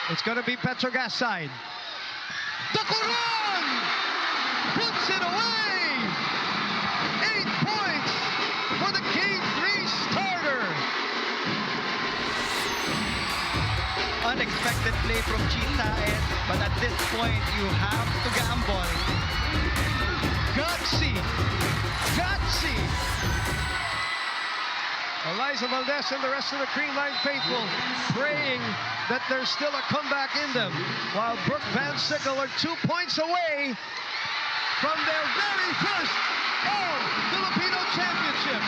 It's going to be Petro Gazz side. The Coron puts it away. 8 points for the Game 3 starter. Unexpected play from Chisaen, but at this point you have to gamble. Gutsy. Gutsy. Eliza Valdez and the rest of the Creamline faithful praying that there's still a comeback in them, while Brooke Van Sickle are 2 points away from their very first All-Filipino Championship.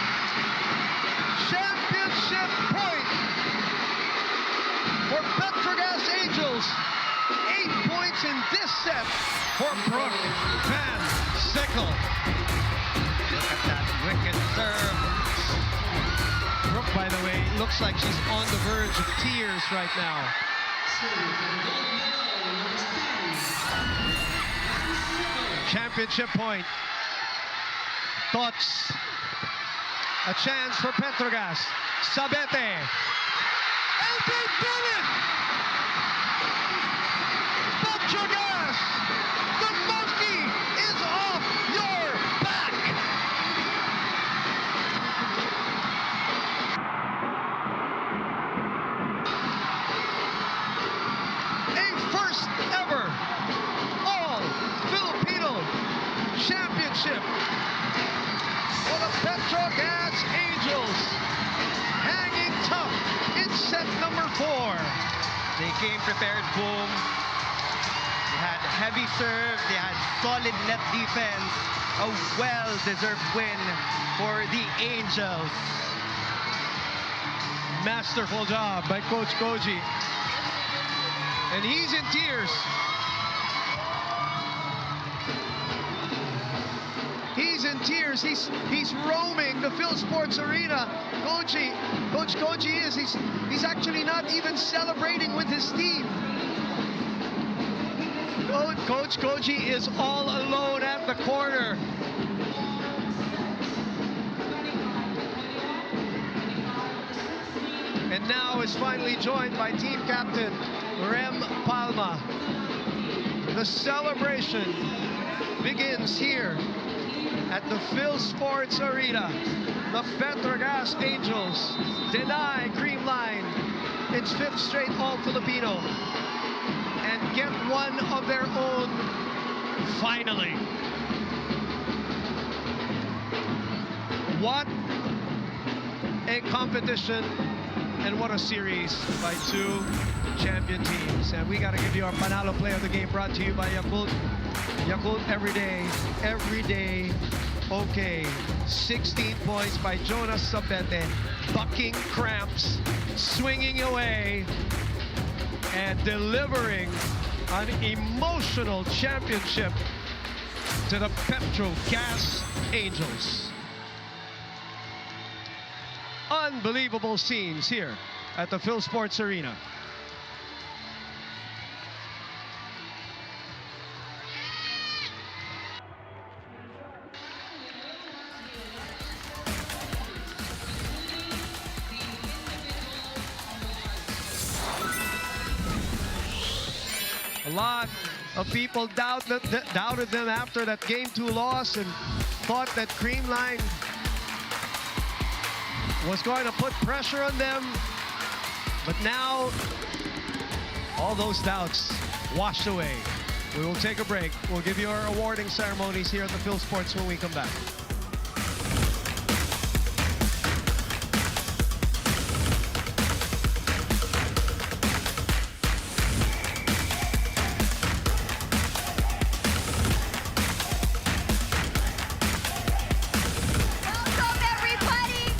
Championship point for Petro Gazz Angels. 8 points in this set for Brooke Van Sickle. Look at that wicked serve. Brooke, by the way, looks like she's on the verge of tears right now. Championship point. Thoughts? A chance for Petro Gazz. Sabete. And they did it! Petro Gazz! The monkey is off your back! First ever All-Filipino Championship for the Petro Gazz Angels. Hanging tough in set number 4. They came prepared, boom. They had heavy serve, they had solid net defense. A well-deserved win for the Angels. Masterful job by Coach Koji. And he's in tears. He's in tears. He's roaming the Phil Sports Arena. Coach Koji is. He's actually not even celebrating with his team. Coach Koji is all alone at the corner. And now is finally joined by team captain Rem Palma. The celebration begins here at the Phil Sports Arena. The Petro Gazz Angels deny Creamline its 5th straight All-Filipino and get one of their own finally. What a competition, and what a series by 2 champion teams. And we got to give you our Panalo Play of the Game, brought to you by Yakult. Yakult every day, okay. 16 points by Jonas Sabete, bucking cramps, swinging away, and delivering an emotional championship to the Petro Gazz Angels. Unbelievable scenes here at the Phil Sports Arena. A lot of people doubted them after that Game 2 loss and thought that Creamline was going to put pressure on them. But now, all those doubts washed away. We will take a break. We'll give you our awarding ceremonies here at the Phil Sports when we come back. Welcome, everybody.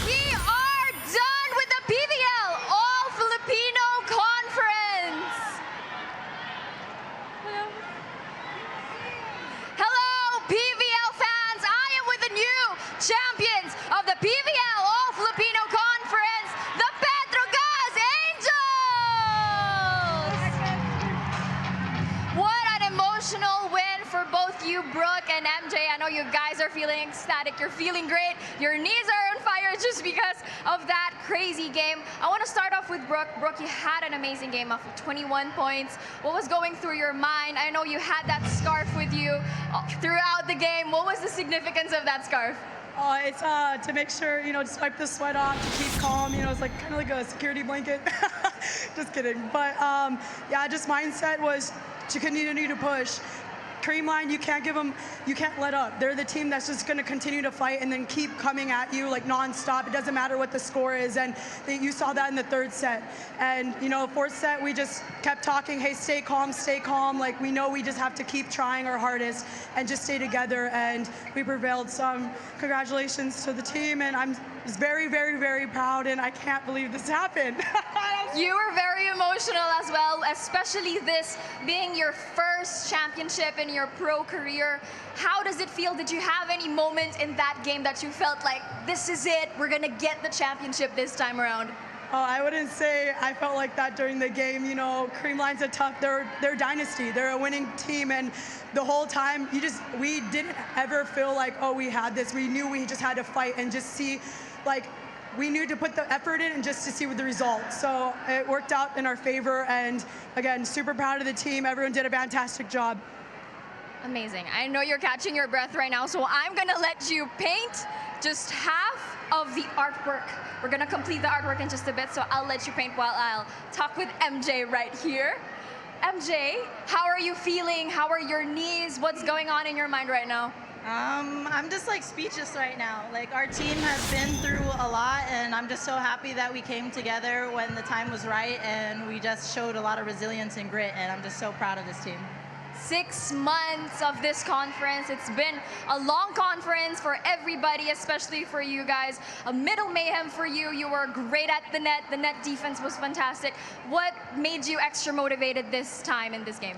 We are done with the PVL All-Filipino Conference. Hello, PVL you, Brooke and MJ. I know you guys are feeling ecstatic. You're feeling great. Your knees are on fire just because of that crazy game. I want to start off with Brooke. Brooke, you had an amazing game of 21 points. What was going through your mind? I know you had that scarf with you throughout the game. What was the significance of that scarf? It's to make sure, just wipe the sweat off, to keep calm. It's like kind of like a security blanket. Just kidding. But yeah, just mindset was to continue to push. Creamline, you can't let up. They're the team that's just going to continue to fight and then keep coming at you like nonstop. It doesn't matter what the score is, and you saw that in the third set. And fourth set, we just kept talking, hey, stay calm, stay calm. Like, we know we just have to keep trying our hardest and just stay together, and we prevailed. So congratulations to the team, and I'm very, very, very proud, and I can't believe this happened. You were very emotional as well, especially this being your first championship in your pro career. How does it feel? Did you have any moment in that game that you felt like, this is it, we're gonna get the championship this time around? Oh, I wouldn't say I felt like that during the game. Creamline's they're dynasty. They're a winning team, and the whole time, we didn't ever feel like, oh, we had this. We knew we just had to fight and just see, we knew to put the effort in and just to see with the results. So it worked out in our favor, and again, super proud of the team. Everyone did a fantastic job. Amazing. I know you're catching your breath right now, so I'm gonna let you paint just half of the artwork. We're gonna complete the artwork in just a bit, so I'll let you paint while I'll talk with MJ right here. MJ, how are you feeling? How are your knees? What's going on in your mind right now? I'm just speechless right now. Our team has been through a lot, and I'm just so happy that we came together when the time was right, and we just showed a lot of resilience and grit, and I'm just so proud of this team. 6 months of this conference. It's been a long conference for everybody, especially for you guys. A middle mayhem for you. You were great at the net. The net defense was fantastic. What made you extra motivated this time in this game?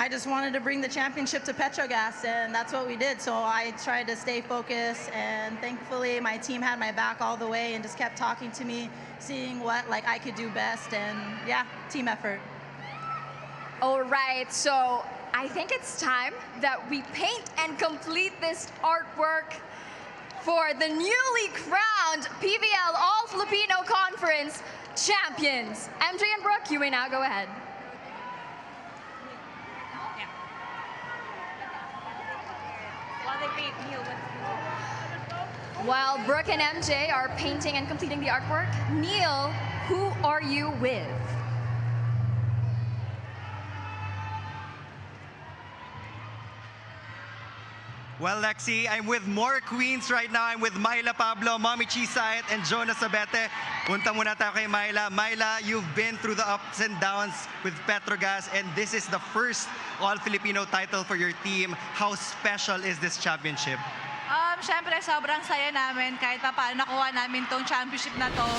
I just wanted to bring the championship to Petro Gazz, and that's what we did. So I tried to stay focused, and thankfully my team had my back all the way and just kept talking to me, seeing what I could do best, and yeah, team effort. All right, so I think it's time that we paint and complete this artwork for the newly crowned PVL ALL-Filipino Conference champions. MJ and Brooke, you may now go ahead. While Brooke and MJ are painting and completing the artwork, Neil, who are you with? Well, Lexi, I'm with more queens right now. I'm with Myla Pablo, Mommy Chisait, and Jonah Sabete. Punta muna tayo kay Myla. Myla, you've been through the ups and downs with Petro Gazz, and this is the first All-Filipino title for your team. How special is this championship? Siyempre, sobrang saya namin kahit pa paano nakuha namin tong championship na to.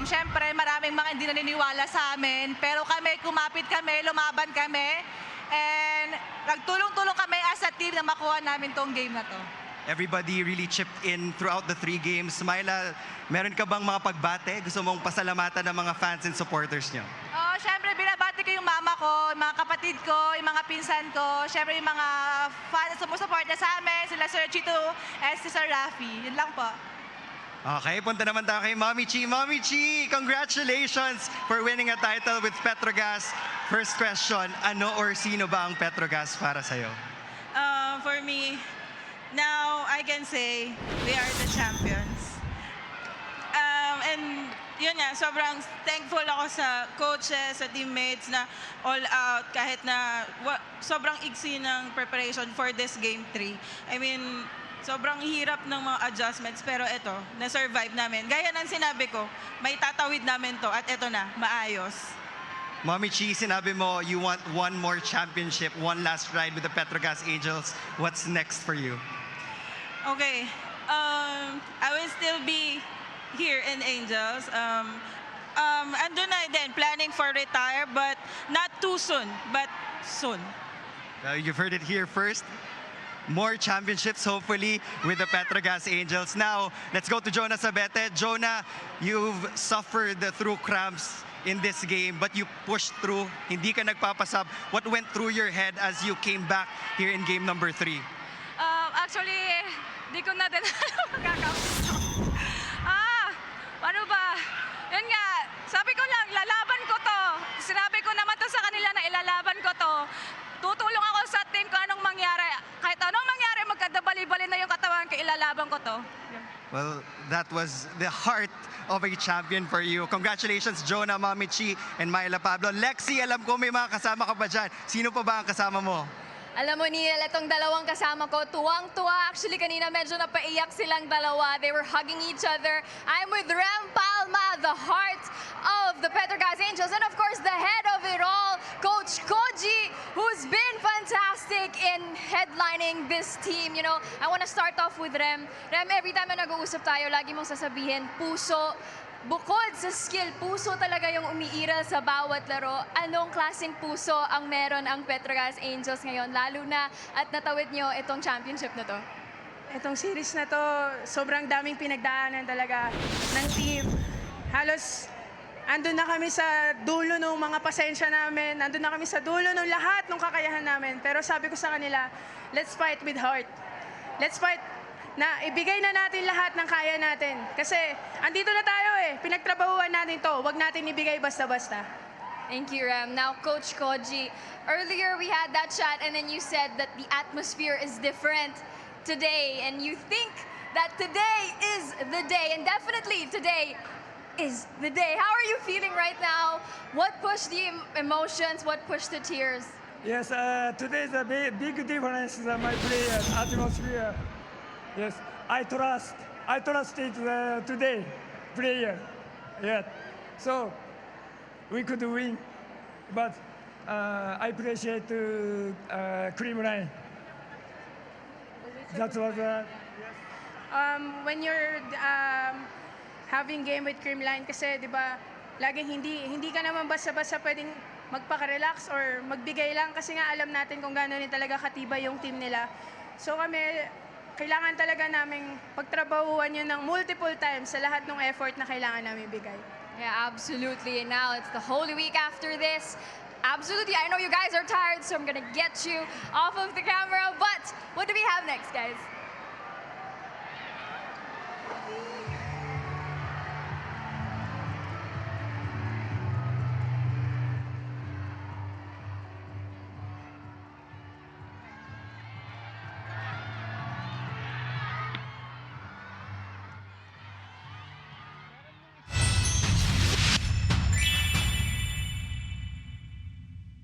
Siyempre, maraming mga hindi naniniwala sa amin, pero kami, kumapit kami, lumaban kami, and nagtulong-tulong kami as a team na makuha namin tong game na to. Everybody really chipped in throughout the 3 games. Myla, meron ka bang mga pagbate? Gusto mong pasalamatan ng mga fans and supporters niyo? Siyempre, binabati ko yung mama ko, yung mga kapatid ko, yung mga pinsan ko, siyempre yung mga fans sumusuporta sa amin, sila Sir Chito, and si Sir Rafi. Yun lang po. Okay, punta naman tayo kay Mommy Chi. Mommy Chi, congratulations for winning a title with Petro Gazz. First question, ano or sino ba ang Petro Gazz para sa'yo? For me, now I can say we are the champions. And yun nga, sobrang thankful ako sa coaches, sa teammates na all out kahit na sobrang iksi ng preparation for this game 3. I mean, sobrang hirap ng mga adjustments pero ito, na-survive namin. Gaya ng sinabi ko, may tatawid namin to at ito na, maayos. Mommy Chi, sinabi mo you want one more championship, one last ride with the Petro Gazz Angels. What's next for you? Okay, I will still be here in Angels. Andun na din, planning for retire, but not too soon, but soon. You've heard it here first. More championships, hopefully, with the Petro Gazz Angels. Now, let's go to Jonah Sabete. Jonah, you've suffered through cramps in this game, but you pushed through. Hindi ka nagpapasab. What went through your head as you came back here in game number 3? Actually, di ko na din ano ba? Yun nga, sabi ko lang, lalaban ko to. Sinabi ko naman to sa kanila na ilalaban ko to. Tutulong ako sa team ko anong mangyari. Kahit anong mangyari, magkadabali-bali na yung katawan ko, ilalaban ko to. Well, that was the heart of a champion for you. Congratulations, Jonah, Mamichi, and Myla Pablo. Lexi, alam ko may mga kasama ka pa dyan. Sino pa ba ang kasama mo? Alam mo, Neil, itong dalawang kasama ko, tuwang-tuwa. Actually, kanina medyo napaiyak silang dalawa. They were hugging each other. I'm with Rem Palma, the heart of the Petro Gazz Angels, and of course, the head of it all, Coach Koji, who's been fantastic in headlining this team. You know, I want to start off with Rem. Rem, every time na nag-uusap tayo, lagi mong sasabihin, puso. Bukod sa skill, puso talaga yung umiiral sa bawat laro. Anong klaseng puso ang meron ang Petro Gazz Angels ngayon, lalo na at natawid nyo itong championship na to? Itong series na to, sobrang daming pinagdaanan talaga ng team. Halos andun na kami sa dulo ng mga pasensya namin, andun na kami sa dulo ng lahat ng kakayahan namin. Pero sabi ko sa kanila, let's fight with heart. Let's fight na ibigay na natin lahat ng kaya natin. Kasi andito na tayo pinagtrabahuan natin to, wag natin ibigay basta-basta. Thank you, Rem. Now, Coach Koji, earlier we had that chat and then you said that the atmosphere is different today and you think that today is the day, and definitely today is the day. How are you feeling right now? What pushed the emotions? What pushed the tears? Yes, today is a big difference in my player atmosphere. Yes, I trusted today player. Yeah, so we could win, but I appreciate Creamline. That was When you're having game with Creamline, kasi di ba laging hindi ka naman basta-basta pwedeng magpaka-relax or magbigay lang kasi nga alam natin kung gaano rin talaga katibay yung team nila. So kami, kailangan talaga naming pagtrabahuan yun ng multiple times sa lahat ng effort na kailangan namin bigay. Yeah, absolutely. And now it's the Holy Week after this. Absolutely, I know you guys are tired, so I'm gonna get you off of the camera. But what do we have next, guys?